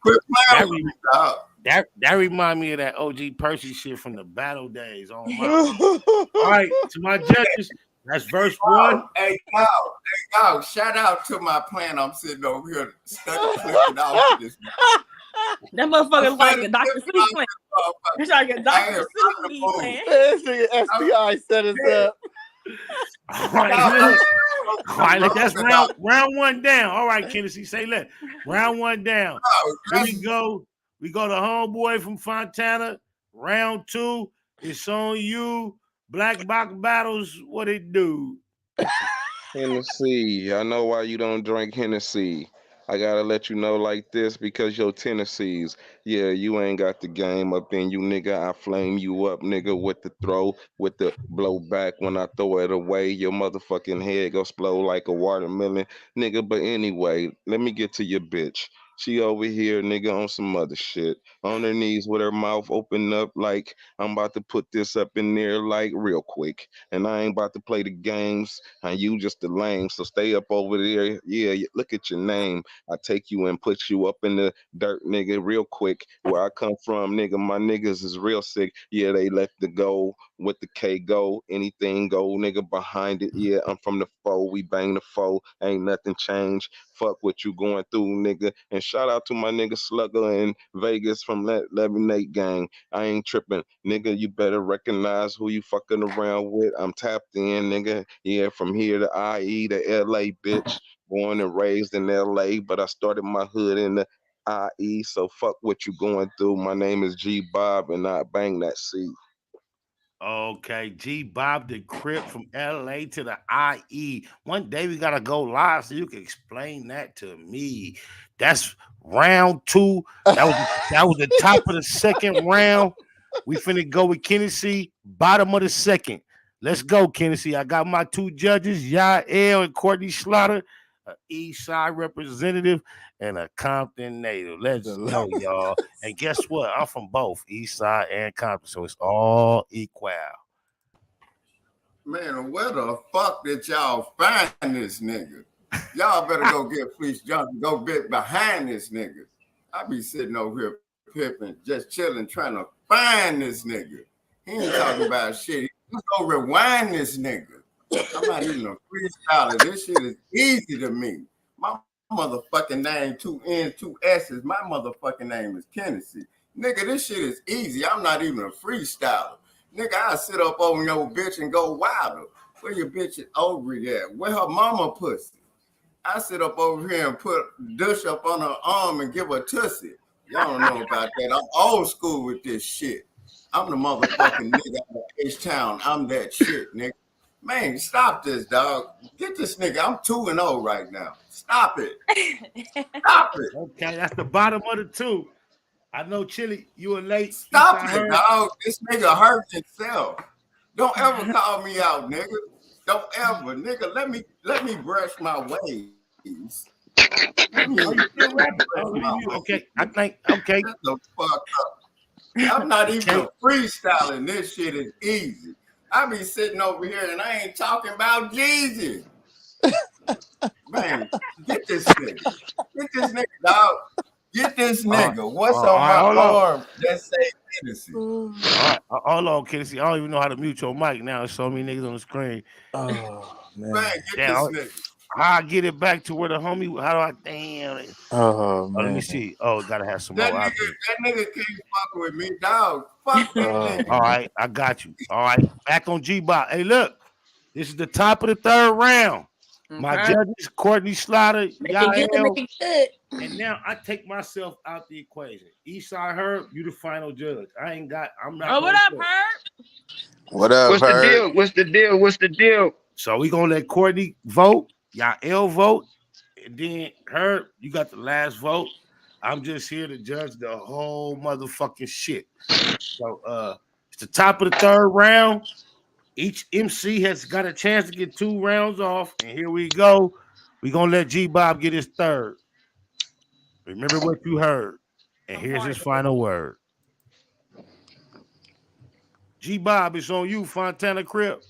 that remind me of that OG Percy shit from the battle days. On my all right, to my judges, that's verse 1. Hey, yo, shout out to my plan. I'm sitting over here studying flipping out this. That motherfucker like a Dr. Sleep plan. He's like a Dr. Sleep plan. This nigga SPI set us up. All right, look, that's round 1 down. All right, Kennedy, say that. Round 1 down. Here we go. We go to homeboy from Fontana. Round 2. It's on you. Black box battles. What it do? Hennessy. I know why you don't drink Hennessy. I gotta let you know like this because your Tennessees. Yeah, you ain't got the game up in you, nigga. I flame you up, nigga, with the throw, with the blow back when I throw it away. Your motherfucking head go explode like a watermelon, nigga. But anyway, let me get to your bitch. She over here, nigga, on some other shit. On her knees with her mouth open up like I'm about to put this up in there like real quick. And I ain't about to play the games and you just the lame. So stay up over there. Yeah, look at your name. I take you and put you up in the dirt, nigga, real quick. Where I come from, nigga, my niggas is real sick. Yeah, they let the go with the K go. Anything go, nigga, behind it. Yeah, I'm from the foe. We bang the foe. Ain't nothing changed. Fuck what you going through, nigga. And shout out to my nigga Slugger in Vegas from that Lemonade gang. I ain't tripping. Nigga, you better recognize who you fucking around with. I'm tapped in, nigga. Yeah, from here to IE to LA, bitch. Born and raised in LA, but I started my hood in the IE. So fuck what you going through. My name is G Bob and I bang that C. Okay, G Bob the Crip from LA to the IE. One day we gotta go live so you can explain that to me. That's round 2. That was the top of the second round. We finna go with Kennedy, bottom of the second. Let's go, Kennedy. I got my 2 judges, Yael and Courtney Slaughter, an East Side representative and a Compton native. Let's go, y'all. And guess what? I'm from both East Side and Compton, so it's all equal. Man, where the fuck did y'all find this nigga? Y'all better go get Fleece Johnson, go get behind this nigga. I be sitting over here pimping, just chilling, trying to find this nigga. He ain't talking about shit. Let's go rewind this nigga. I'm not even a freestyler. This shit is easy to me. My motherfucking name, 2 N's, 2 S's. My motherfucking name is Kennedy. Nigga, this shit is easy. I'm not even a freestyler. Nigga, I sit up over your bitch and go wilder. Where your bitch ovary at? Where her mama pussy? I sit up over here and put Dush up on her arm and give her tussie. Y'all don't know about that. I'm old school with this shit. I'm the motherfucking nigga out of H-Town. I'm that shit, nigga. Man, stop this, dog. Get this nigga. I'm 2-0 right now. Stop it. Stop it. Okay, that's the bottom of the 2. I know, Chili, you were late. Stop it, dog. This nigga hurt himself. Don't ever call me out, nigga. Don't ever, nigga. Let me brush my ways. Okay, I think, okay. Shut the fuck up. I'm not even freestyling. This shit is easy. I be sitting over here and I ain't talking about Jesus. Man, get this nigga. Get this nigga, dog. Get this nigga. What's on my arm that say Kennedy? All right, hold on, Kennedy. I don't even know how to mute your mic now. There's so many niggas on the screen. Oh, man. Get this nigga. How I get it back to where the homie, how do I, damn it. Oh, man. Let me see. Oh, gotta have some that more. Nigga, that nigga can't fuck with me, dog. Fuck that nigga. All right, I got you. All right, back on G-Bot. Hey, look, this is the top of the 3rd round. My judges, Courtney Slaughter, Yael, and now I take myself out the equation. Eastside Herb, you the final judge. I'm not. Oh, what up, Herb? What up, What's Herb? the deal? What's the deal? What's the deal? So we gonna let Courtney vote, Yael vote, and then Herb, you got the last vote. I'm just here to judge the whole motherfucking shit. So it's the top of the 3rd round. Each MC has got a chance to get 2 rounds off, and here we go. We're going to let G-Bob get his 3rd. Remember what you heard, and here's his final word. G-Bob, it's on you, Fontana Crip.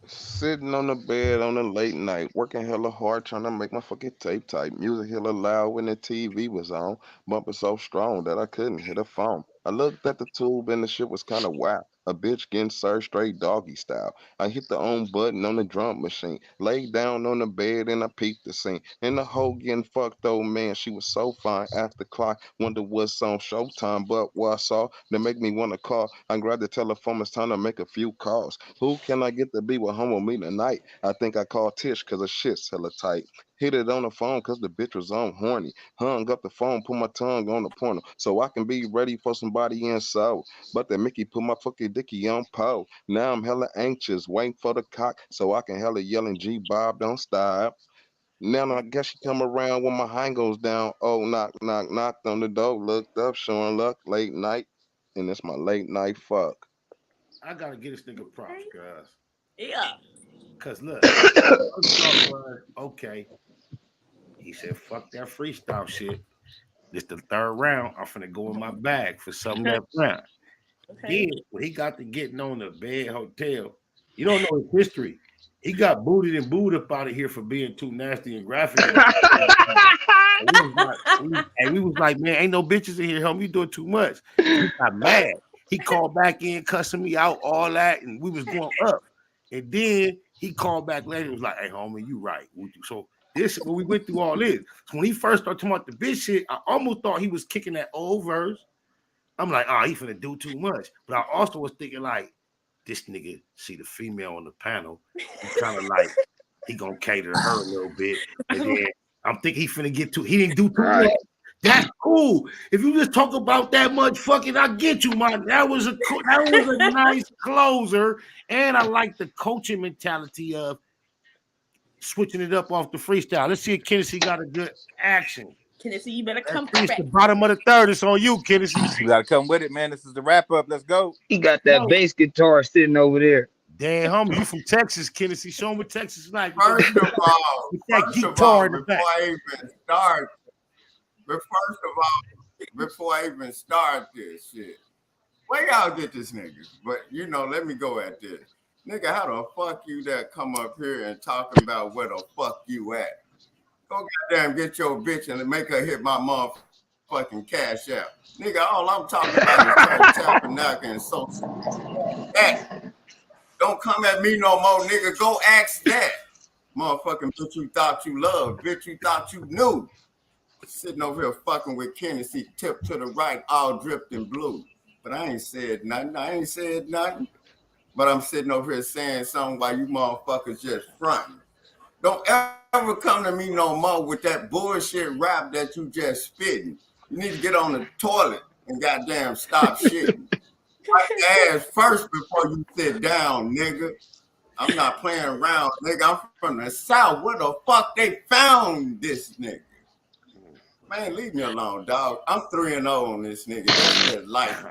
Sitting on the bed on a late night, working hella hard, trying to make my fucking tape tight. Music hella loud when the TV was on, bumping so strong that I couldn't hit a phone. I looked at the tube and the shit was kind of wild. A bitch getting served straight doggy style. I hit the on button on the drum machine, laid down on the bed and I peeked the scene. And the hoe getting fucked, though, man, she was so fine. After the clock, wonder what's on Showtime, but what I saw that make me want to call. I grabbed the telephone, it's time to make a few calls. Who can I get to be with home with me tonight? I think I called Tish cause her shit's hella tight. Hit it on the phone cause the bitch was on horny. Hung up the phone, put my tongue on the pointer so I can be ready for somebody in so. But the Mickey put my fucking dicky on pole. Now I'm hella anxious, waiting for the cock so I can hella yelling G-Bob, don't stop. Now I guess she come around when my hand goes down. Oh, knock, knock, knocked on the door, looked up, showing luck, late night. And it's my late night fuck. I gotta get this nigga props, guys. Yeah. Cause look, okay. He said, fuck that freestyle shit. This the 3rd round. I'm finna go in my bag for something that round. Okay. Then when he got to getting on the bed hotel, you don't know his history. He got booted and booed up out of here for being too nasty and graphic. and we was like, man, ain't no bitches in here, homie. You doing too much. He got mad. He called back in, cussing me out, all that, and we was going up. And then he called back later and was like, hey, homie, you right. So this, when we went through all this, so when he first started talking about the bitch shit, I almost thought he was kicking that old verse. I'm like, oh, he finna do too much. But I also was thinking like, this nigga see the female on the panel. He kind of like, he gonna cater to her a little bit. And then I'm thinking he finna get he didn't do too much. That's cool. If you just talk about that much fucking, I get you, man. That was a nice closer. And I like the coaching mentality of switching it up off the freestyle. Let's see if Kennedy got a good action. Kennedy, you better come back. The bottom of the 3rd. It's on you, Kennedy. You gotta come with it, man. This is the wrap up. Let's go. He got that bass guitar sitting over there. Damn, homie, you from Texas, Kennedy. Show me what Texas is like. First of all, before I even start this shit, where y'all get this nigga? But you know, let me go at this. Nigga, how the fuck you that come up here and talking about where the fuck you at? Go goddamn get your bitch and make her hit my motherfucking cash out. Nigga, all I'm talking about is tabernacle and social. That. Don't come at me no more, nigga. Go ask that. Motherfucking bitch you thought you loved, bitch you thought you knew. Sitting over here fucking with Kennedy, tip to the right, all dripped in blue. But I ain't said nothing. But I'm sitting over here saying something while you motherfuckers just fronting. Don't ever come to me no more with that bullshit rap that you just spitting. You need to get on the toilet and goddamn stop shitting. Wipe your ass first before you sit down, nigga. I'm not playing around, nigga. I'm from the South. Where the fuck they found this nigga? Man, leave me alone, dog. I'm 3-0 on this nigga. That's just life.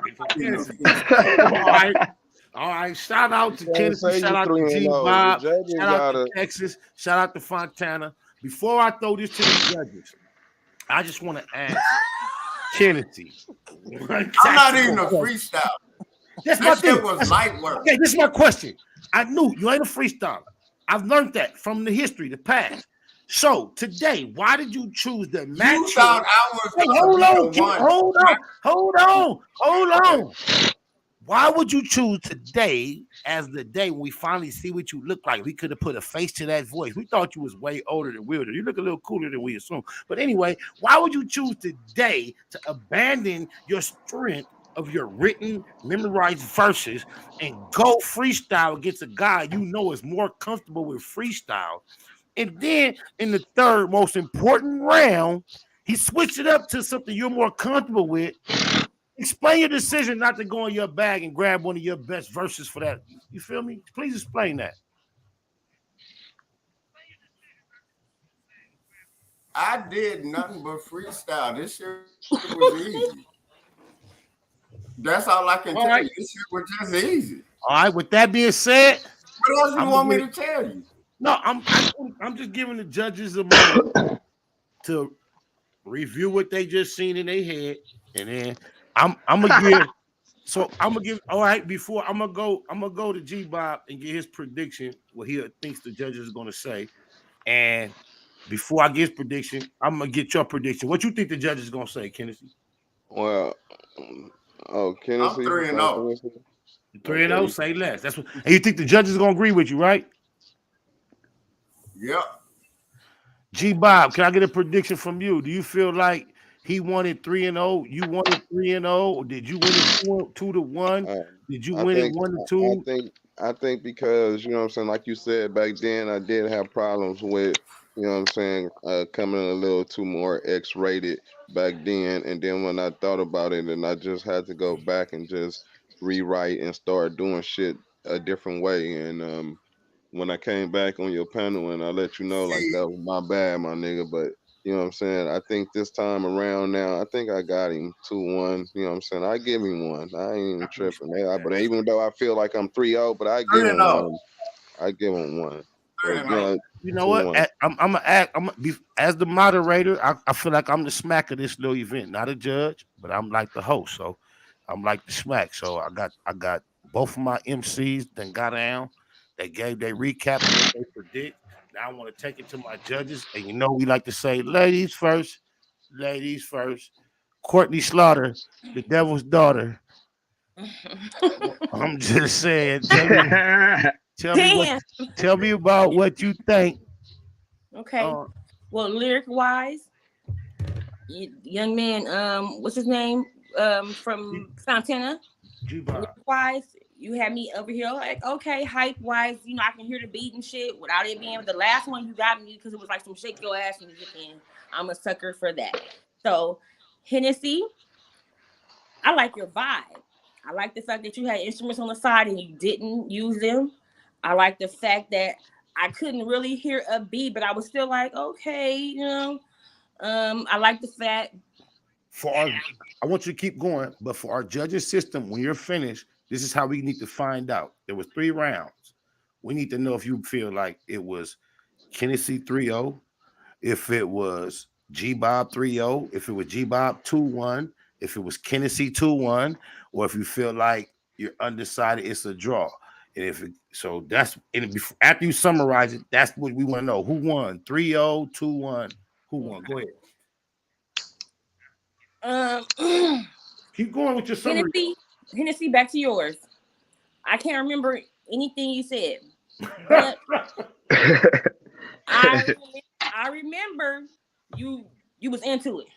All right. Shout out to Kennedy. Say Shout you out to 3-0. G-Bob. The judges Shout out gotta- to Texas. Shout out to Fontana. Before I throw this to the judges, I just want to ask Kennedy. I'm not even a freestyle. That's my That thing. shit was light work. Okay, this is my question. I knew you ain't a freestyler. I've learned that from the history, the past. So today, why did you choose the match? You thought I was Hey, hold on. Why would you choose today as the day when we finally see what you look like? We could have put a face to that voice. We thought you was way older than Wilder. You look a little cooler than we assumed. But anyway, why would you choose today to abandon your strength of your written, memorized verses and go freestyle against a guy you know is more comfortable with freestyle? And then in the third most important round, he switched it up to something you're more comfortable with. Explain your decision not to go in your bag and grab one of your best verses for that. You feel me? Please explain that. I did nothing but freestyle. This shit was easy. That's all I can tell you. This shit was just easy. All right. With that being said, what else you want me to tell you? No, I'm just giving the judges a moment to review what they just seen in their head, and then I'm gonna give. All right, before I'm gonna go to G-Bob and get his prediction, what he thinks the judges are gonna say, and before I get his prediction, I'm gonna get your prediction. What you think the judges are gonna say, Kennedy? Well, Kennedy. I'm 3-0. 3-0. Say less. That's what. And you think the judges are gonna agree with you, right? Yep. G-Bob, can I get a prediction from you? Do you feel like he wanted 3-0? You wanted 3-0, or did you win it 2-1? Did you win it 1-2? I think because, you know what I'm saying, like you said back then, I did have problems with, you know what I'm saying, coming in a little too more X-rated back then. And then when I thought about it, and I just had to go back and just rewrite and start doing shit a different way. And when I came back on your panel and I let you know, like, that was my bad, my nigga. But, you know what I'm saying, I think this time around now, I think I got him 2-1. You know what I'm saying? I give him one. I ain't even tripping. But even though I feel like I'm 3-0, but I give him one. I give him one. But, you know what? I'm gonna act. As the moderator. I feel like I'm the smack of this little event, not a judge, but I'm like the host. So I'm like the smack. So I got both of my MCs then got down. They gave their recap of what they predict. Now I want to take it to my judges, and you know we like to say, ladies first, ladies first. Courtney Slaughter, the devil's daughter. I'm just saying. Tell me about what you think. Okay. Well, lyric wise, young man, what's his name? From Fontana. Lyric wise, you had me over here like, okay, hype wise, you know, I can hear the beat and shit without it being. The last one you got me because it was like some shake your ass music, and I'm a sucker for that. So, Hennessy, I like your vibe. I like the fact that you had instruments on the side and you didn't use them. I like the fact that I couldn't really hear a beat, but I was still like, okay, you know. I like the fact. I want you to keep going, but for our judging system, when you're finished, this is how we need to find out. There was 3 rounds. We need to know if you feel like it was Kennedy 3-0, if it was G-Bob 3-0, if it was G-Bob 2-1, if it was Kennedy 2-1, or if you feel like you're undecided, it's a draw. And after you summarize it, that's what we want to know. Who won? 3-0, 2-1. Who won? Go ahead. Keep going with your summary. Hennessy, back to yours. I can't remember anything you said. But I remember you was into it.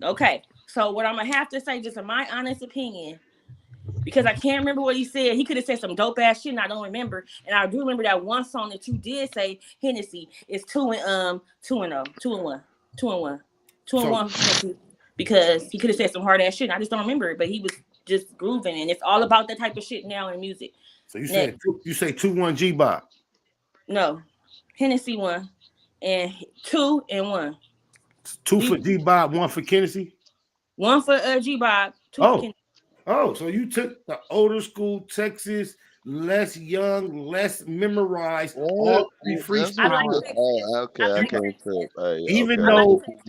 Okay. So what I'm gonna have to say, just in my honest opinion, because I can't remember what he said. He could have said some dope ass shit and I don't remember. And I do remember that one song that you did say, Hennessy, is 2 and 1. Because he could have said some hard ass shit. And I just don't remember it, but he was just grooving, and it's all about that type of shit now in music. So you say 2-1 G-Bob? No, Hennessy 1 and 2 and 1. 2 for G-Bob, 1 for Hennessy? 1 for G-Bob, 2 for Hennessy. Oh, so you took the older school Texas, less young, less memorized, all 3 freestyle.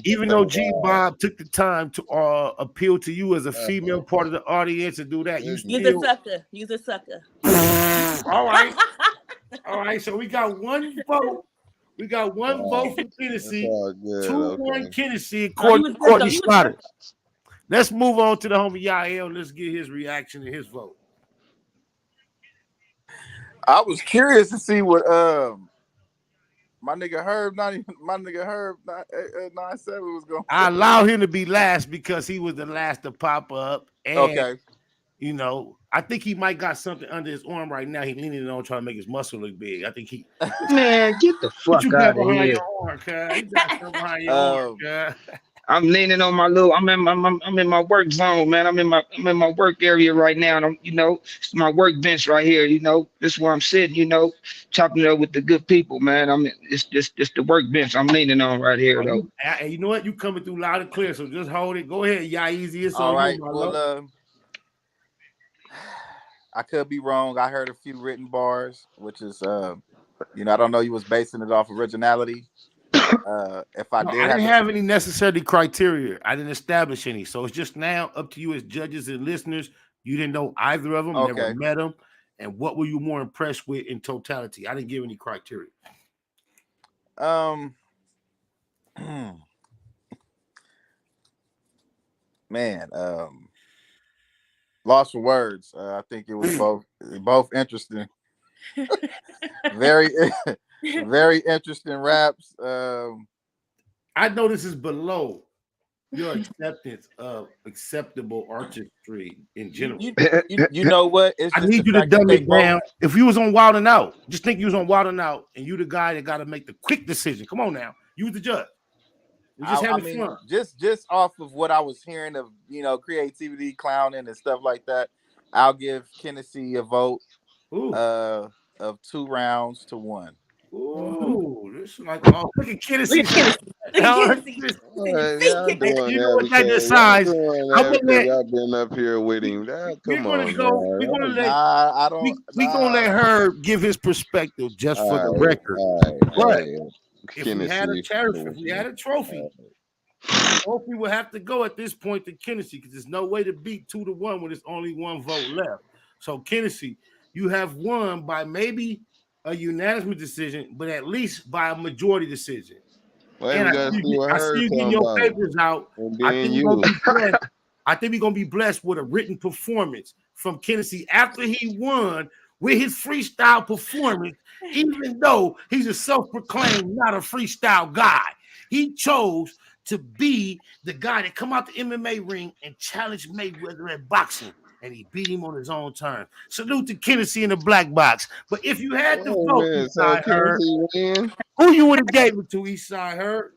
Even though G-Bob took the time to appeal to you as a female part of the audience and do that, Use a sucker. Use a sucker. All right. All right. So we got 1 vote. We got 1 vote for Tennessee. 2-1 Tennessee, according to Courtney Slaughter. Let's move on to the homie Yael. Let's get his reaction and his vote. I was curious to see what my nigga Herb 97 was going. I allow him to be last because he was the last to pop up. And, okay. You know, I think he might got something under his arm right now. He leaning on trying to make his muscle look big. I think he. Man, get the fuck out of here. I'm leaning on my little. I'm in my work zone, man. I'm in my work area right now. And it's my work bench right here. This is where I'm sitting. Chopping it up with the good people, man. It's the work bench I'm leaning on right here, though. And you know what? You coming through loud and clear, so just hold it. Go ahead, Easy. It's all right. You, Well, I could be wrong. I heard a few written bars, which is, I don't know. You was basing it off originality. If I didn't have any necessary criteria. I didn't establish any. So it's just now up to you as judges and listeners. You didn't know either of them, never met them. And what were you more impressed with in totality? I didn't give any criteria. Man, lost for words. I think it was both interesting. Very interesting raps. I know this is below your acceptance of acceptable artistry in general. You know what? I need you to dumb it down. If you was on Wild and Out, just think you was on Wild and Out, and you the guy that got to make the quick decision. Come on now, you the judge. We just having fun. Just off of what I was hearing of, creativity, clowning, and stuff like that, I'll give Tennessee a vote of 2 rounds to 1. Ooh, this is like look at Tennessee. You know what that decides? I've been up here with him. We're gonna let her give his perspective just for the record. But if we had a trophy, trophy would have to go at this point to Tennessee because there's no way to beat 2-1 when there's only 1 vote left. So Tennessee, you have won by maybe a unanimous decision, but at least by a majority decision. Well, and I see you getting your papers out. I think we're gonna be blessed with a written performance from Tennessee after he won with his freestyle performance, even though he's a self-proclaimed not a freestyle guy. He chose to be the guy that come out the MMA ring and challenge Mayweather at boxing. And he beat him on his own terms. Salute to Tennessee in the black box. But if you had to vote, Eastside Herb, who you would have gave it to, Eastside Herb?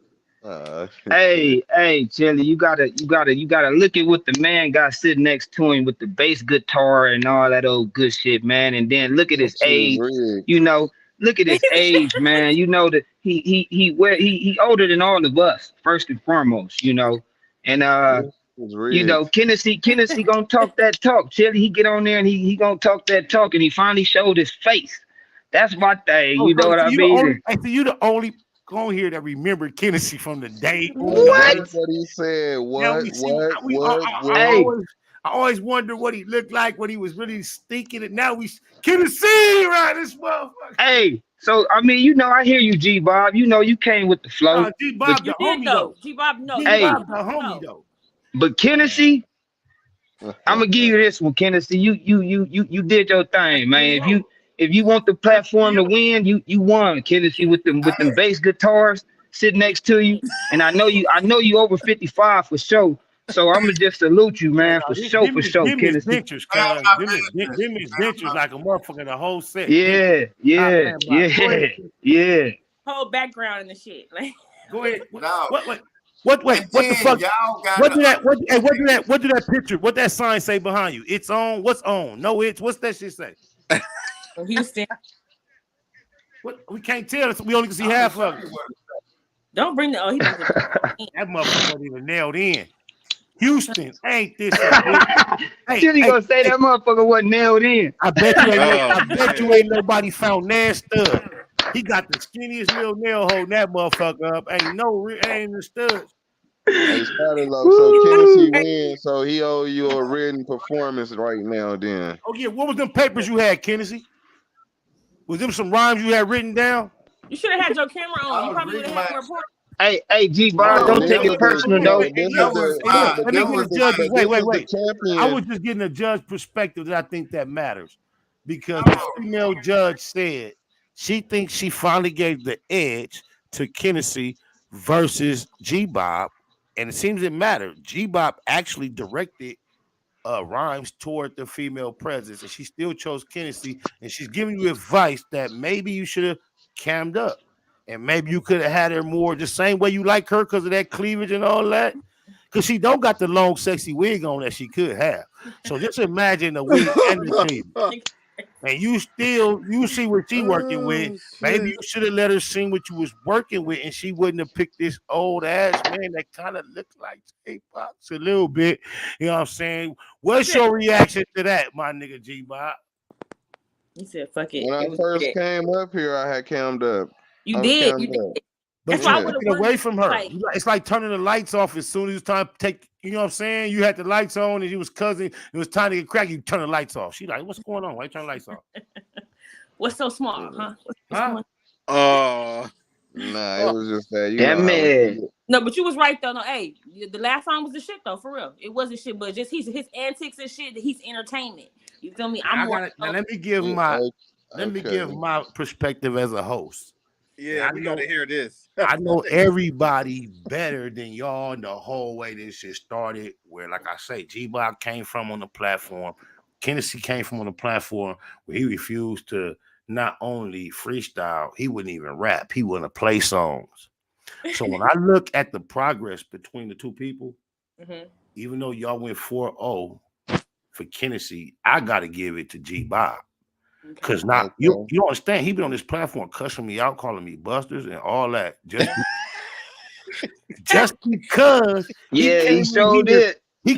Hey, Chili, you gotta look at what the man got sitting next to him with the bass guitar and all that old good shit, man. And then look at his age. Look at his age, man. That he older than all of us, first and foremost. And Tennessee gonna talk that talk. Chili, he get on there and he gonna talk that talk, and he finally showed his face. That's my thing. You know what I mean? You the only on here that remember Tennessee from the day. What? That's what he said. I always wondered what he looked like when he was really stinking it. Now we Tennessee, right? This motherfucker. Hey, so I hear you, G-Bob. You came with the flow. G-Bob the homie though. G-Bob no. G-Bob the homie though. But Tennessee, I'm gonna give you this one, Tennessee. You did your thing, man. If you want the platform to win, you won, Kennedy, with them bass guitars sitting next to you. And I know you over 55 for sure. So I'm gonna just salute you, man, for sure, Them is Kennedy. dentures, cuz. Them is dentures like a motherfucker, the whole set. Yeah. Whole background and the shit. Like, go ahead. No. What the fuck? Y'all got What do that picture? What that sign say behind you? It's on. What's on? No, what's that shit say? Houston. What we can't tell. We only can see half of it. Don't bring the that motherfucker wasn't even nailed in. Houston, ain't this? Chili gonna say that motherfucker wasn't nailed in. I bet you ain't nobody found Nan Stud. He got the skinniest little nail holding that motherfucker up. Ain't the studs. Hey, Spider Low, so Kennedy wins, so he owe you a written performance right now. Then. Oh yeah, what was them papers you had, Kennedy? Was them some rhymes you had written down? You should have had your camera on. You probably would have had more report. Hey, G-Bob, don't take it personal, though. Wait. I was just getting a judge perspective that I think that matters. Because the female judge said she thinks she finally gave the edge to Kennedy versus G-Bob. And it seems it mattered. G-Bob actually directed rhymes toward the female presence. And she still chose Kennedy. And she's giving you advice that maybe you should have cammed up. And maybe you could have had her more the same way you like her because of that cleavage and all that. Because she don't got the long, sexy wig on that she could have. So just imagine the wig and the cleavage. And you see what she working with. Maybe you should have let her see what you was working with, and she wouldn't have picked this old ass man that kind of looked like J-Box a little bit. You know what I'm saying? What's your reaction to that, my nigga G-Bob? He said, fuck it. When I first came up here, I had cammed up. You did. But you get away from her. It's like turning the lights off as soon as it's time to take, you know what I'm saying? You had the lights on and you was cousin. It was time to get cracked. You turn the lights off. She like, what's going on? Why you turn the lights off? What's so small, huh? Nah, it was just that. No, but you was right though. No, hey, the last song was the shit though, for real. It wasn't shit, but just his antics and shit. He's entertainment. You feel me? Let me give my perspective as a host. Yeah, we gotta hear this. I know everybody better than y'all in the whole way this shit started. Where, like I say, G-Bob came from on the platform. Kennedy came from on the platform where he refused to not only freestyle, he wouldn't even rap. He wouldn't play songs. So when I look at the progress between the two people, even though y'all went 4-0 for Kennedy, I gotta give it to G-Bob. Because now you understand, he been on this platform cussing me out, calling me busters and all that. Just because he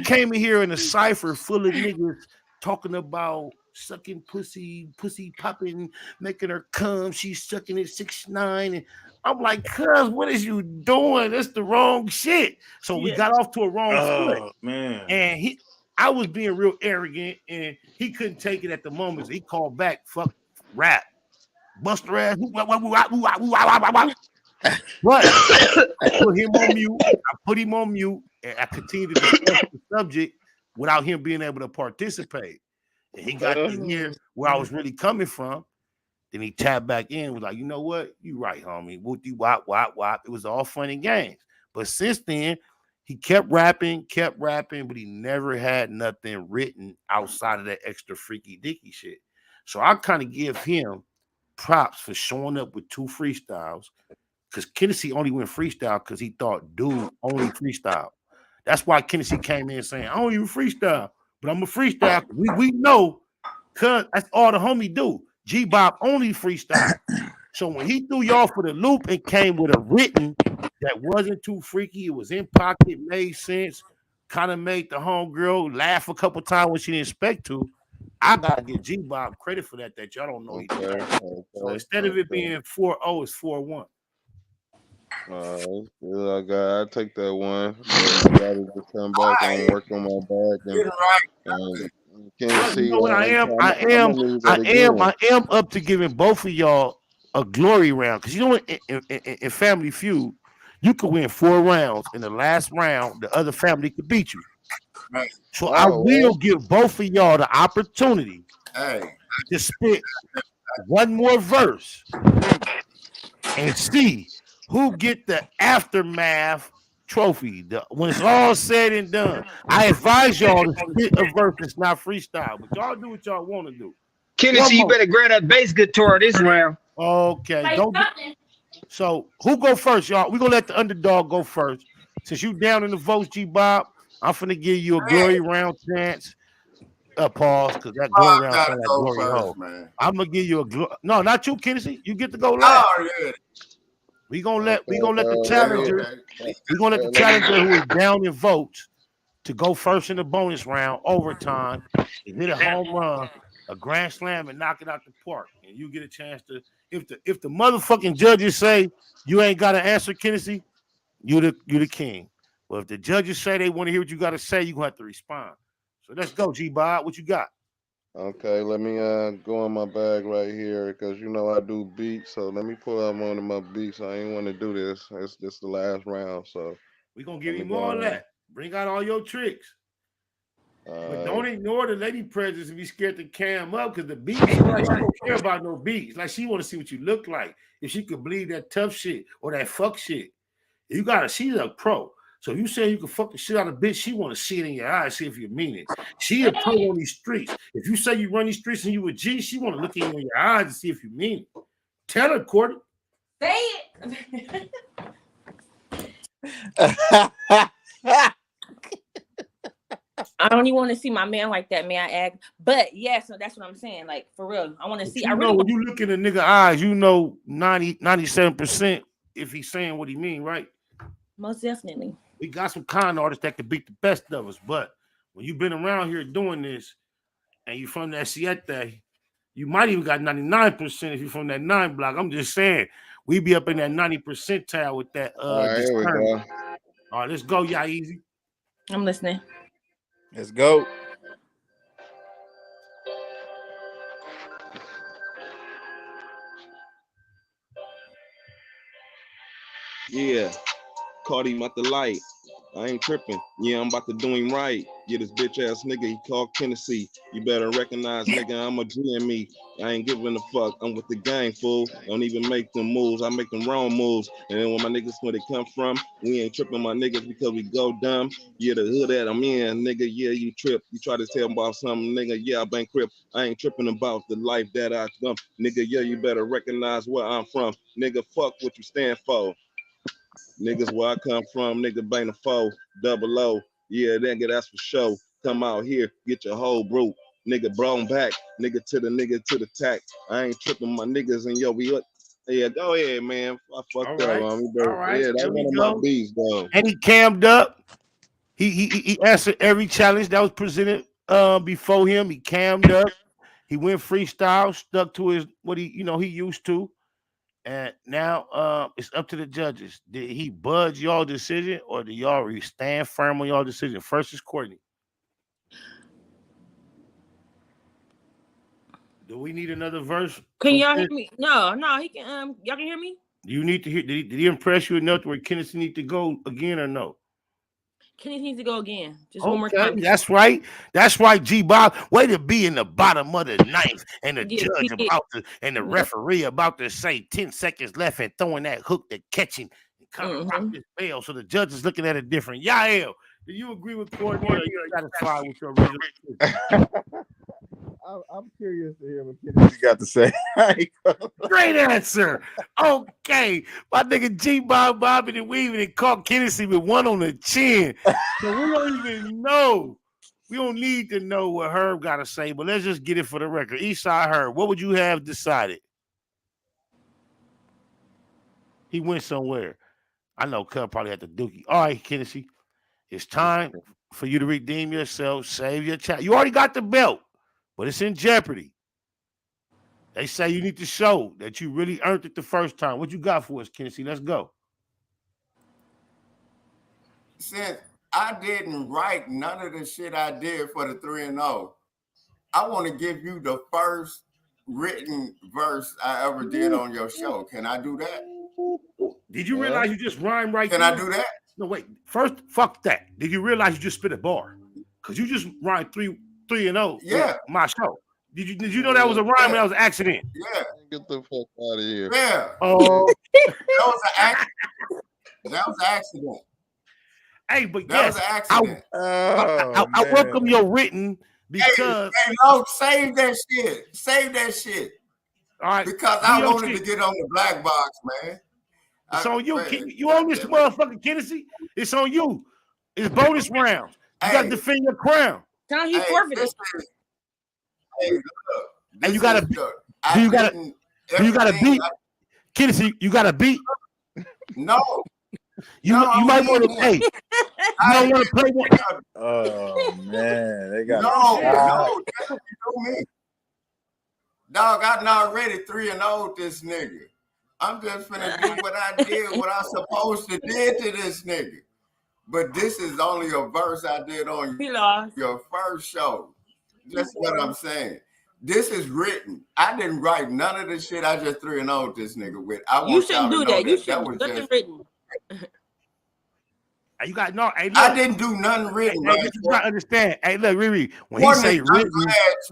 came in here in a cipher full of niggas talking about sucking pussy popping, making her come, she's sucking it 6'9", and I'm like, cuz, what is you doing? That's the wrong shit. So we got off to a wrong foot. Man. And I was being real arrogant, and he couldn't take it at the moment. So he called back, fuck rap, buster ass. But I put him on mute. And I continued to discuss the subject without him being able to participate. And he got to hear where I was really coming from. Then he tapped back in, was like, you know what? You right, homie. Whoopty wop wop wop. It was all fun and games. But since then, he kept rapping, but he never had nothing written outside of that extra freaky dicky shit. So I kind of give him props for showing up with 2 freestyles, because Kennedy only went freestyle because he thought dude only freestyle. That's why Kennedy came in saying, I don't even freestyle, but I'm a freestyle. We know, because that's all the homie do. G-Bob only freestyle. So when he threw y'all for the loop and came with a written that wasn't too freaky, it was in pocket, made sense, kind of made the homegirl laugh a couple times when she didn't expect to, I gotta give G-Bob credit for that y'all don't know each other. So instead of it being 4-0, it's 4-1. I take that one. I gotta just come back and work on my back and can't see. You know what I am up to giving both of y'all a glory round, because you know what, in Family Feud, you could win 4 rounds. In the last round, the other family could beat you. Right. So I will give both of y'all the opportunity to spit one more verse and see who get the aftermath trophy. When it's all said and done, I advise y'all to spit a verse that's not freestyle, but y'all do what y'all want to do. Kennedy, you better grab that bass guitar this round. Okay, don't. So who go first, y'all? We gonna let the underdog go first. Since you down in the votes, G Bob, I'm finna give you a glory round chance. Pause, because that glory round sound like glory hole. I'm gonna give you a no, not you, Kennedy. You get to go last. Oh yeah. We gonna let the challenger. We gonna let the challenger who is down in votes to go first in the bonus round, overtime, and hit a home run, a grand slam, and knock it out the park. And you get a chance to. If the motherfucking judges say you ain't got to answer, Kennedy, you the king. But if the judges say they want to hear what you got to say, you gonna have to respond. So let's go, G Bob. What you got? Okay, let me go in my bag right here because you know I do beats. So let me pull out one of my beats. I ain't want to do this. It's just the last round. So we gonna give him all that. Bring out all your tricks. But don't ignore the lady presence and be scared to cam up because the beats, she don't care about no beats. Like she want to see what you look like. If she could believe that tough shit or that fuck shit. She's a pro. So if you say you can fuck the shit out of a bitch, she want to see it in your eyes, see if you mean it. She a pro on these streets. If you say you run these streets and you a G, she want to look in your eyes and see if you mean it. Tell her, Courtney. Say it. I don't even want to see my man like that, may I add. But yeah, so that's what I'm saying. Like, for real. I want to see. When you look in the nigga eyes, you know 97% if he's saying what he mean, right? Most definitely. We got some con artists that can beat the best of us, but when you've been around here doing this and you from that Siete, you might even got 99% if you're from that 9 block. I'm just saying, we be up in that 90 percentile with that. All right, here we go. All right, let's go, y'all easy. I'm listening. Let's go. Yeah, caught him at the light. I ain't tripping. Yeah, I'm about to do him right. Yeah, this bitch ass nigga, he called Tennessee. You better recognize, nigga, I'm a G in me. I ain't giving a fuck. I'm with the gang, fool. Don't even make them moves. I make them wrong moves. And then when my niggas, where they come from, we ain't tripping my niggas because we go dumb. Yeah, the hood that I'm in, nigga, yeah, you trip. You try to tell me about something, nigga, yeah, I been crip. I ain't tripping about the life that I come. Nigga, yeah, you better recognize where I'm from. Nigga, fuck what you stand for. Niggas where I come from, nigga bang the 4, 00. Yeah, nigga, that's for sure. Come out here, get your whole brew. Nigga, blown back. Nigga to the tack. I ain't tripping my niggas and yo, we up. Yeah, go ahead, man. I fucked up. All right. Yeah, that's one of my beats, though. And he cammed up. He answered every challenge that was presented before him. He cammed up. He went freestyle, stuck to his what he used to. And now it's up to the judges. Did he budge y'all decision or did y'all stand firm on y'all decision? First is Courtney. Do we need another verse? Can y'all hear me? No, he can. Y'all can hear me? You need to hear. Did he impress you enough where Kennedy need to go again or no? Kennedy needs to go again. Just one more time. That's right. That's right, G Bob. Way to be in the bottom of the ninth and the judge about to and the referee about to say 10 seconds left and throwing that hook to catch him and kind of rock this bell. So the judge is looking at it different. Yael, do you agree with Courtney or are you satisfied with your original? I'm curious to hear what Kennedy got to say. Great answer. Okay. My nigga G Bob bobbing and weaving and caught Kennedy with one on the chin. So we don't even know. We don't need to know what Herb got to say, but let's just get it for the record. Eastside Herb, what would you have decided? He went somewhere. I know Cub probably had the dookie. All right, Kennedy. It's time for you to redeem yourself. Save your child. You already got the belt. But it's in jeopardy. They say you need to show that you really earned it the first time. What you got for us, Kennedy? Let's go. Since I didn't write none of the shit I did for the 3-0, I want to give you the first written verse I ever did on your show. Can I do that? Did you realize you just rhymed right there? Can I do that? No, wait. First, fuck that. Did you realize you just spit a bar? Because you just rhymed 3-0. Yeah. My show. Did you know that was a rhyme? Yeah. That was an accident. Yeah. Get the fuck out of here. Yeah. Oh. That was an accident. That was an accident. Hey, but that yes, was an accident. I welcome your written because hey, no, save that shit. Save that shit. All right. Because I wanted to get on the black box, man. It's on you. You own this motherfucking Kennedy. It's on you. It's bonus rounds. You gotta defend your crown. Tell you forfeited. And you gotta beat. Do you gotta beat? Kennedy, you gotta beat. No. You might want to play. You don't want to play one. Oh man, they got no, me. Dog, I'm already 3-0 this nigga. I'm just finna do what I did, what I supposed to did to this nigga. But this is only a verse I did on your first show. That's what I'm saying. This is written. I didn't write none of the shit. I just 3-0 this nigga with. You shouldn't do that. You should do nothing written. You got no. Hey, look, I didn't do nothing written. Hey, you gotta understand. Hey, look, Riri, when he say written,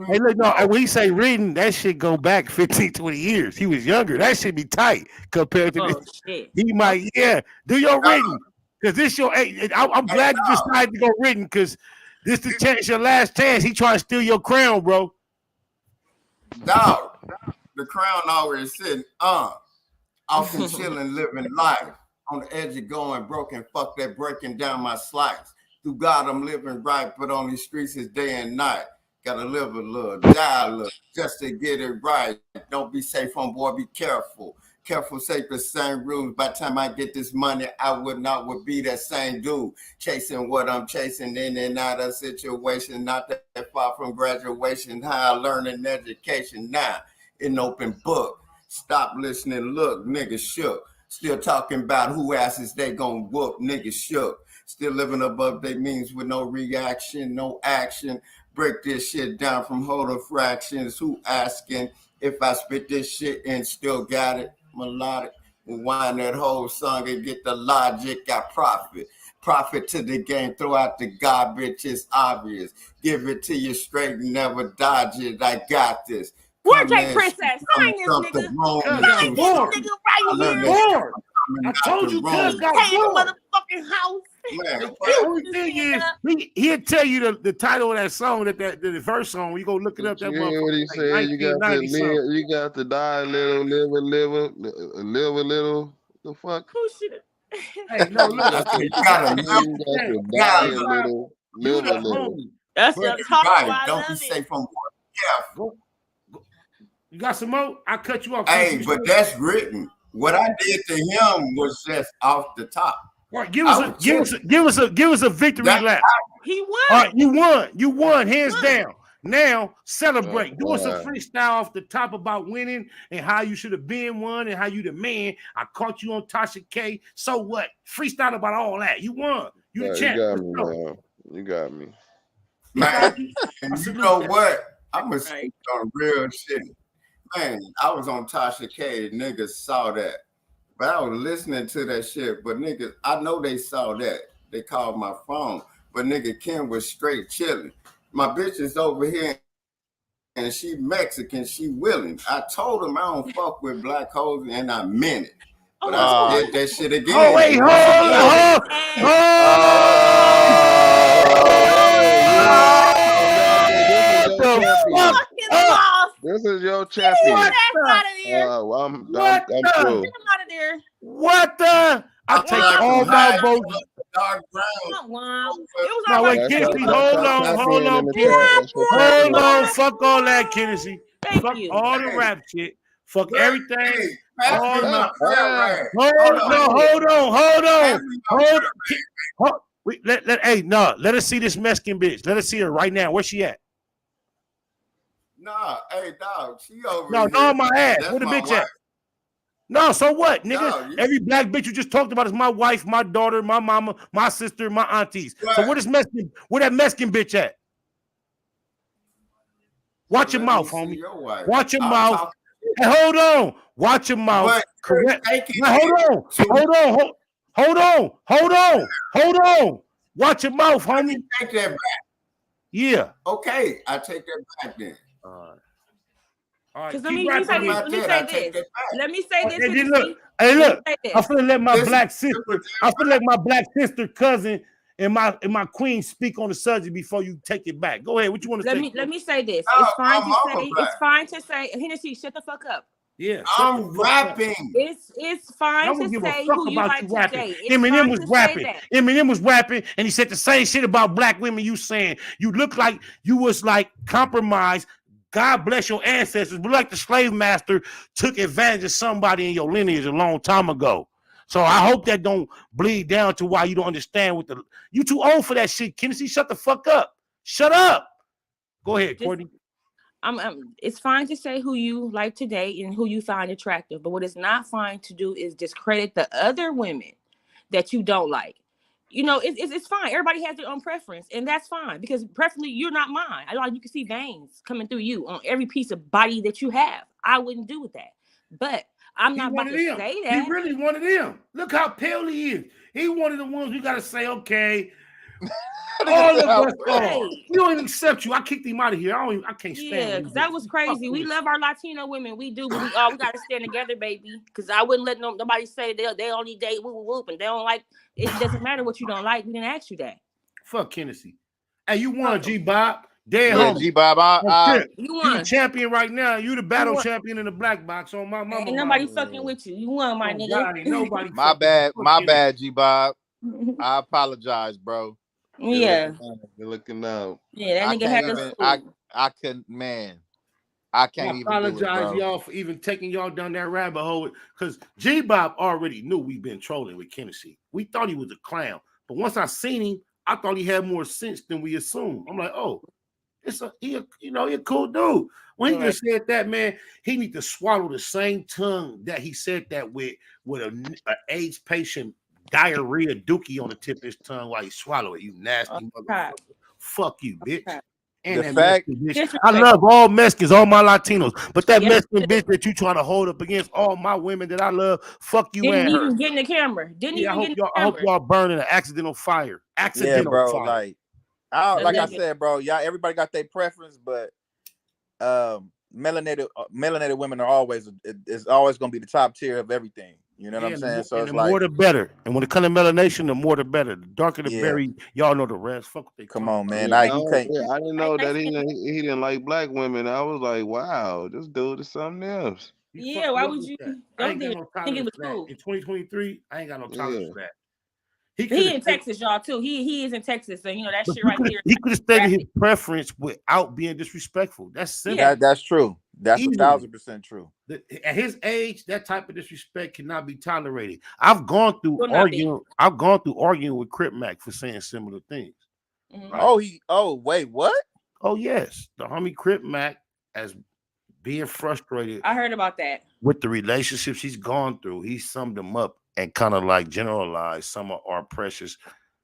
hey, look, no, when he say written, that shit go back 15, 20 years. He was younger. That should be tight compared to this. Shit. He might, do your written because this your. Hey, I'm glad you decided to go written because this the chance, your last chance. He trying to steal your crown, bro. Dog, the crown always sitting off and chilling, living life. On the edge of going broken, fuck that breaking down my slice. Through God, I'm living right, but on these streets is day and night. Gotta live a little, die a little, just to get it right. Don't be safe on board, be careful. Careful, safe, the same rules. By the time I get this money, I would be that same dude. Chasing what I'm chasing, in and out of situation, not that far from graduation. Higher learning education now, in open book. Stop listening, look, niggas shook. Still talking about who asses they gon' whoop, niggas shook. Still living above their means with no reaction, no action. Break this shit down from whole fractions. Who asking if I spit this shit and still got it? Melodic. Wind that whole song and get the logic. I profit. Profit to the game. Throw out the garbage. It's obvious. Give it to you straight and never dodge it. I got this. Warjack Princess, sign this nigga. Sign this nigga right here. I told you, cuz got motherfucking house. The only thing is, he'll tell you the title of that song, the first song. You go look it up. That motherfucker. What he said? You got to die a little, live a little. The fuck? Who should? Hey, no, look. You gotta die a little, live a little. That's the talk about. Don't be safe on board. Careful. You got some more? I cut you off. Hey, but that's written. What I did to him was just off the top. All right, give us a victory lap. He won. All right, you won, hands down. Now celebrate. Do us a freestyle off the top about winning and how you should have been one and how you the man. I caught you on Tasha K. So what? Freestyle about all that. You won. You the champ. You got me. Man, you know what? I'm gonna speak on real shit. Man, I was on Tasha K. Niggas saw that. But I was listening to that shit. But niggas, I know they saw that. They called my phone. But nigga Kim was straight chilling. My bitch is over here and she Mexican. She willing. I told him I don't fuck with black hoes and I meant it. But I did that shit again. Oh, wait, This is your champion. Get out of here. I'm through. Get him out of there. What the? I take all my votes. Dark brown. No, wait, Kennedy, hold on, Kennedy. Hold on, fuck all that, Kennedy. Fuck all the rap shit. Fuck everything. Hold on. Let us see this Mexican bitch. Let us see her right now. Where's she at? Nah, hey dog, she over here. No, on my ass. Where the bitch at? No, so what, nigga? No, every black bitch you just talked about is my wife, my daughter, my mama, my sister, my aunties. Right. So where that Mexican bitch at? Watch your mouth, homie. Watch your mouth. Hey, hold on. Watch your mouth. Correct. Hold on. Watch your mouth, homie. Take that back. Yeah. Okay, I take that back then. All right, Because keep let me say rapping. this. Let me say this. Let me say this. Hey, Hennessy. look, hey, Let me look. say I'm this. finna let my black sister. I'm finna let my black sister cousin and my queen speak on the subject before you take it back. Go ahead. What you want to say? Let me say this. No, It's fine my to mama say. black. It's fine to say. Hennessy, shut the fuck up. Yeah, I'm rapping. It's I fine don't to give a say fuck who you about like you rapping. today. It's Eminem fine was to say rapping. that. Eminem was rapping, and he said the same shit about black women. You saying you look like you was like compromised. God bless your ancestors, but like the slave master took advantage of somebody in your lineage a long time ago. So I hope that don't bleed down to why you don't understand what the you too old for that shit, Kennedy. Shut the fuck up. Shut up. Go ahead, Courtney. It's fine to say who you like today and who you find attractive, but what is not fine to do is discredit the other women that you don't like. You know, it's fine. Everybody has their own preference, and that's fine because preferably you're not mine. I like you can see veins coming through you on every piece of body that you have. I wouldn't do with that, but I'm not about to say that. He really one of them. Look how pale he is. He one of the ones we gotta say, okay. All of us are. We don't even accept you. I kicked him out of here. I can't stand. Yeah, because that was crazy. We love our Latino women. We do, but we got to stand together, baby. Because I wouldn't let nobody say they only date whoop whoop and they don't like. It doesn't matter what you don't like. We didn't ask you that. Fuck Hennessy. Hey, you won, G Bob. Dead Yeah, homie. G Bob. You You won. the champion right now. You the battle champion in the black box on my mama. Ain't nobody fucking with you. You won, my nigga. God, ain't nobody. My bad, G Bob. I apologize, bro. Yeah. You're looking out. Yeah, that nigga had the I couldn't, man. I can't even apologize, do it, bro. y'all, for even taking y'all down that rabbit hole. Because G Bob already knew we've been trolling with Hennessy. We thought he was a clown, but once I seen him, I thought he had more sense than we assumed. I'm like, oh, he a cool dude. When he just said that, man, he need to swallow the same tongue that he said that with an AIDS patient diarrhea dookie on the tip of his tongue while he swallow it. You nasty motherfucker. Fuck you, bitch. And that Mexican bitch. I love all Mexicans, all my Latinos, but that Mexican bitch that you trying to hold up against all my women that I love, fuck you and her. Didn't even get in the camera. I hope y'all burn in an accidental fire. Yeah, bro. Fire. Like I said, bro, y'all, everybody got their preference, but melanated women are always gonna be the top tier of everything. You know what I'm saying? So it's the like more the better. And when it comes to melanation, the more the better. The darker the berry, y'all know the rest. Fuck what they come on, man. I didn't know that he didn't like black women. I was like, wow, this dude is something else. Yeah, why would you? I ain't got no tolerance for that. Cool. In 2023, I ain't got no tolerance for that. He in Texas, y'all, too. He is in Texas, so you know that shit right there. He could have stated his preference without being disrespectful. That's simple. Yeah. That's true. That's 1,000% true. At his age, that type of disrespect cannot be tolerated. I've gone through arguing with Crip Mac for saying similar things. Mm-hmm. Right? Wait, what? Oh, yes. The homie Crip Mac, as being frustrated. I heard about that. With the relationships he's gone through, he summed them up and kind of like generalized some of our precious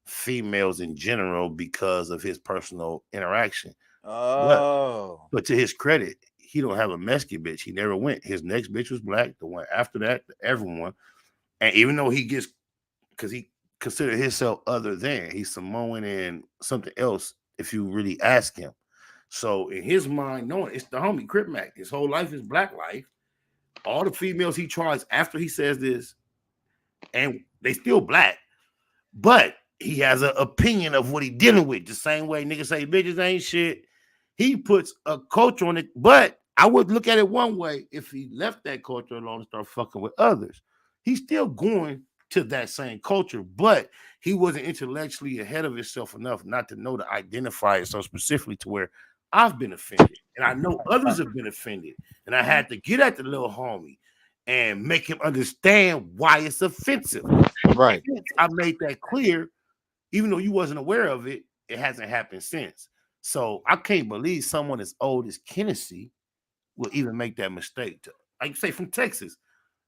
females in general because of his personal interaction. But to his credit, he don't have a Mexican bitch. He never went. His next bitch was black. The one after that, everyone. And even though because he considered himself other than, he's Samoan and something else, if you really ask him. So in his mind, knowing it's the homie Crip Mac, his whole life is black life. All the females he tries after he says this, and they still black, but he has an opinion of what he dealing with. The same way niggas say bitches ain't shit. He puts a culture on it, but I would look at it one way. If he left that culture alone and start fucking with others, he's still going to that same culture, but he wasn't intellectually ahead of himself enough not to know to identify it so specifically to where I've been offended, and I know others have been offended, and I had to get at the little homie and make him understand why it's offensive. Right. I made that clear, even though you wasn't aware of it. It hasn't happened since. So I can't believe someone as old as Hennessy will even make that mistake. Like you say, from Texas,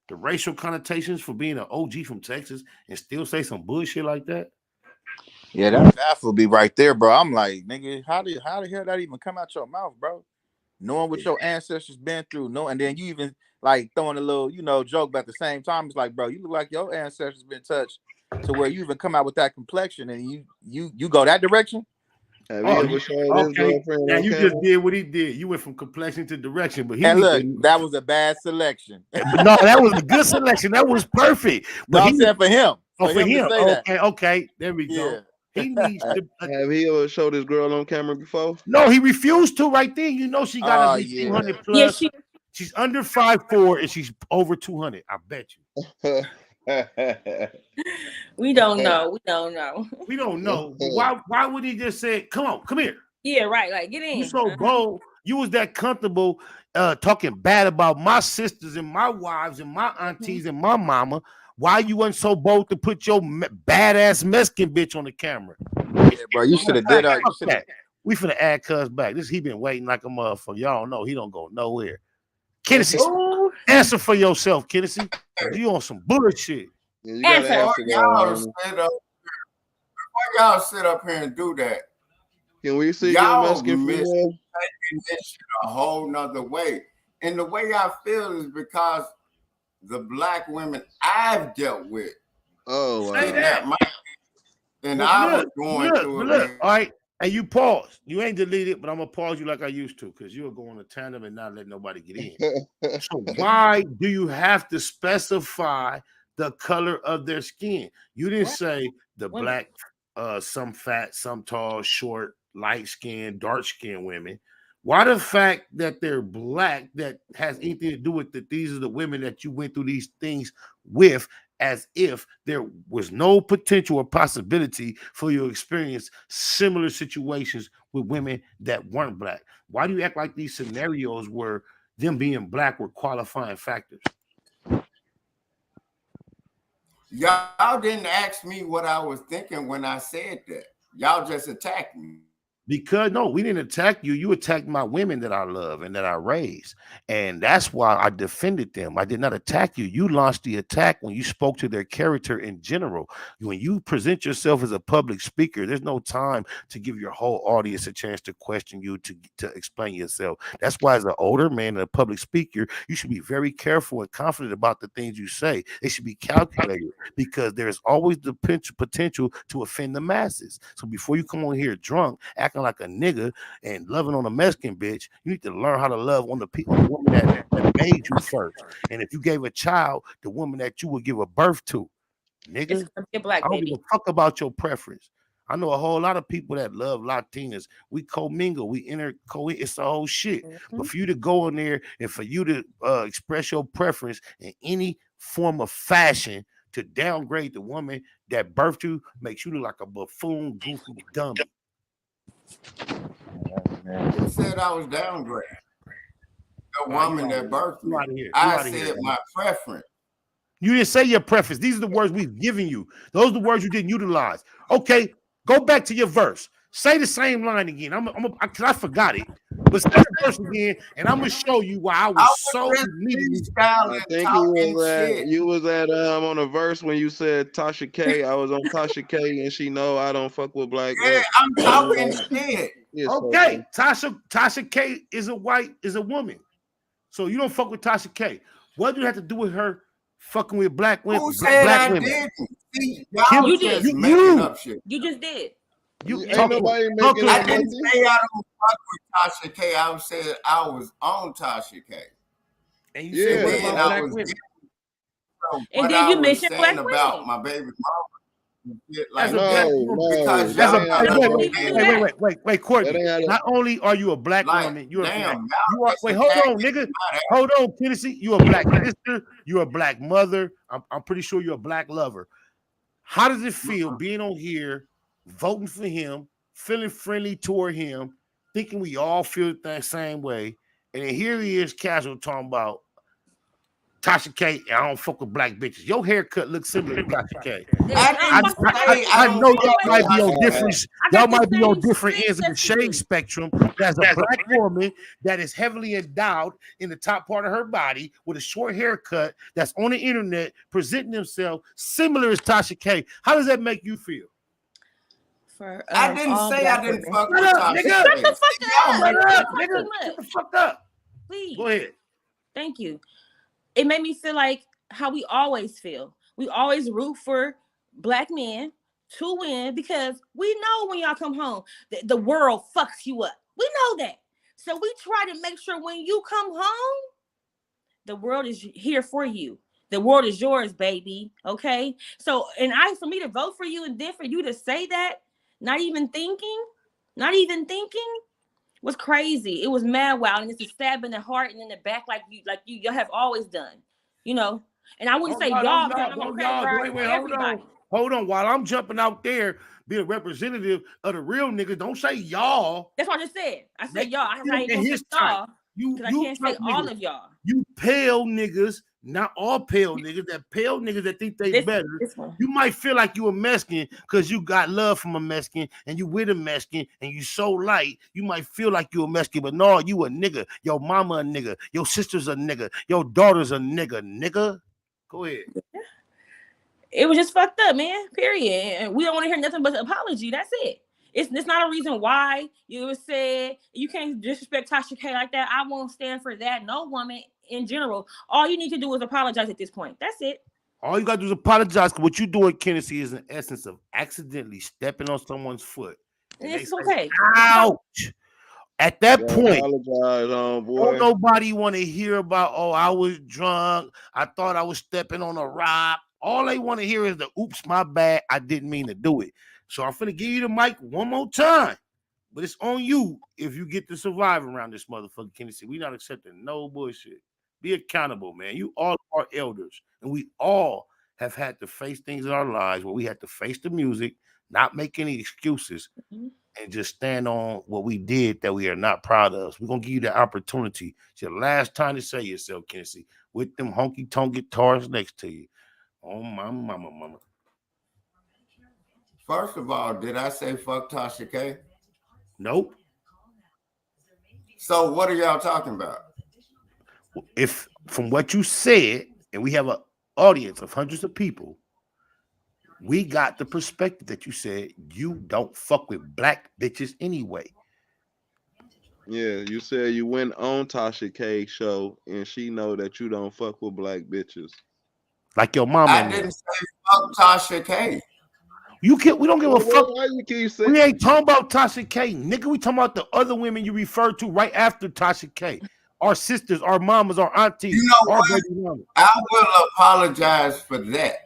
the racial connotations for being an OG from Texas and still say some bullshit like that. Yeah, that will be right there, bro. I'm like, nigga, how the hell that even come out your mouth, bro? Knowing what your ancestors been through, and then you even like throwing a little, joke, but at the same time, it's like, bro, you look like your ancestors been touched to where you even come out with that complexion, and you go that direction. Have you ever showed his girlfriend now on you camera? just did what he did. You went from complexion to direction, but he And look, didn't. that was a bad selection. But no, that was a good selection. That was perfect. But No, I'm saying for him. Oh, for him. to say that. Okay. There we go. He needs to. Have he ever showed his girl on camera before? No, he refused to right then. You know she got to be 200 plus. Yeah, she's under 5'4" and she's over 200. I bet you. We don't know. We don't know. We don't know. But why would he just say, come here? Yeah, right. Like, get in. You so bold. You was that comfortable talking bad about my sisters and my wives and my aunties and my mama. Why you wasn't so bold to put your badass Mexican bitch on the camera? Yeah, bro, you should have did that. We finna add Cuz back. He been waiting like a motherfucker. Y'all know he don't go nowhere. Kennedy, answer for yourself, Kennedy. You on some bullshit. Yeah, you gotta answer Before y'all sit up here and do that, can we see y'all your Mexican taking female? this shit a whole nother way. And the way I feel is because the black women I've dealt with. Oh, wow. And I was going through it. All right. And you pause. You ain't deleted, but I'm gonna pause you like I used to, because you're going to tandem and not let nobody get in. So why do you have to specify the color of their skin? You didn't say the black, some fat, some tall, short, light skin, dark skin women. Why the fact that they're black that has anything to do with that? These are the women that you went through these things with, as if there was no potential or possibility for you to experience similar situations with women that weren't black. Why do you act like these scenarios where them being black were qualifying factors? Y'all didn't ask me what I was thinking when I said that. Y'all just attacked me. Because no, we didn't attack you. You attacked my women that I love and that I raised. And that's why I defended them. I did not attack you. You launched the attack when you spoke to their character in general. When you present yourself as a public speaker, there's no time to give your whole audience a chance to question you, to explain yourself. That's why, as an older man and a public speaker, you should be very careful and confident about the things you say. They should be calculated, because there's always the potential to offend the masses. So before you come on here drunk, acting like a nigga and loving on a Mexican bitch, you need to learn how to love on the woman that made you first. And if you gave a child, the woman that you would give a birth to, nigga, black I don't give a fuck about your preference. I know a whole lot of people that love Latinas. We commingle, we it's the whole shit. But for you to go in there and for you to express your preference in any form of fashion to downgrade the woman that birthed you makes you look like a buffoon, goofy dummy. Who said I was downgraded? The woman that birthed me. I said my preference. You didn't say your preference. These are the words we've given you. Those are the words you didn't utilize. Okay, go back to your verse. Say the same line again. Because I forgot it. But say the verse again, and I'm gonna show you why I was so immediately. I think you was at on a verse when you said Tasha K. I was on Tasha K, and she know I don't fuck with black. Yeah, I'm talking shit. Okay, Tasha K is a woman, so you don't fuck with Tasha K. What do you have to do with her fucking with black women? Who said black I women? didn't? See, y'all just making up shit. You just did. I didn't say I don't fuck with Tasha K. I said I was on Tasha K. And you said what about black women? And then you mentioned black women about my baby mama. Like, wait, Courtney. Not only are you a black woman, you're wait, hold on, nigga. Hold on, Tennessee. You're a black sister, you're a black mother. I'm pretty sure you're a black lover. How does it feel being on here, voting for him, feeling friendly toward him, thinking we all feel the same way, and then here he is casual talking about Tasha K, I don't fuck with black bitches. Your haircut looks similar to Tasha K. I know y'all might be on different. Y'all might be on different ends of the shade spectrum. There's a black woman that is heavily endowed in the top part of her body with a short haircut that's on the internet presenting themselves similar as Tasha K. How does that make you feel? I didn't say I didn't fuck with Tasha K. Shut the fuck up. Please. Go ahead. Thank you. It made me feel like how we always feel. We always root for black men to win, because we know when y'all come home, the world fucks you up. We know that. So we try to make sure when you come home, the world is here for you. The world is yours, baby. Okay. So, for me to vote for you, and then for you to say that, not even thinking, was crazy. It was mad wild, and it's a stab in the heart and in the back, like you have always done, you know. And I wouldn't say y'all, because I'm a everybody. Hold on. While I'm jumping out there being a representative of the real niggas, don't say y'all. That's what I just said. I said y'all. I ain't gonna say y'all, because I can't say all of y'all. You pale niggas, not all pale niggas, that pale niggas that think they better. You might feel like you a Mexican because you got love from a Mexican and you with a Mexican and you so light, you might feel like you a Mexican, but no, you a nigga. Your mama a nigga. Your sister's a nigga. Your daughter's a nigga. Go ahead. It was just fucked up, man. Period. And we don't want to hear nothing but apology. That's it. It's not a reason why you said you can't disrespect Tasha K like that. I won't stand for that. No woman in general. All you need to do is apologize at this point. That's it. All you gotta do is apologize. What you doing, Kennedy, is an essence of accidentally stepping on someone's foot. And it's okay. Ouch. At that point, apologize, boy. Don't nobody want to hear about, oh, I was drunk. I thought I was stepping on a rock. All they want to hear is the oops, my bad. I didn't mean to do it. So I'm finna give you the mic one more time. But it's on you if you get to survive around this motherfucker, Kennedy. We not accepting no bullshit. Be accountable, man. You all are elders. And we all have had to face things in our lives where we had to face the music, not make any excuses, and just stand on what we did that we are not proud of. We're going to give you the opportunity. It's your last time to say yourself, Kennedy, with them honky-tonk guitars next to you. Oh, my mama. First of all, did I say fuck Tasha K? Nope. So what are y'all talking about? If from what you said, and we have an audience of hundreds of people, we got the perspective that you said you don't fuck with black bitches anyway. Yeah, you said you went on Tasha K show and she know that you don't fuck with black bitches. Like your mama. I didn't say fuck Tasha K. We don't give a fuck. Why you keep saying? We ain't talking about Tasha K, nigga. We talking about the other women you referred to right after Tasha K. Our sisters, our mamas, our aunties. You know what? I will apologize for that.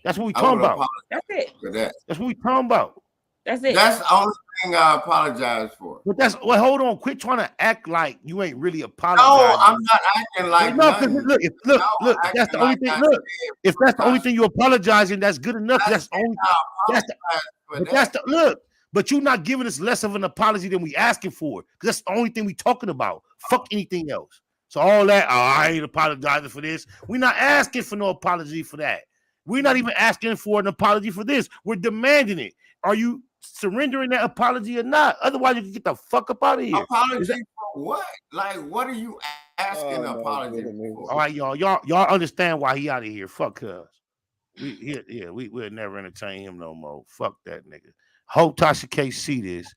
That's what we talking about. That's it. For that. That's what we talking about. That's it. That's the only thing I apologize for. But hold on. Quit trying to act like you ain't really apologizing. No, I'm not acting like nothing. Look, that's the only thing. Look, if that's the only thing you're apologizing, that's good enough. That's the only. Look. But you're not giving us less of an apology than we asking for, because that's the only thing we talking about. Fuck anything else. So all that, I ain't apologizing for this. We're not asking for no apology for that. We're not even asking for an apology for this. We're demanding it. Are you surrendering that apology or not? Otherwise, you can get the fuck up out of here. Apology for what? Like, what are you asking an apology for? All right, y'all understand why he out of here. Fuck us. We'll never entertain him no more. Fuck that nigga. Hope Tasha K see this,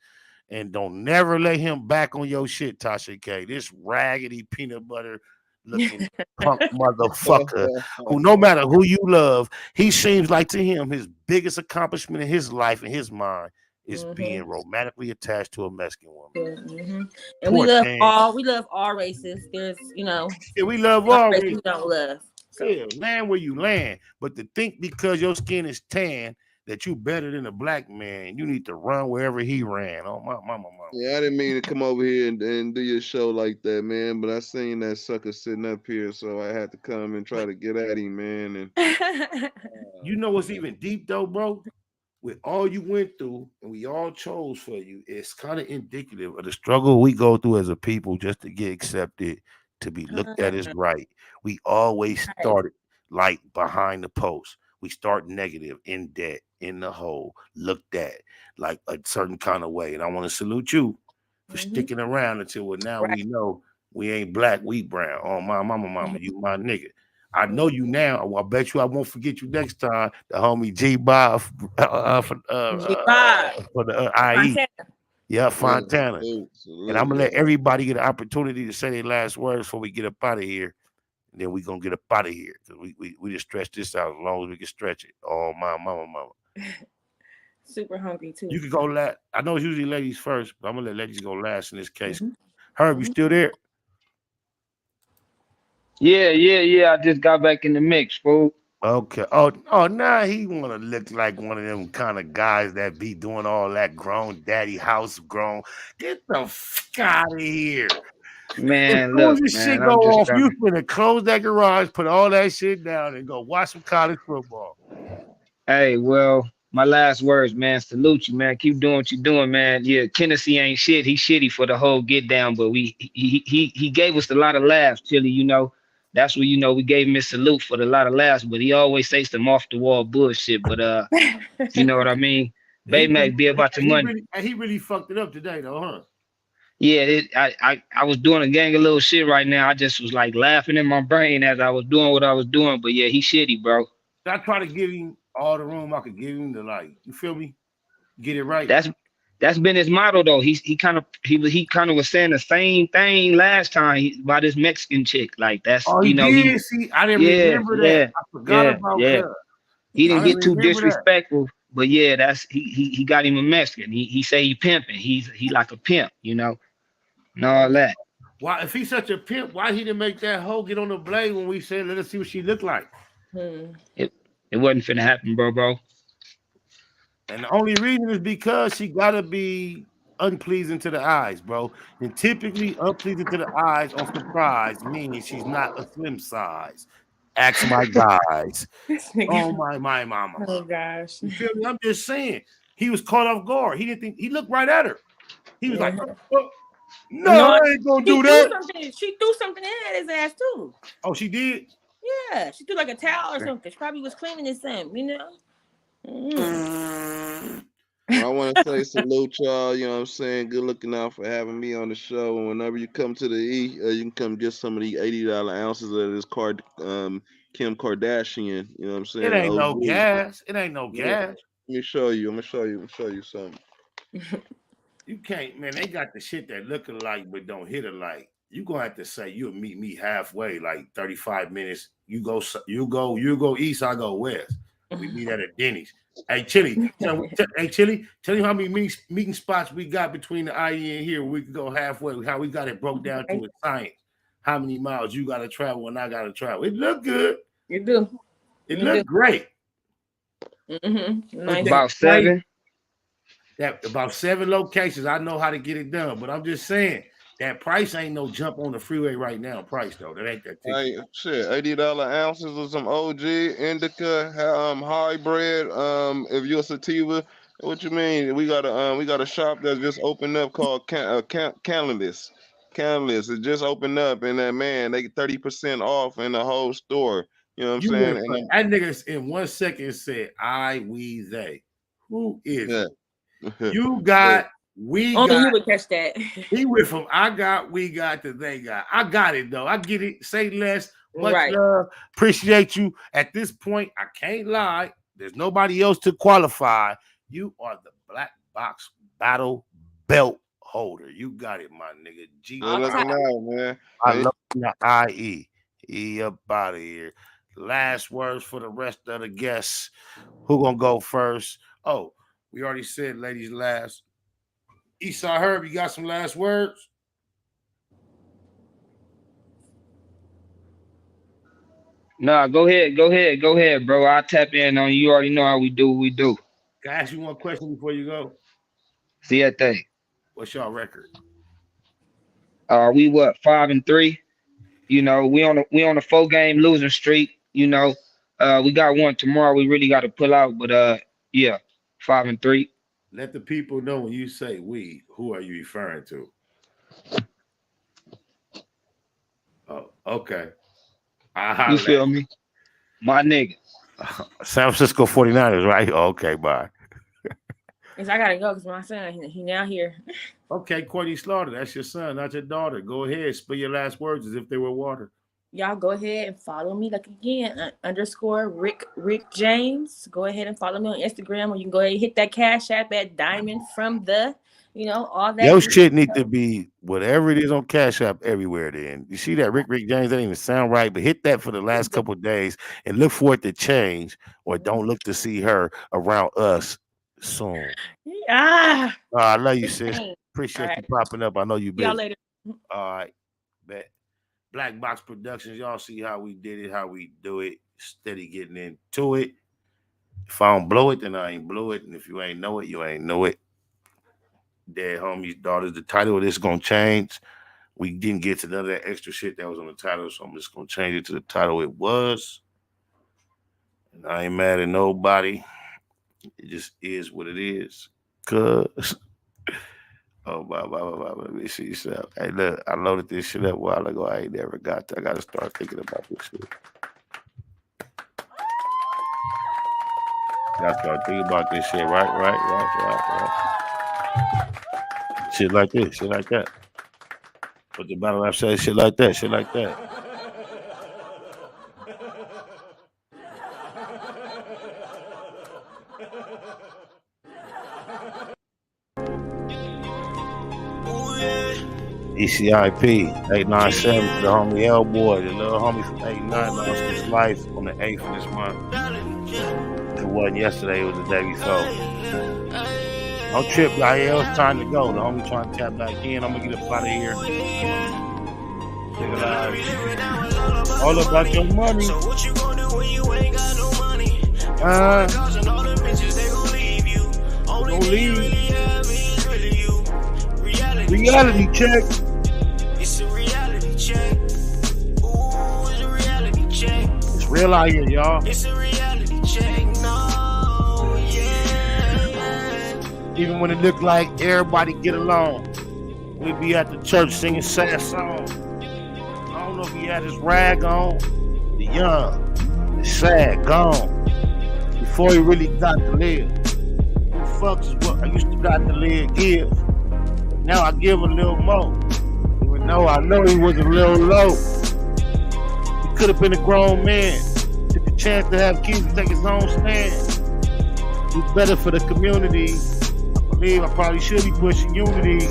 and don't never let him back on your shit, Tasha K. This raggedy peanut butter looking punk motherfucker who, no matter who you love, he seems like to him his biggest accomplishment in his life, in his mind, is being romantically attached to a Mexican woman. And we love all races. There's, we love all races. We don't love. So. Yeah, land where you land, but to think because your skin is tan that you better than a black man, you need to run wherever he ran. Oh, my mama. Yeah, I didn't mean to come over here and do your show like that, man. But I seen that sucker sitting up here, so I had to come and try to get at him, man. And you know what's even deep though, bro? With all you went through and we all chose for you, it's kind of indicative of the struggle we go through as a people just to get accepted, to be looked at as right. We always started like behind the post. We start negative, in debt, in the hole, looked at like a certain kind of way. And I want to salute you for sticking around until we know we ain't black, we brown. Oh, my mama, you my nigga. I know you now. I bet you I won't forget you next time. The homie G-Bob for the IE. Yeah, Fontana. And I'm going to let everybody get an opportunity to say their last words before we get up out of here. And then we're going to get up out of here. Because we just stretch this out as long as we can stretch it. Oh, my mama. Super hungry too. You could go last. I know it's usually ladies first, but I'm gonna let ladies go last in this case. Herb, you still there? Yeah. I just got back in the mix, fool. Okay. Oh, now he wanna look like one of them kind of guys that be doing all that grown daddy house grown. Get the fuck out of here. As Man, soon as look, this shit man, go I'm just off, trying you to. finna close that garage, put all that shit down, and go watch some college football. Hey, well, my last words, man. Salute you, man. Keep doing what you're doing, man. Yeah, Tennessee ain't shit. He's shitty for the whole get down, but he gave us a lot of laughs, Chili. You know, that's what we gave him a salute for the lot of laughs. But he always says some off the wall bullshit. But you know what I mean. Baymax be about the money. He really fucked it up today, though, huh? Yeah, I was doing a gang of little shit right now. I just was like laughing in my brain as I was doing what I was doing. But yeah, he shitty, bro. I try to give him all the room I could give him to, like, you feel me? Get it right. That's been his motto though. He kind of was saying the same thing last time about this Mexican chick. Like that's he did. See, I didn't remember that. I forgot about that. He didn't get too disrespectful, but yeah, that's he got him a Mexican. He say he pimping. He like a pimp, you know, and all that. Why, if he's such a pimp, why he didn't make that hoe get on the blade when we said let us see what she looked like? It wasn't finna happen, bro. And the only reason is because she gotta be unpleasing to the eyes, bro. And typically unpleasing to the eyes on surprise meaning she's not a slim size. Ask my guys. Oh my mama. Oh gosh. You feel me? I'm just saying. He was caught off guard. He didn't think he looked right at her. He was like, no, I ain't gonna do that. She threw something in at his ass too. Oh, she did? Yeah, she threw like a towel or something. She probably was cleaning his son, you know. I want to say salute y'all, you know what I'm saying? Good looking out for having me on the show. And whenever you come to the E, you can come get some of the $80 ounces of this Kim Kardashian, you know what I'm saying? It ain't no gas. It ain't no gas. Let me show you. I'm gonna show you something. You can't, man. They got the shit that look alike but don't hit alike. You gonna have to say you'll meet me halfway, like 35 minutes. You go east, I go west. We meet at a Denny's. Hey, Chili, tell me how many meeting spots we got between the IE and here. We can go halfway. How we got it broke down to a science. How many miles you got to travel and I got to travel. It look good. You do. It look great. Nice. About 7. About 7 locations. I know how to get it done, but I'm just saying that price ain't no jump on the freeway right now. Price though, that ain't that. Hey, shit, $80 ounces of some OG indica, hybrid. If you're a sativa, what you mean? We got a shop that just opened up called Cannabis. Cannabis. It just opened up, and that man, they get 30% off in the whole store. You know what I'm saying? And that nigga in 1 second said, "I, we, they." Who is it? You got. We only got, you would catch that. He went from I got, we got to they got. I got it though. I get it. Say less. Much love. Appreciate you. At this point, I can't lie. There's nobody else to qualify. You are the Black Box Battle Belt holder. You got it, my nigga. man. I love the IE. E up out of here. Last words for the rest of the guests. Who gonna go first? Oh, we already said ladies last. Eastside Herb, you got some last words? Nah, go ahead, bro. I'll tap in on you. You already know how we do what we do. Can I ask you one question before you go? See that thing. What's your record? We 5-3. You know, we on a 4-game losing streak. You know, we got one tomorrow. We really got to pull out, but 5-3. Let the people know when you say we, who are you referring to? Oh, okay. You feel me? My nigga. San Francisco 49ers, right? Oh, okay, bye. Yes, I gotta go because my son, he now here. Okay, Courtney Slaughter, that's your son, not your daughter. Go ahead, spill your last words as if they were water. Y'all go ahead and follow me. Like again, _Rick James. Go ahead and follow me on Instagram, or you can go ahead and hit that Cash App at Diamond from the You know, all that. Your shit need to be whatever it is on Cash App everywhere. Then you see that Rick James, that didn't even sound right, but hit that for the last couple of days and look for it to change, or don't look to see her around us soon. I love you, sis. Appreciate you popping up. I know you busy. Y'all later. All right, bet. BLACBOX Productions. Y'all see how we did it, how we do it. Steady getting into it. If I don't blow it, then I ain't blow it, and if you ain't know it, you ain't know it. Dead homies, daughters. The title of this is gonna change. We didn't get to none of that extra shit that was on the title, so I'm just gonna change it to the title it was. And I ain't mad at nobody. It just is what it is. Cause let me see something. Hey, look, I loaded this shit up a while ago. I ain't never got to. I gotta start thinking about this shit. Gotta start thinking about this shit. Right. Shit like this, shit like that. What the battle rap says, shit like that. ECIP 897 for the homie L Boy, the little homie from 89 lost his life on the 8th of this month. It wasn't yesterday, it was the day before. Don't trip, y'all. It's time to go. The homie trying to tap back in. I'm gonna get up out of here. All about your money. So what you gonna do when you ain't got no money? Causing all the bitches, they gon' leave you. Only thing you really have is really you. Reality check. It's a reality check. Ooh, it's a reality check. It's real out here, y'all. It's a reality check. No, yeah. Even when it look like everybody get along, we be at the church singing sad songs. I don't know if he had his rag on, the young, the sad, gone. Before he really got to live. Who fucks is what I used to got to live, give. But now I give a little more. Even though I know he was a little low. He could have been a grown man. Took a chance to have kids to take his own stand. Do better for the community. I believe I probably should be pushing unity.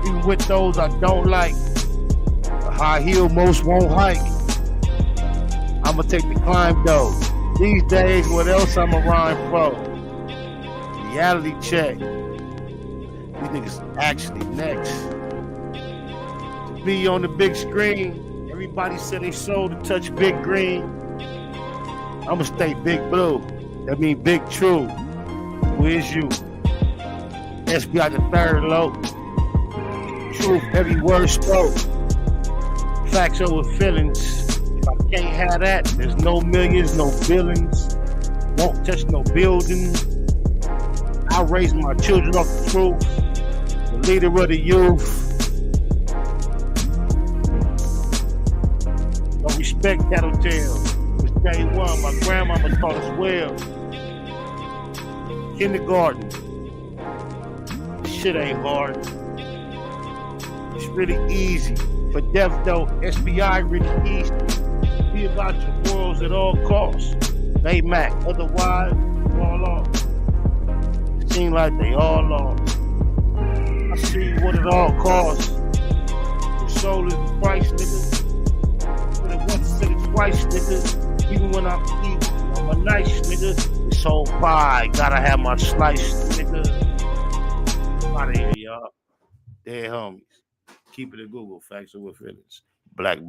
Even with those I don't like. A high heel most won't hike. I'ma take the climb though. These days, what else I'ma rhyme for? Reality check. These niggas actually next. To be on the big screen, everybody said they sold to touch big green. I'ma stay big blue. That mean big true. Who is you? SBI the third low. Truth, every word spoke. Facts over feelings. If I can't have that, there's no millions, no billings. Won't touch no building. I raise my children off the truth. The leader of the youth. Don't respect tattletale. It was day one. My grandmama taught us well. Kindergarten. Shit ain't hard. It's really easy. For death though, SBI really easy. Be about your worlds at all costs. They Mac, otherwise, all off. It seem like they all lost. I see what it all costs. The soul is the price, nigga. But it once said it twice, nigga. Even when I'm evil, I'm a nice nigga. This whole pie, gotta have my slice, nigga. Out of here, y'all. Dead homies. Keep it at Google. Facts over feelings. BLACBOX.